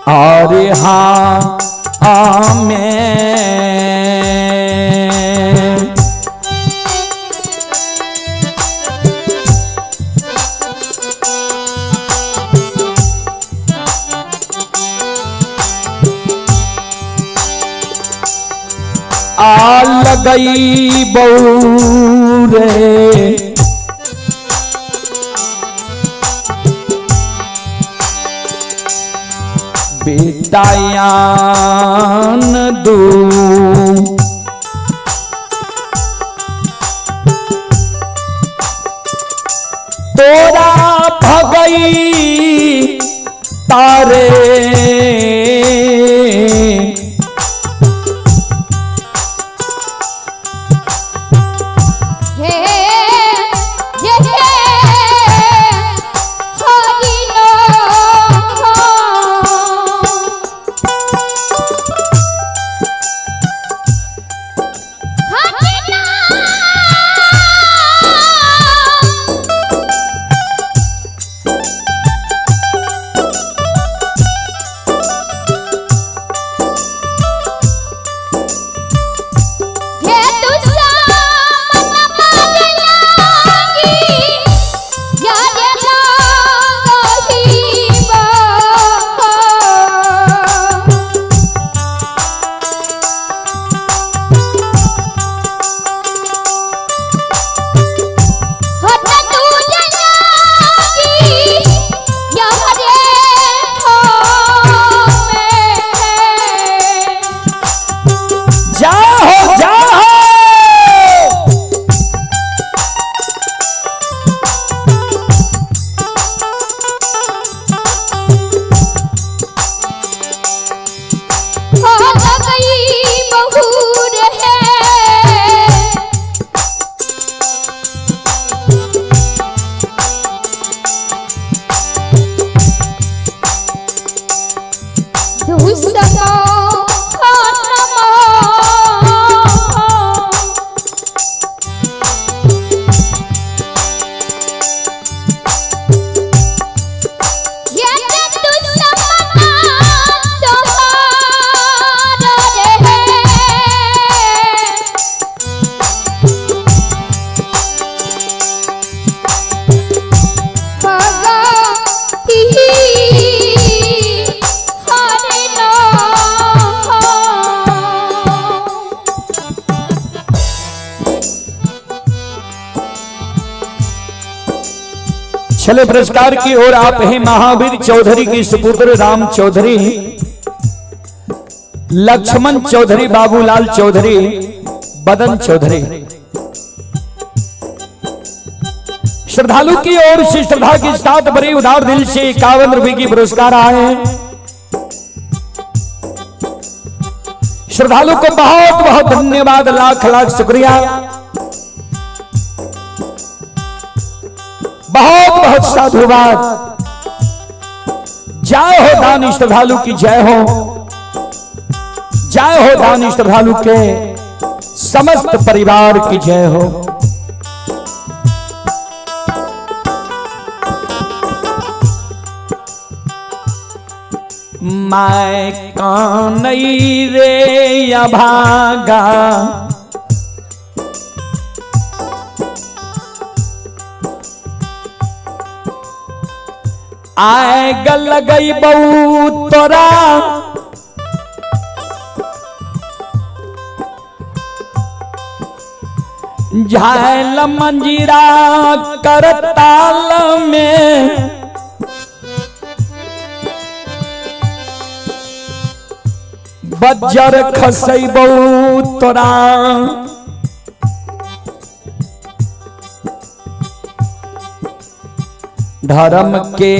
[SPEAKER 1] अरे हाँ आमें आ लगई बहू रे बेटायान दू तोरा भगई तारे
[SPEAKER 2] दुष्टों
[SPEAKER 1] छले पुरस्कार की ओर आप हैं महावीर चौधरी की सुपुत्र राम चौधरी, लक्ष्मण चौधरी, बाबूलाल चौधरी, बदन चौधरी। श्रद्धालु की ओर से श्रद्धा के साथ बड़े उदार दिल से 51 रुपए की पुरस्कार आए हैं। श्रद्धालु को बहुत बहुत धन्यवाद, लाख लाख शुक्रिया, बहुत बहुत साधुवाद। जय हो दानी श्रद्धालु की, जय हो, जय हो दानी श्रद्धालु के समस्त परिवार की जय हो। मैं कानई रे या भागा, आए गल गई बहू तोरा, झायल मंजीरा करताल में, बज्जर खसई बहू तोरा, धर्म के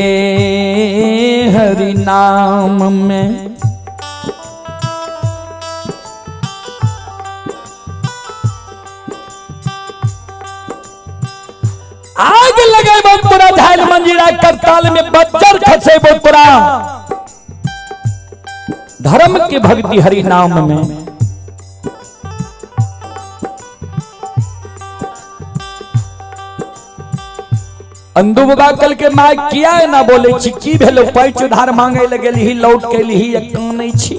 [SPEAKER 1] हरि नाम में। आग लगे बोतरा, झायल मंजीरा करताल में, बज्जर खसे बोतरा, धर्म के भक्ति हरि नाम में। अंदू बाबा कल के माय किया है ना बोले छी, की भेलो पैच उधार मांगे लगे ली, लौट के ली कान नहीं छी,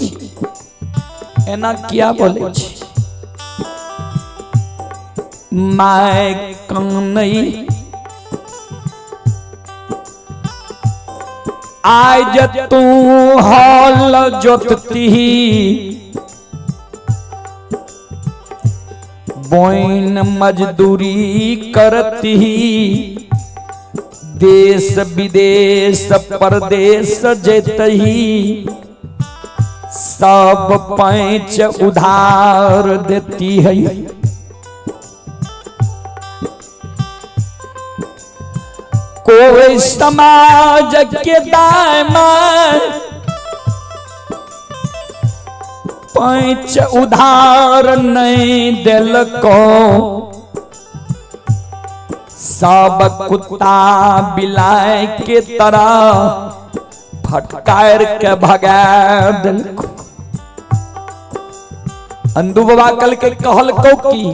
[SPEAKER 1] एना किया बोले छी। माय कान नहीं आज तू हल जोतती, बोइन मजदूरी करती, देश विदेश परदेश जेतही, सब पैंच उधार देती है। कोई समाज के दायमा पैंच उधार नहीं दिल को, सब कुत्ता बिलाय के तरह फटकार के भगा दिल को। अंदू बाबा कल के कहल को की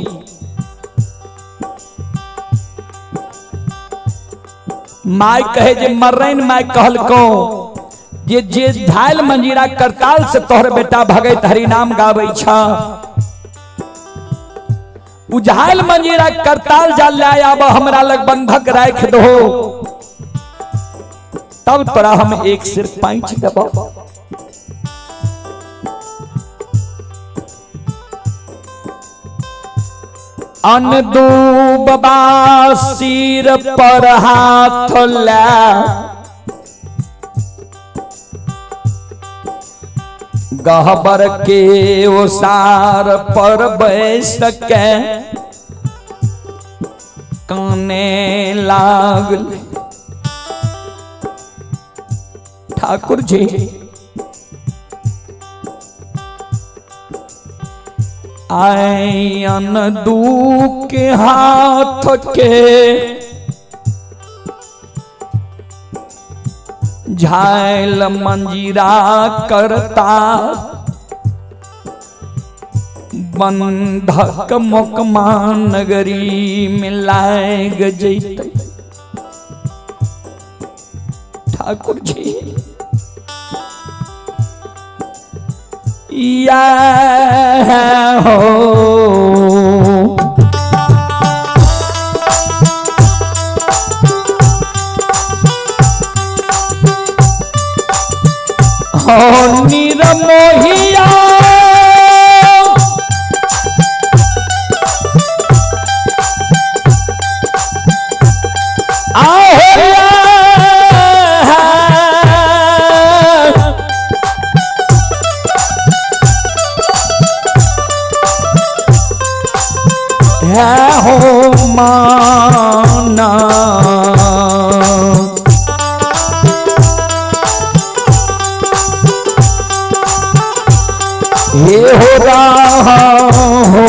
[SPEAKER 1] माय कहे जे मर्रैन, माय कहल को जे झायल मंजीरा करताल से तोहर बेटा भगत हरि नाम गाबै छ, उझायल मंजीरा करताल जा ले आब हमरा लग बंधक राख दो, तब तोरा हम एक सिर पैंच देबो। अनदूब बा सिर पर हाथ ला, गहबर के ओसार पर बैस के काने लागल। ठाकुर जी आयन दू के हाथ के झायल मंजीरा करता बंधक मुकमा नगरी मिलाए गजैते। ठाकुर जी या हो निरमोहिया हो माना ये हो रहा हो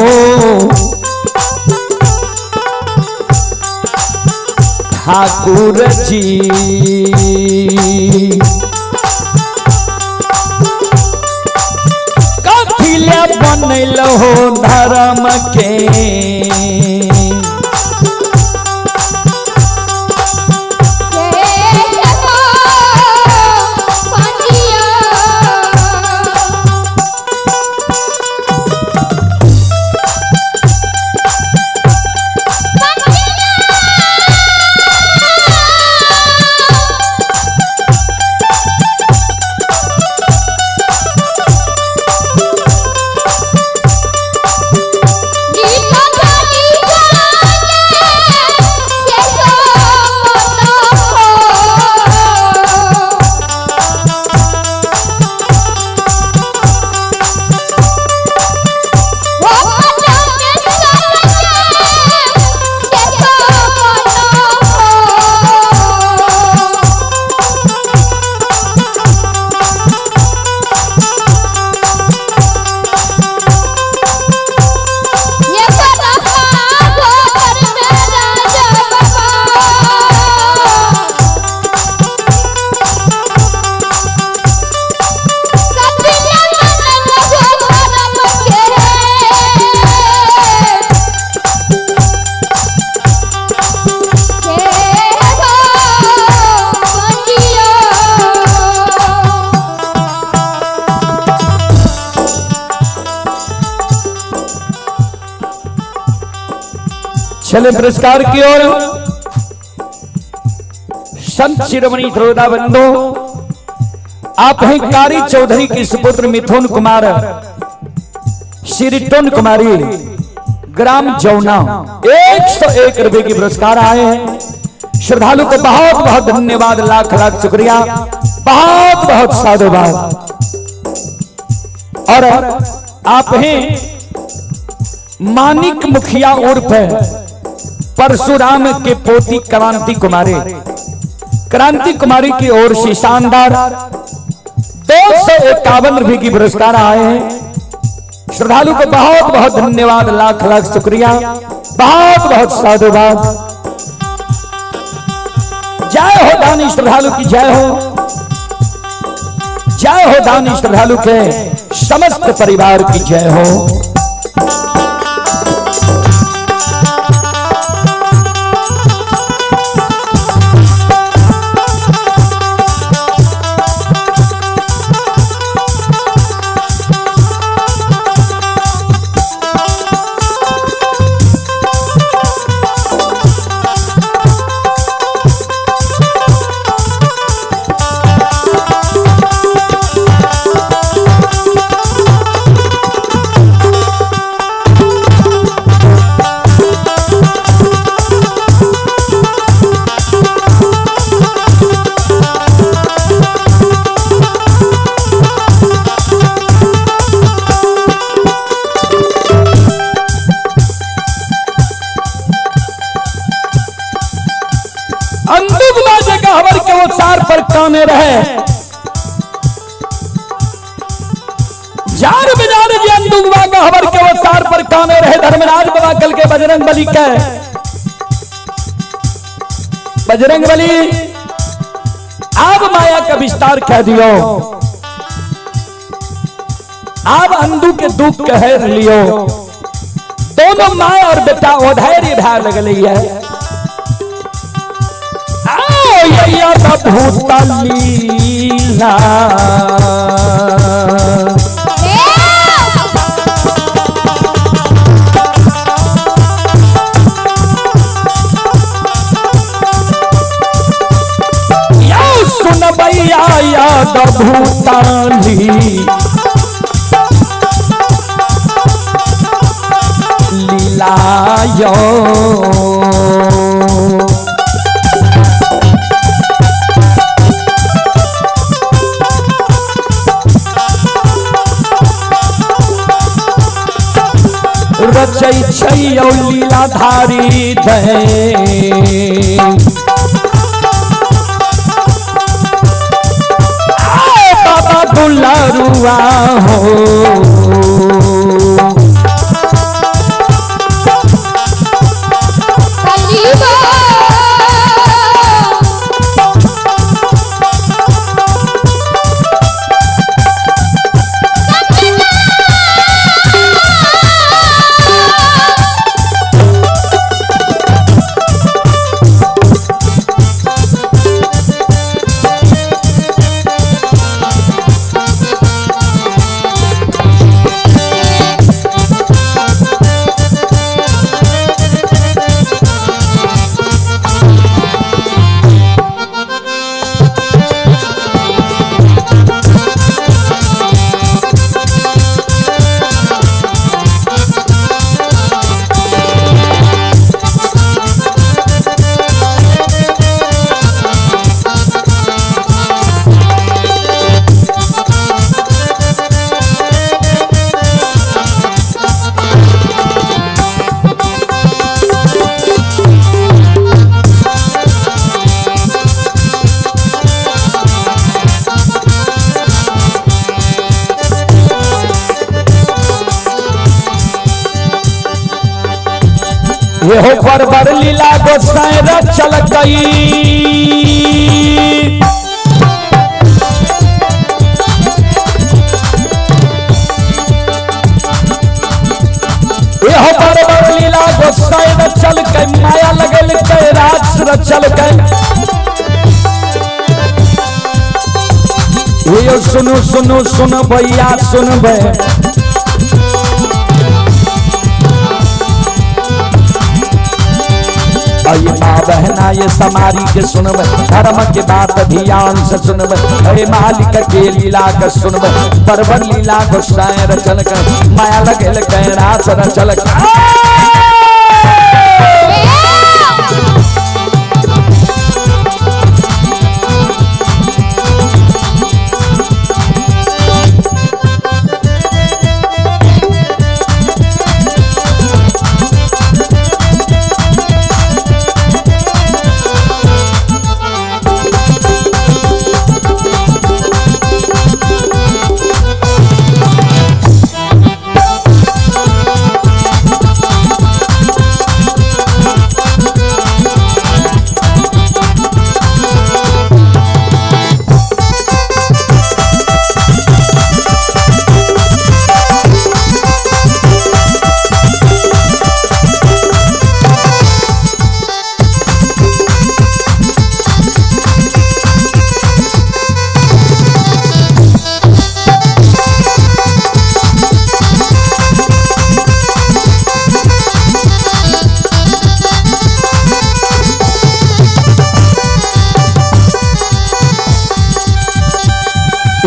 [SPEAKER 1] ठाकुर जी कथिले बनल हो धर्म के चले पुरस्कार की ओर। संत शिरोमणि श्रोता बंधु, आप हैं कारी चौधरी की सुपुत्र मिथुन कुमार श्री टुन कुमारी ग्राम जौना 101 रुपए की पुरस्कार आए हैं। श्रद्धालु को बहुत बहुत धन्यवाद, लाख लाख शुक्रिया, बहुत बहुत साधुवाद। और आप हैं मानिक मुखिया उर्फ परशुराम के पोती क्रांति कुमारी की ओर से शानदार 251 रुपए की पुरस्कार आए हैं। श्रद्धालु को बहुत बहुत धन्यवाद, लाख लाख शुक्रिया, बहुत बहुत साधुवाद। जय हो दानी श्रद्धालु की जय हो, जय हो दानी श्रद्धालु के समस्त परिवार की जय हो। पर काने रहे जार बाजार जंदुगवा का हबर के वसार पर काने रहे। धर्मराज बाबा कल के बजरंग बली के बजरंग बली आप माया का विस्तार कह दियो, आप अंधु के दुख कह लियो। दोनों माँ और बेटा ओढ़ैरी भाई लगल है। भूत लीला सुन भैया याद भूताली लीला यो रचै छैयौ लीलाधारी दे बाबा दुलारुआ हो ये बरबर लीला गोसाई चल गई। ये बरबर लीला गोसाई चल गई। माया लगल के राज चल गए। ये सुनो सुनो सुन भैया सुन भै माँ बहना ये समारी के सुनब, धर्म के बात ध्यान से सुनब। अरे मालिक के लीला के सुनब, बरबर लीला गोसाई रचल कर माया लगल कैरास रचल कर।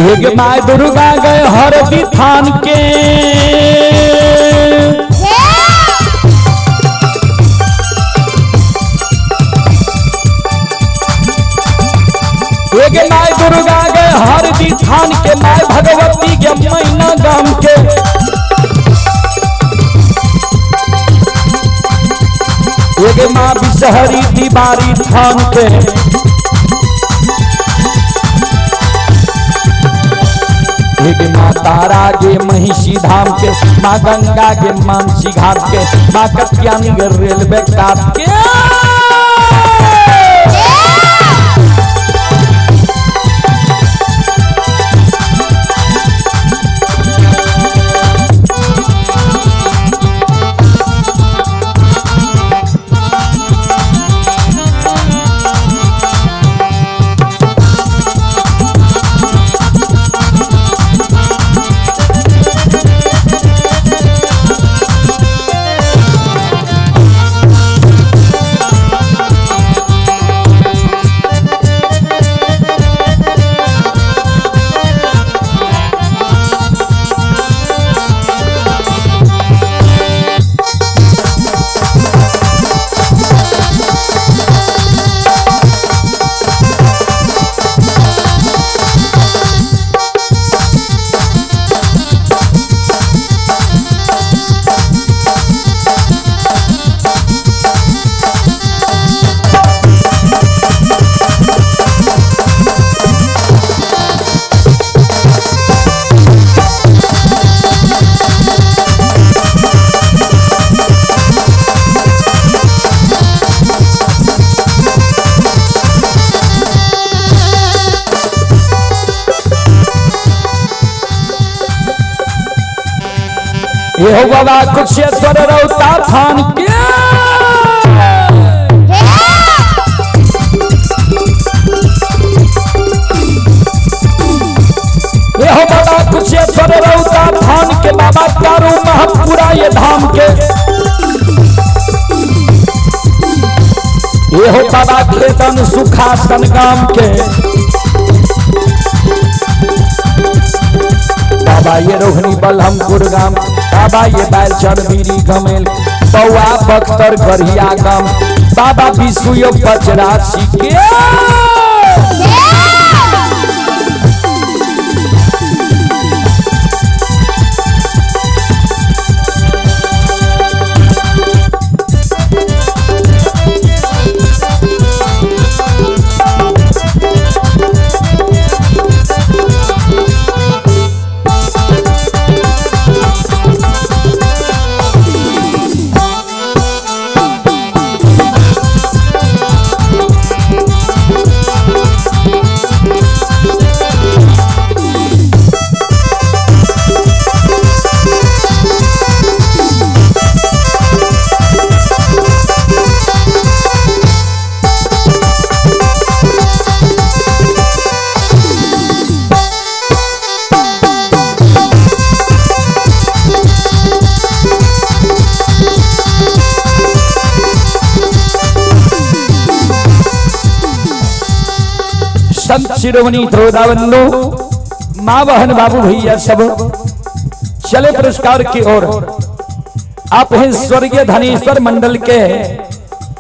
[SPEAKER 1] एक माय दुर्गा गए हरदी थान के। एक माय दुर्गा गए हरदी थान के। माय भगवती के मैना गाम के। एक माँ बिसहरी दीवारी थान के। एक माँ तारा के महिषी धाम के। माँ गंगा के मानसी घाट के। माँ कत्यानी के रेलवे काट के। ये हो बाबा कुशेश्वर रौता थान के ये हो बाबा कुशेश्वर रौता थान के बाबा चारों महपुरा ये धाम के ये हो बाबा खेतन सुखासन गाम के बाबा ये रोहनी बलहमपुर गाम बाबा ये बैलचर बीरी गमेल बउआ बख्तर गरिया गाम बाबा विशु बजरासी के संत शिरोमणि द्रोदावंदो मां बहन बाबू भैया सब चले पुरस्कार की ओर। आप हैं स्वर्गीय धनेश्वर मंडल के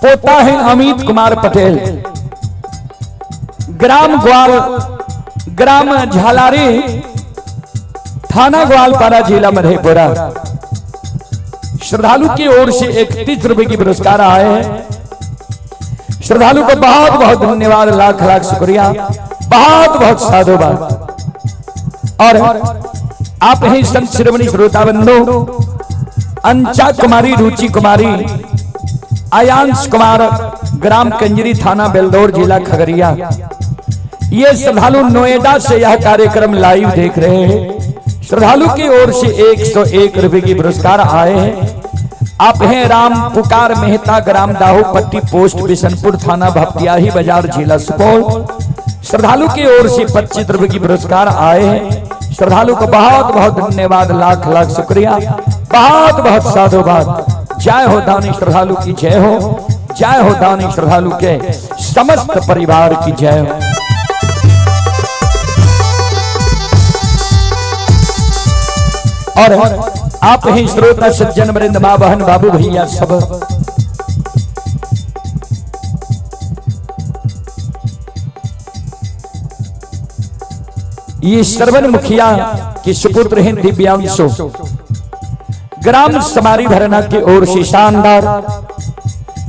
[SPEAKER 1] पोता हैं अमित कुमार पटेल, ग्राम झालारी, थाना ग्वालपारा, जिला मधेपुरा। श्रद्धालु की ओर से 31 रुपए की पुरस्कार आए हैं। श्रद्धालु को बहुत बहुत धन्यवाद, लाख लाख शुक्रिया, बहुत बहुत साधुवाद। और आप ही संत शिरोमणि श्रोताबंधु अंचा कुमारी, रुचि कुमारी, आयांश कुमार, ग्राम कंजरी, थाना बेलदौर, जिला खगड़िया। ये श्रद्धालु नोएडा से यह कार्यक्रम लाइव देख रहे हैं। श्रद्धालु की ओर से 101 रुपए की पुरस्कार आए हैं। आप हैं राम पुकार मेहता, ग्राम दाहूपट्टी, पोस्ट बिशनपुर, थाना भपटियाही बाजार, जिला सुपौल। श्रद्धालु की ओर से 25 रुपए की पुरस्कार आए हैं। श्रद्धालु को बहुत बहुत धन्यवाद, लाख लाख शुक्रिया, बहुत बहुत साधुवाद। जय हो दानी श्रद्धालु की जय हो, जय हो दानी श्रद्धालु के समस्त परिवार की जय हो। और आप ही श्रोता सज्जन वृंद, मां बहन बाबू भैया सब ये श्रवण मुखिया के सुपुत्र हैं दिव्यांशु, ग्राम समारी भरना की ओर से शानदार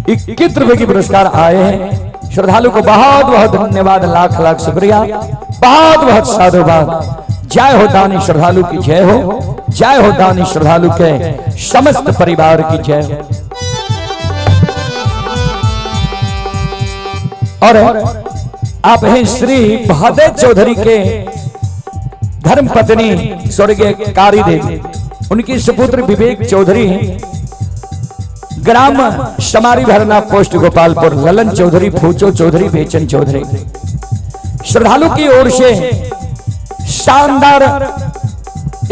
[SPEAKER 1] 21 रुपए की पुरस्कार आए हैं। श्रद्धालु को बहुत बहुत धन्यवाद, लाख लाख शुक्रिया, बहुत बहुत साधुवाद। जय हो दानी श्रद्धालु की जय हो, जय हो दानी श्रद्धालु के समस्त परिवार की जय। और आप हैं श्री बहादुर चौधरी के धर्म पत्नी स्वर्गीय कारी देवी, उनकी सुपुत्र विवेक चौधरी, ग्राम समारी भरना, पोस्ट गोपालपुर, ललन चौधरी, फूचो चौधरी, बेचन चौधरी। श्रद्धालु की ओर से शानदार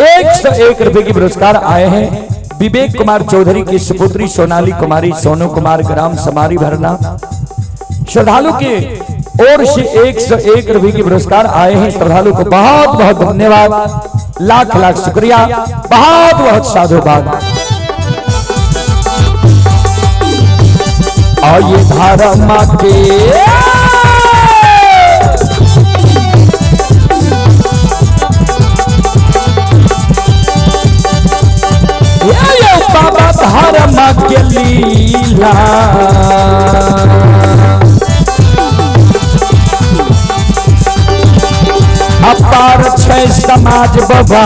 [SPEAKER 1] 101 रुपए की पुरस्कार आए हैं। विवेक कुमार चौधरी की सुपुत्री सोनाली कुमारी, सोनू कुमार, ग्राम समारी भरना। श्रद्धालु के ओर से 101 रुपए की पुरस्कार आए हैं। श्रद्धालु को बहुत बहुत धन्यवाद, लाख लाख शुक्रिया, बहुत बहुत साधुवाद। और ये धर्म के बाबा धर्म के लीला, अपार छै समाज बाबा,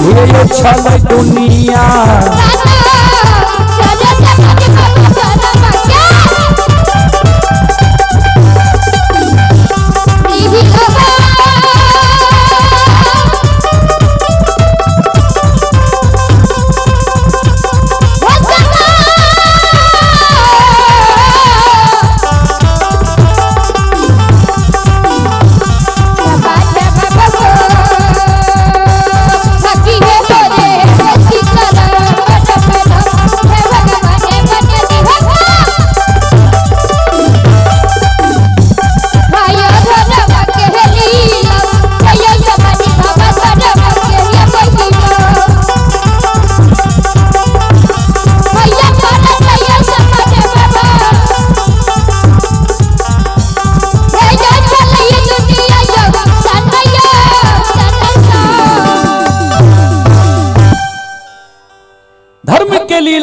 [SPEAKER 1] ये छल दुनिया।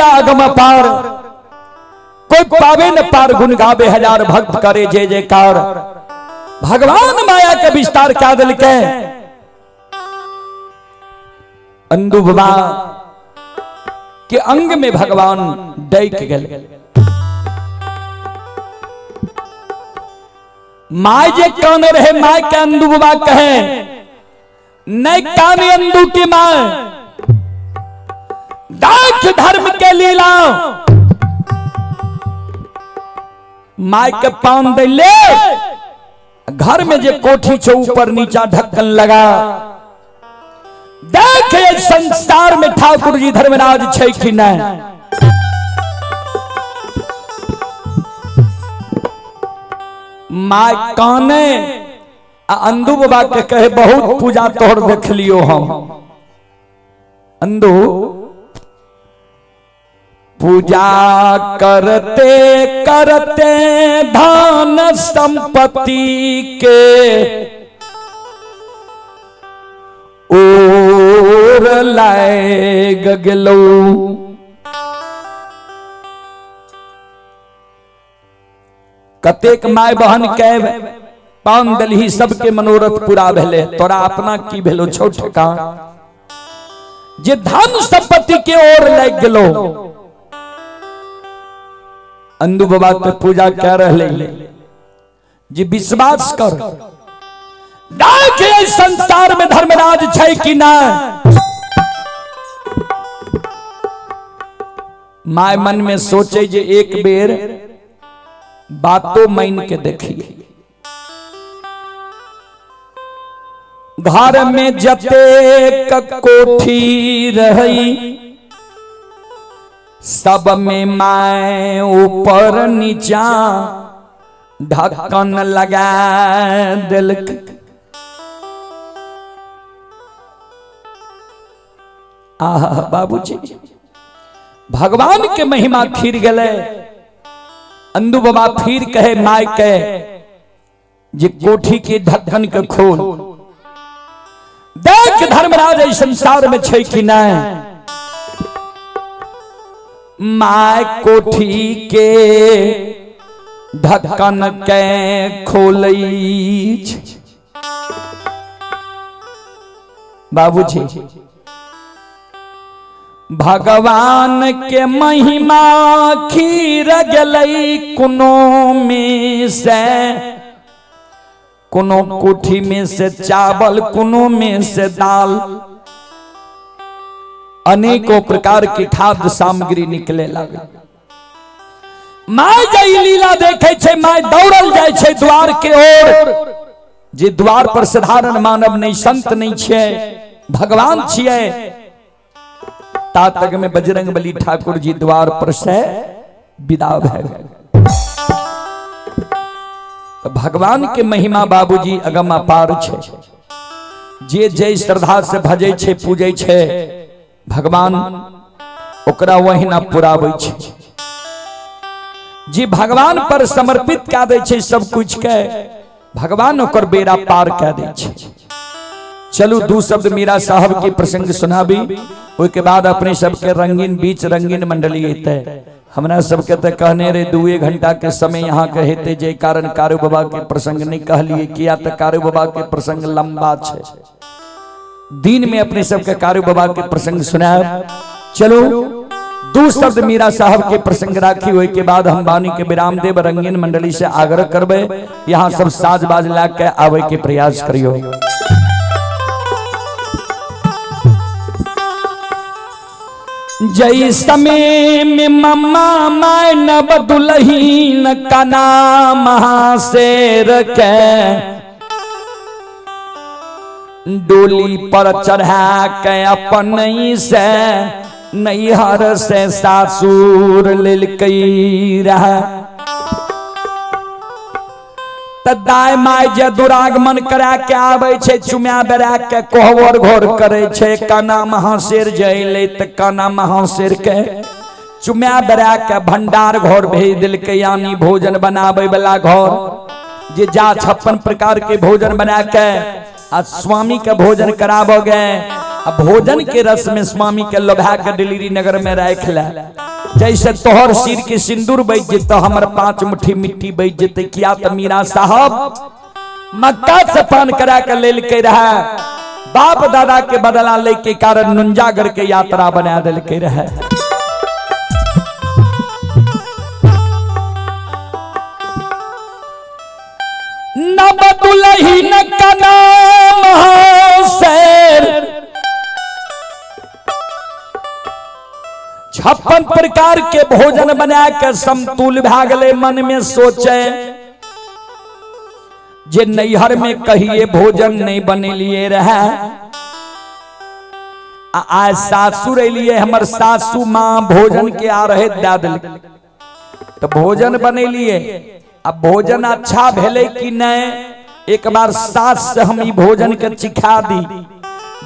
[SPEAKER 1] लीला अगम पार, कोई पावे न पार, गुण गावे हजार, भक्त करे जय जयकार। भगवान माया के विस्तार क्या दिल के अंधु बाबा के अंग में भगवान डैक गए। माय जे कान रहे, माय के अंधु बाबा कहे नहीं कान अंधु की माय, दाख धर्म के लीला माय के पान दे ले। घर में जे कोठी छे ऊपर नीचा ढक्कन लगा, देखे संसार में ठाकुर जी धर्मराज छे कि नहीं। माय काने अंधु बाबा के कहे बहुत पूजा तोड़ देख लियो हम। अंधु पूजा करते करते धन संपत्ति के ओर लाग गेलो। कतेक माय बहन के पान दलही सबके मनोरथ पूरा भेले, तोरा अपना की भेलो छोट का जे धन संपत्ति के ओर लाग गेलो। अंधु बाबा के पूजा कर रहे जी विश्वास कर, देखे संसार में धर्मराज छै कि ना। माय मन में सोचे जे एक बेर बातों मान के देखिए। घर में जते कोठी रही, सब में माय ऊपर नीचा ढक्कन लगा दिलक। आहा बाबूजी भगवान के महिमा खीर गले। अंधु बाबा फिर कहे माय के जे कोठी के ढक्कन के खोल, देख धर्मराज इस संसार में छै कि नहीं। माय कोठी के ढक्कन के खोलई। बाबूजी भगवान के महिमा खीर गलई, कोनो में से कोनो कोठी में से चावल, कोनो में से दाल, अनेकों प्रकार की खाद्य सामग्री निकले लगे। माय जई लीला देखे छे, माय दौड़ल जाय छे द्वार के ओर। जे द्वार पर साधारण मानव नहीं, संत नहीं छे, भगवान छिए। ता तक में बजरंग बली ठाकुर जी द्वार पर से विदा भए गए। तो भगवान के महिमा बाबूजी अगम अपार छे। जे जय श्रद्धा से भजे छे, पूजे छे, भगवान ओकरा वही ना पुरावे छे। जी भगवान पर समर्पित कऽ दै छे सब कुछ के, भगवान ओकर बेड़ा पार कऽ दै छे। चलू दू शब्द मीरा साहब के प्रसंग सुनाबी, उसके बाद अपने सबके रंगीन बीच रंगीन मंडली हेते। हमरा सबके तो कहने रे 2 घंटा के समय यहाँ के हेते, जे कारण कारू बाबा के प्रसंग नहीं कहलिए, किया तो कारू बाबा के प्रसंग लंबा छे। दिन में अपने सबके कारू बाबा के प्रसंग सुनाब। चलो दू शब्द मीरा साहब के प्रसंग राखी, हुए के बाद हम बानी के विराम देव। रंगीन मंडली से आग्रह करबे यहाँ सब साज बाज ला के आवे के प्रयास करियो। जय समय में मम्मा माय नब दुल्हीन का नाम महाशेर के, डोली पर चढ़ा के अपन से नैहर से सासुर लेलकई रहा। दाय माय जे दुरागमन करा के आवे छे, चुम्या बेरा के कोहबर घोर करे छे। काना महाशेर जइले त काना महाशेर के चुम्या बेरा के भंडार घोर भेज दिलके, यानी भोजन बनावे वाला घोर। जे जा 56 प्रकार के भोजन बना के आ स्वामी के भोजन कराबो गए। भोजन के रस में स्वामी के लोभा के दिल्ली नगर में रख ले। जैसे तोहर सिर के सिंदूर बच जेते हमर 5 मुट्ठी मिट्टी बच जेते। किया तो मीरा साहब मक्का से पान करा के लेल के रहा, बाप दादा के बदला ले के कारण नुंजागढ़ के यात्रा बना दिल के रहे। न बदुलही न का नाम शेर, 56 प्रकार के भोजन बना के समतुल भागले मन में सोचे जे नैहर में कहिए भोजन नहीं बनेलिए रहे। आज सासुर लिए हमर सासू माँ भोजन के आ रहे दे दिल तो भोजन बनेलिए। अब भोजन अच्छा भेले कि नहीं, एक बार सास से हम ई भोजन के चिखा दी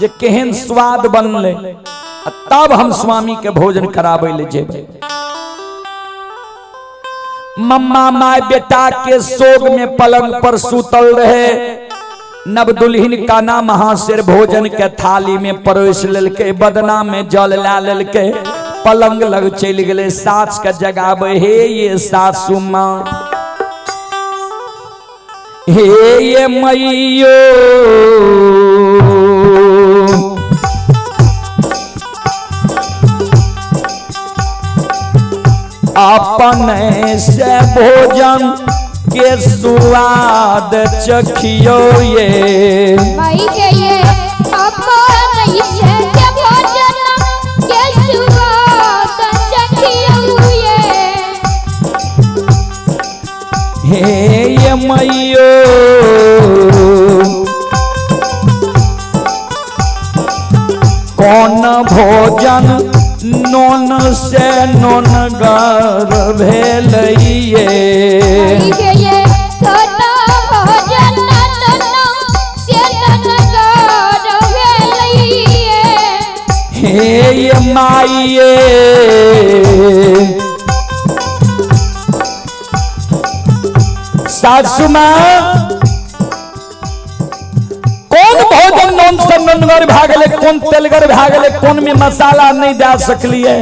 [SPEAKER 1] जे केहन स्वाद बनले, तब हम स्वामी के भोजन कराबे ले जेबे। मम्मा माय बेटा के सोग में पलंग पर सुतल रहे। नव दुल्हिन का नाम महाशेर भोजन के थाली में परोस लेलके, बदना में जल ला लेलके, पलंग लग चल गए। सास का जगावे, हे ये सासू माँ, हे ये मैयो, अपने से भोजन के स्वाद चखियो ये।
[SPEAKER 2] भाई के ये अपने से भोजन के स्वाद चखियो ये।
[SPEAKER 1] हे ये मैयो, कौन भोजन नोन से नोनगर भेलइए।
[SPEAKER 2] ये छोटा भोजन नोन से नोनगर भेलइए।
[SPEAKER 1] हे ये माइये, सासू माँ कौन भोजन नोन से नोनगर भागले, कौन तेलगर भागले, कौन में मसाला नहीं डाल सकलिए।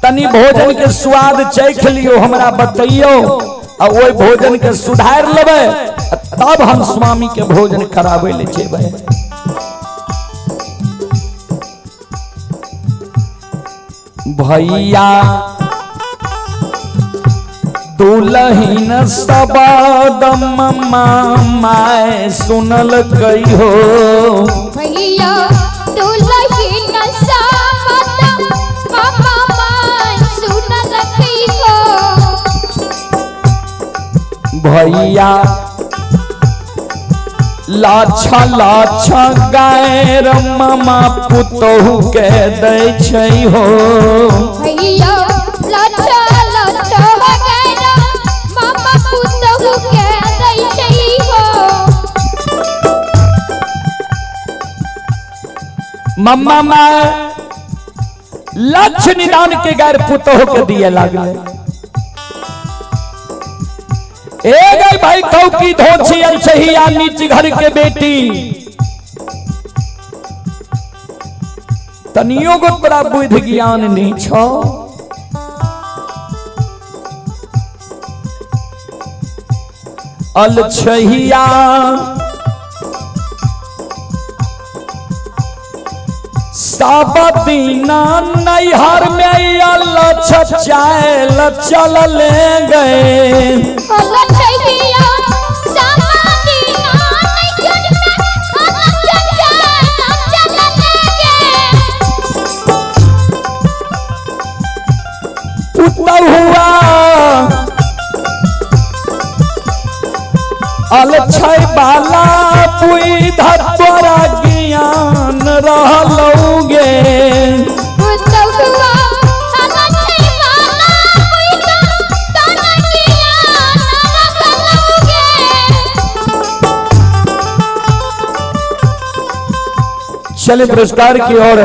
[SPEAKER 1] तनी भोजन के स्वाद चख लियो, हमरा बतइयो, और वही भोजन के सुधार लेबे, तब हम स्वामी के भोजन कराबे ले जेबे। भैया दुलहीन सबद मम्मा माय सुनल कई हो।
[SPEAKER 2] भैया दुलहीन सबद मम्मा माय सुनल कई हो।
[SPEAKER 1] भैया लाछा लाछा गायर मम्मा पुतहु के दै छै हो।
[SPEAKER 2] भैया लाछा लाछा
[SPEAKER 1] मम्मा माँ लक्ष्य निदान के गैर पुतोह के दिए लागले। ए गई भाई कौ की धोछी सही या नीच घर के बेटी, तनियो गो तोरा बुद्धि ज्ञान नहीं छो। अलछहिया साबदीना नैहर में अलछचाएल चल ले गए।
[SPEAKER 2] अलछहिया साबदीना नैहर में अलछचाएल चल ले गए।
[SPEAKER 1] पुतौ हुआ अलछै बाला पुई धतोरा ज्ञान रहलौगे।
[SPEAKER 2] पुतौ हुआ अलछै बाला पुई धतोरा ज्ञान रहलौगे।
[SPEAKER 1] चले पुरस्कार की ओर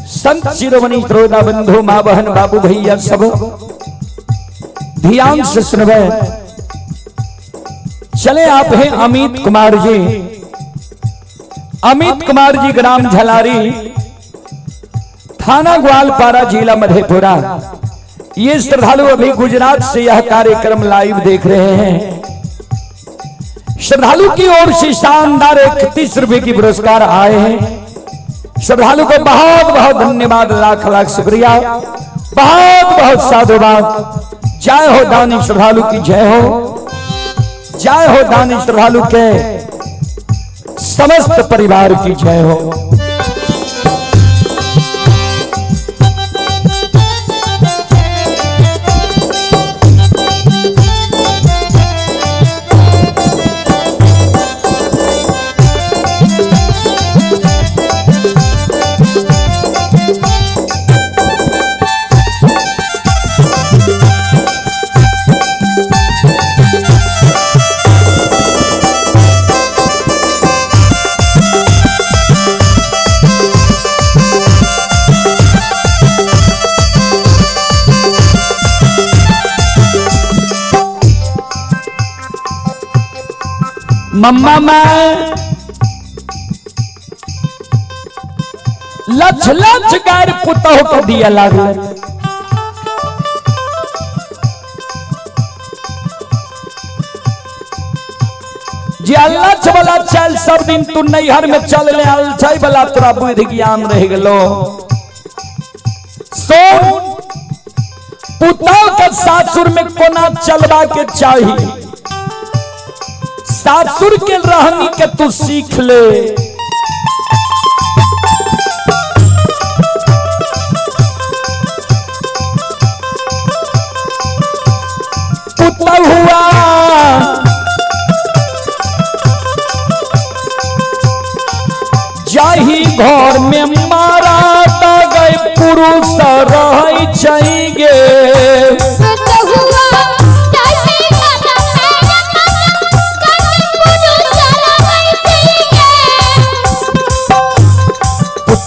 [SPEAKER 1] संत शिरोमणि श्रोता बंधु माँ बहन बाबू भैया सब ध्यान से सुनवे। चले आप हैं अमित कुमार जी, अमित कुमार जी ग्राम झलारी थाना ग्वालपारा, जिला मधेपुरा। ये श्रद्धालु अभी गुजरात से यह कार्यक्रम लाइव देख रहे हैं। श्रद्धालु की ओर से शानदार 31 रुपए की पुरस्कार आए हैं। श्रद्धालु को बहुत बहुत धन्यवाद, लाख लाख शुक्रिया, बहुत बहुत साधुवाद। जय हो दानी श्रद्धालु की जय हो, जय हो दानी श्रद्धालु के समस्त परिवार की जय हो। मम्मा मैं लक्ष लक्ष गार पुतह को दिया लागू। जी लक्ष वाला चल सब दिन तू नैहर में चल ले अलछाई वाला तोरा बुद्धि ज्ञान रह गलो। सोन पुतह के सासुर में कोना चलवा के चाहिए, सासुर के रहनी के तू सीख ले। पुतह हुआ जाही घर में मारा गए पुरुष रह चाहिए।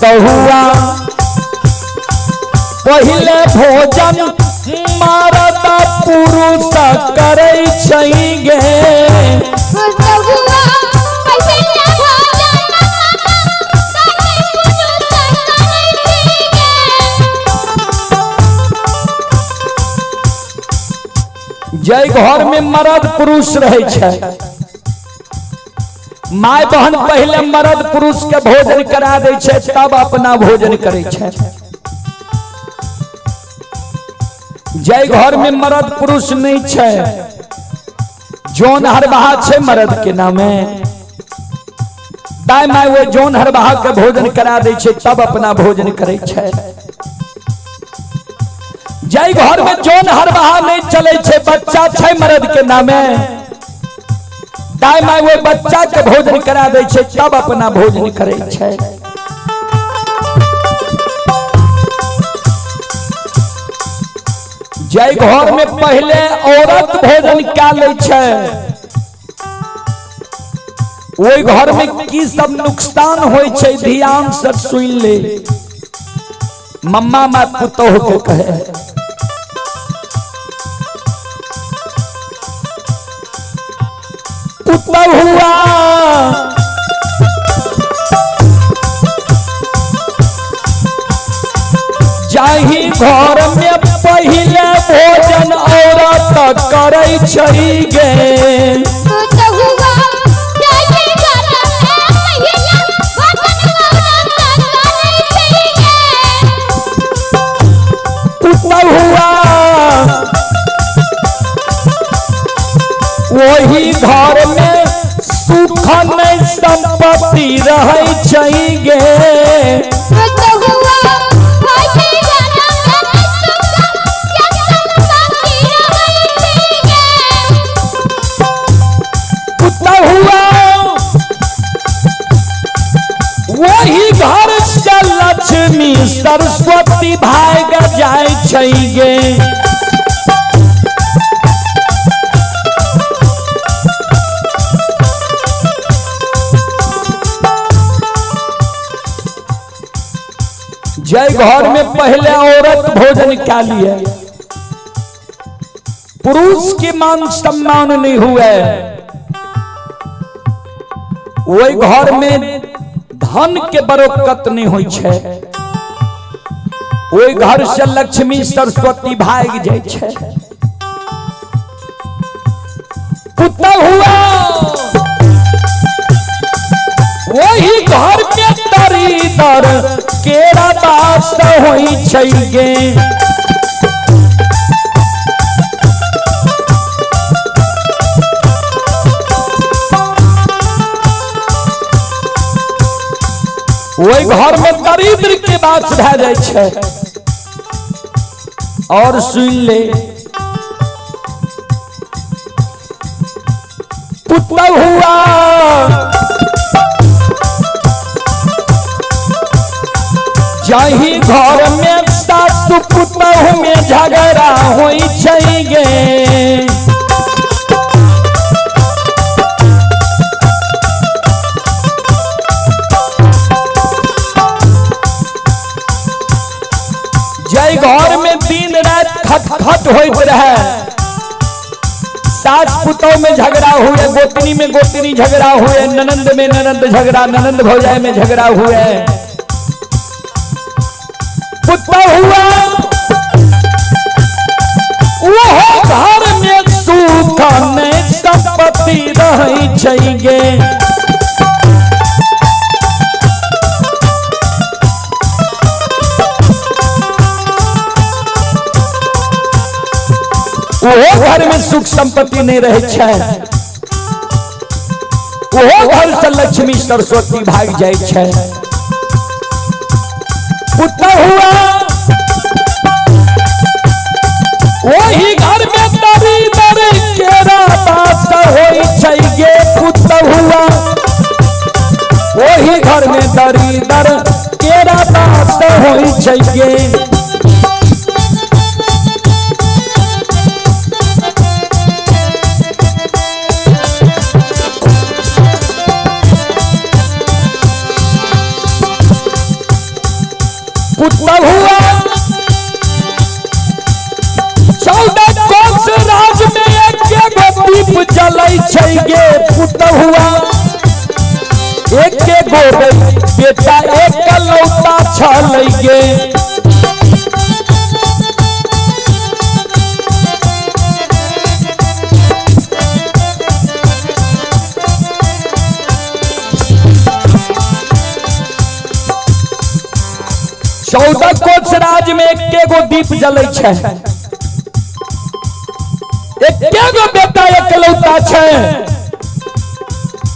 [SPEAKER 1] हुआ पहले भोजन मारता पुरुष करे चाहिए। जय घर में मर्द पुरुष रहे छै, माय बहन पहले मर्द पुरुष के भोजन करा दे छै, तब अपना भोजन करे छै। जय घर में मर्द पुरुष नहीं छै, जोन हरबाहा छै मर्द के नामे, दाई माय वो जोन हरबाहा के भोजन करा दे छै, तब अपना भोजन करे छै। जय घर में जोन हरबाहा नहीं चले छै, बच्चा छै मर्द के नामे, दाई माय वो बच्चा के भोजन करा दे छै, तब अपना भोजन करे छै। जय घर में पहले औरत भोजन क्या ले छै, वही घर में की सब नुकसान होय छै ध्यान से सुन ले। मम्मा माँ पुतोह के कहे पुतोह हुआ जाही घर में पहले भोजन औरत करे छै गे। वही घर में सुख में संपत्ति रहे चाहिए। वही घर से लक्ष्मी सरस्वती भाग जाए चाहिए। जय घर में पहले औरत भोजन क्या लिए, पुरुष के मान सम्मान नहीं हुए। वही घर में धन के बरकत नहीं होई छै। ओई घर से लक्ष्मी सरस्वती भाग जाय छै। पुत्र हुआ वही घर में दरिदर केरा बास होई छै गे। वही घर में दरिद्र के बात भै जाय छै। और सुन ले पुत्र हुआ जाही घर में सासु पुतहु में झगड़ा होई छै गे। जय घर में दिन रात खटखट होइत रहे, सास पुतों में झगड़ा हुए, गोतनी में गोतनी झगड़ा हुए, ननंद में ननंद झगड़ा, ननंद भौजाई में झगड़ा हुए। पुत्र हुआ वो घर में सुख नहीं संपत्ति रही छै गे। वो घर में सुख संपत्ति नहीं रहे छै। वो घर से लक्ष्मी सरस्वती भाग जाय छै। पुत्र हुआ वही घर में दरिदर केरा बास होई छै गे। पुत्र हुआ वही घर में दरिदर केरा बास होई छै गे। पुत्र हुआ 14 कोस राज में एक दीप जलै छै गे। पुत्र हुआ एक गो बेटा एक लौटा छलै गे। चौदह कोस राज में एक गो दीप जलै छै, एक गो बेटा एकलौता छै।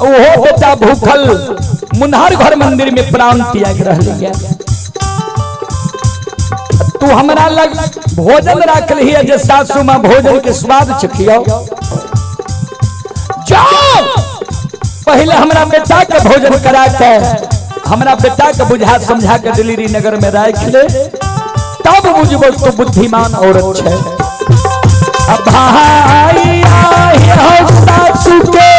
[SPEAKER 1] ओहो बेटा भूखल मुनहर घर मंदिर में प्राण त्याग रहलै। तू हमरा लग भोजन राख लिया जे सासू माँ भोजन के स्वाद चखियो। जाओ पहले हमरा बेटा के भोजन करा के हमरा बेटा के बुझा समझा के दिल्ली नगर में राख ले, तब बुझबो तो बुद्धिमान औरत छै। अब भाई आए हो सासू के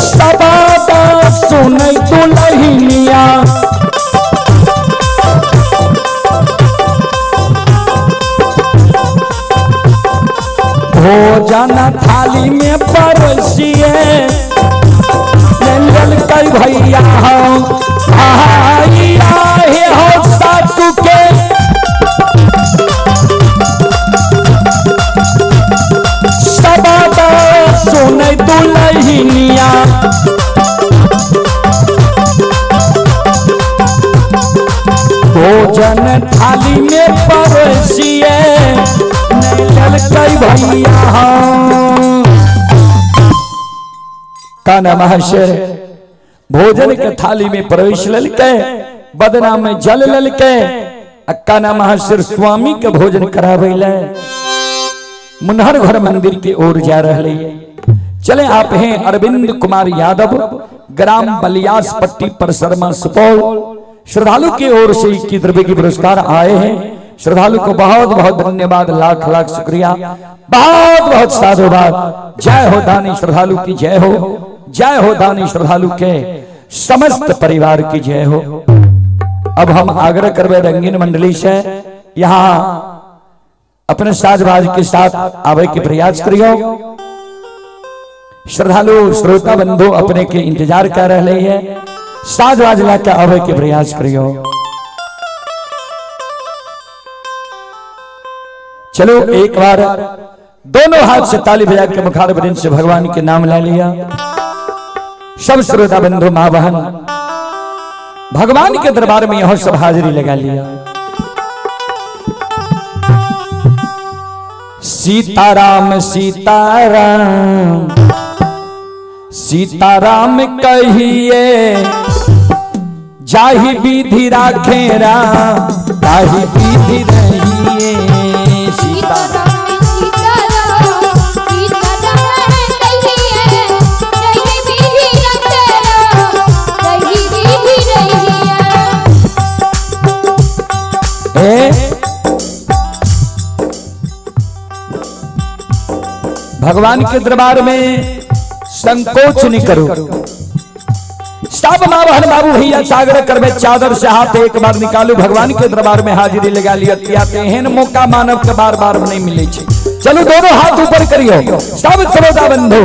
[SPEAKER 1] सबादा सुनै दुल्हनिया। भोजन थाली में परोसिए कई भैया हो भाई आए हो सासू के सबादा सुनै दुल्हनिया। भोजन थाली में परोसिए कई भैया। कान्हा महाशय भोजन के थाली में प्रवेश ललके, बदना में जल ललके। कान्हा महाशय स्वामी के भोजन करावे ले मुनहर घर मंदिर की ओर जा रहे। चले आप हैं अरविंद कुमार यादव, ग्राम बलियास पट्टी परसरमा सुपौल। श्रद्धालु की ओर से 21 रुपए की पुरस्कार आए हैं। श्रद्धालु को बहुत बहुत धन्यवाद, लाख लाख शुक्रिया, बहुत बहुत साधुवाद। जय हो दानी श्रद्धालु की जय हो, जय हो दानी श्रद्धालु के समस्त परिवार की जय हो। अब हम आग्रह करवे रंगीन मंडली से यहाँ अपने साजबाज के साथ आवे के प्रयास करियो। श्रद्धालु श्रोता बंधु अपने के इंतजार कर रहे हैं, साज बाजला के आवे के प्रयास करियो। चलो एक बार दोनों हाथ से ताली बजा के मुखार बदन से भगवान के नाम ले लिया। सब श्रोता बंधु मां बहन भगवान के दरबार में यह सब हाजिरी लगा लिया। सीताराम सीताराम सीताराम कहिए, जाहि विधि राखे राम ताहि विधि रहिए। सीताराम भगवान के दरबार में संकोच नहीं करो। सब मां बहन बाबू भैया सागर करबे चादर से हाथ एक बार निकालू, भगवान के दरबार में हाजिरी लगा लिया। एहन मौका मानव के बार बार नहीं मिले। चलो दोनों हाथ ऊपर करियो सब श्रोता बंधु।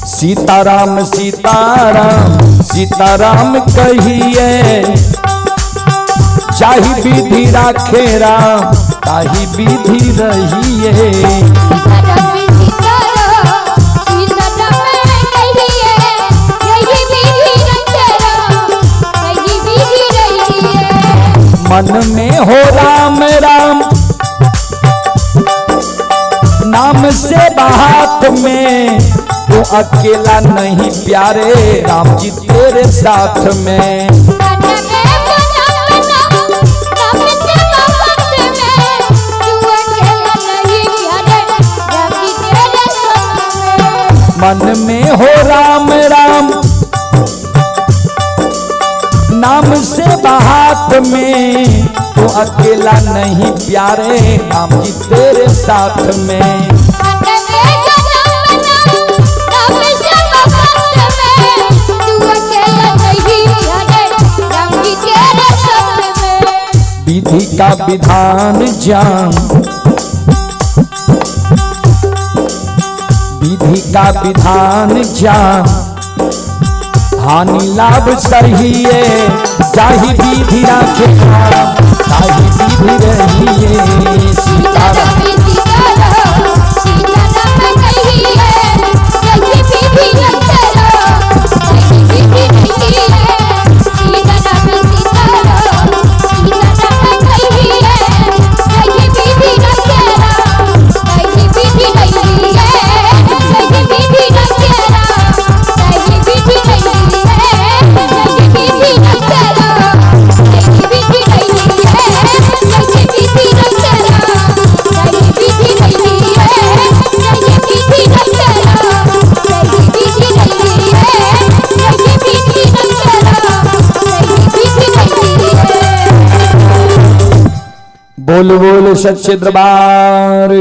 [SPEAKER 1] सीताराम सीताराम सीताराम कहिए, जाहि विधि राखे राम ताहि विधि रहिए। मन में हो राम राम नाम से बात में, तू अकेला नहीं प्यारे राम जी तेरे साथ में। मन में हो राम राम नाम से बात में, तो अकेला नहीं प्यारे राम जी तेरे साथ में। विधि का विधान जान, विधि का विधान जान, हानि लाभ सहिए, जाहि विधि राखे राम ताहि विधि रहिए। सीताराम बोल बोल सच्चे दरबार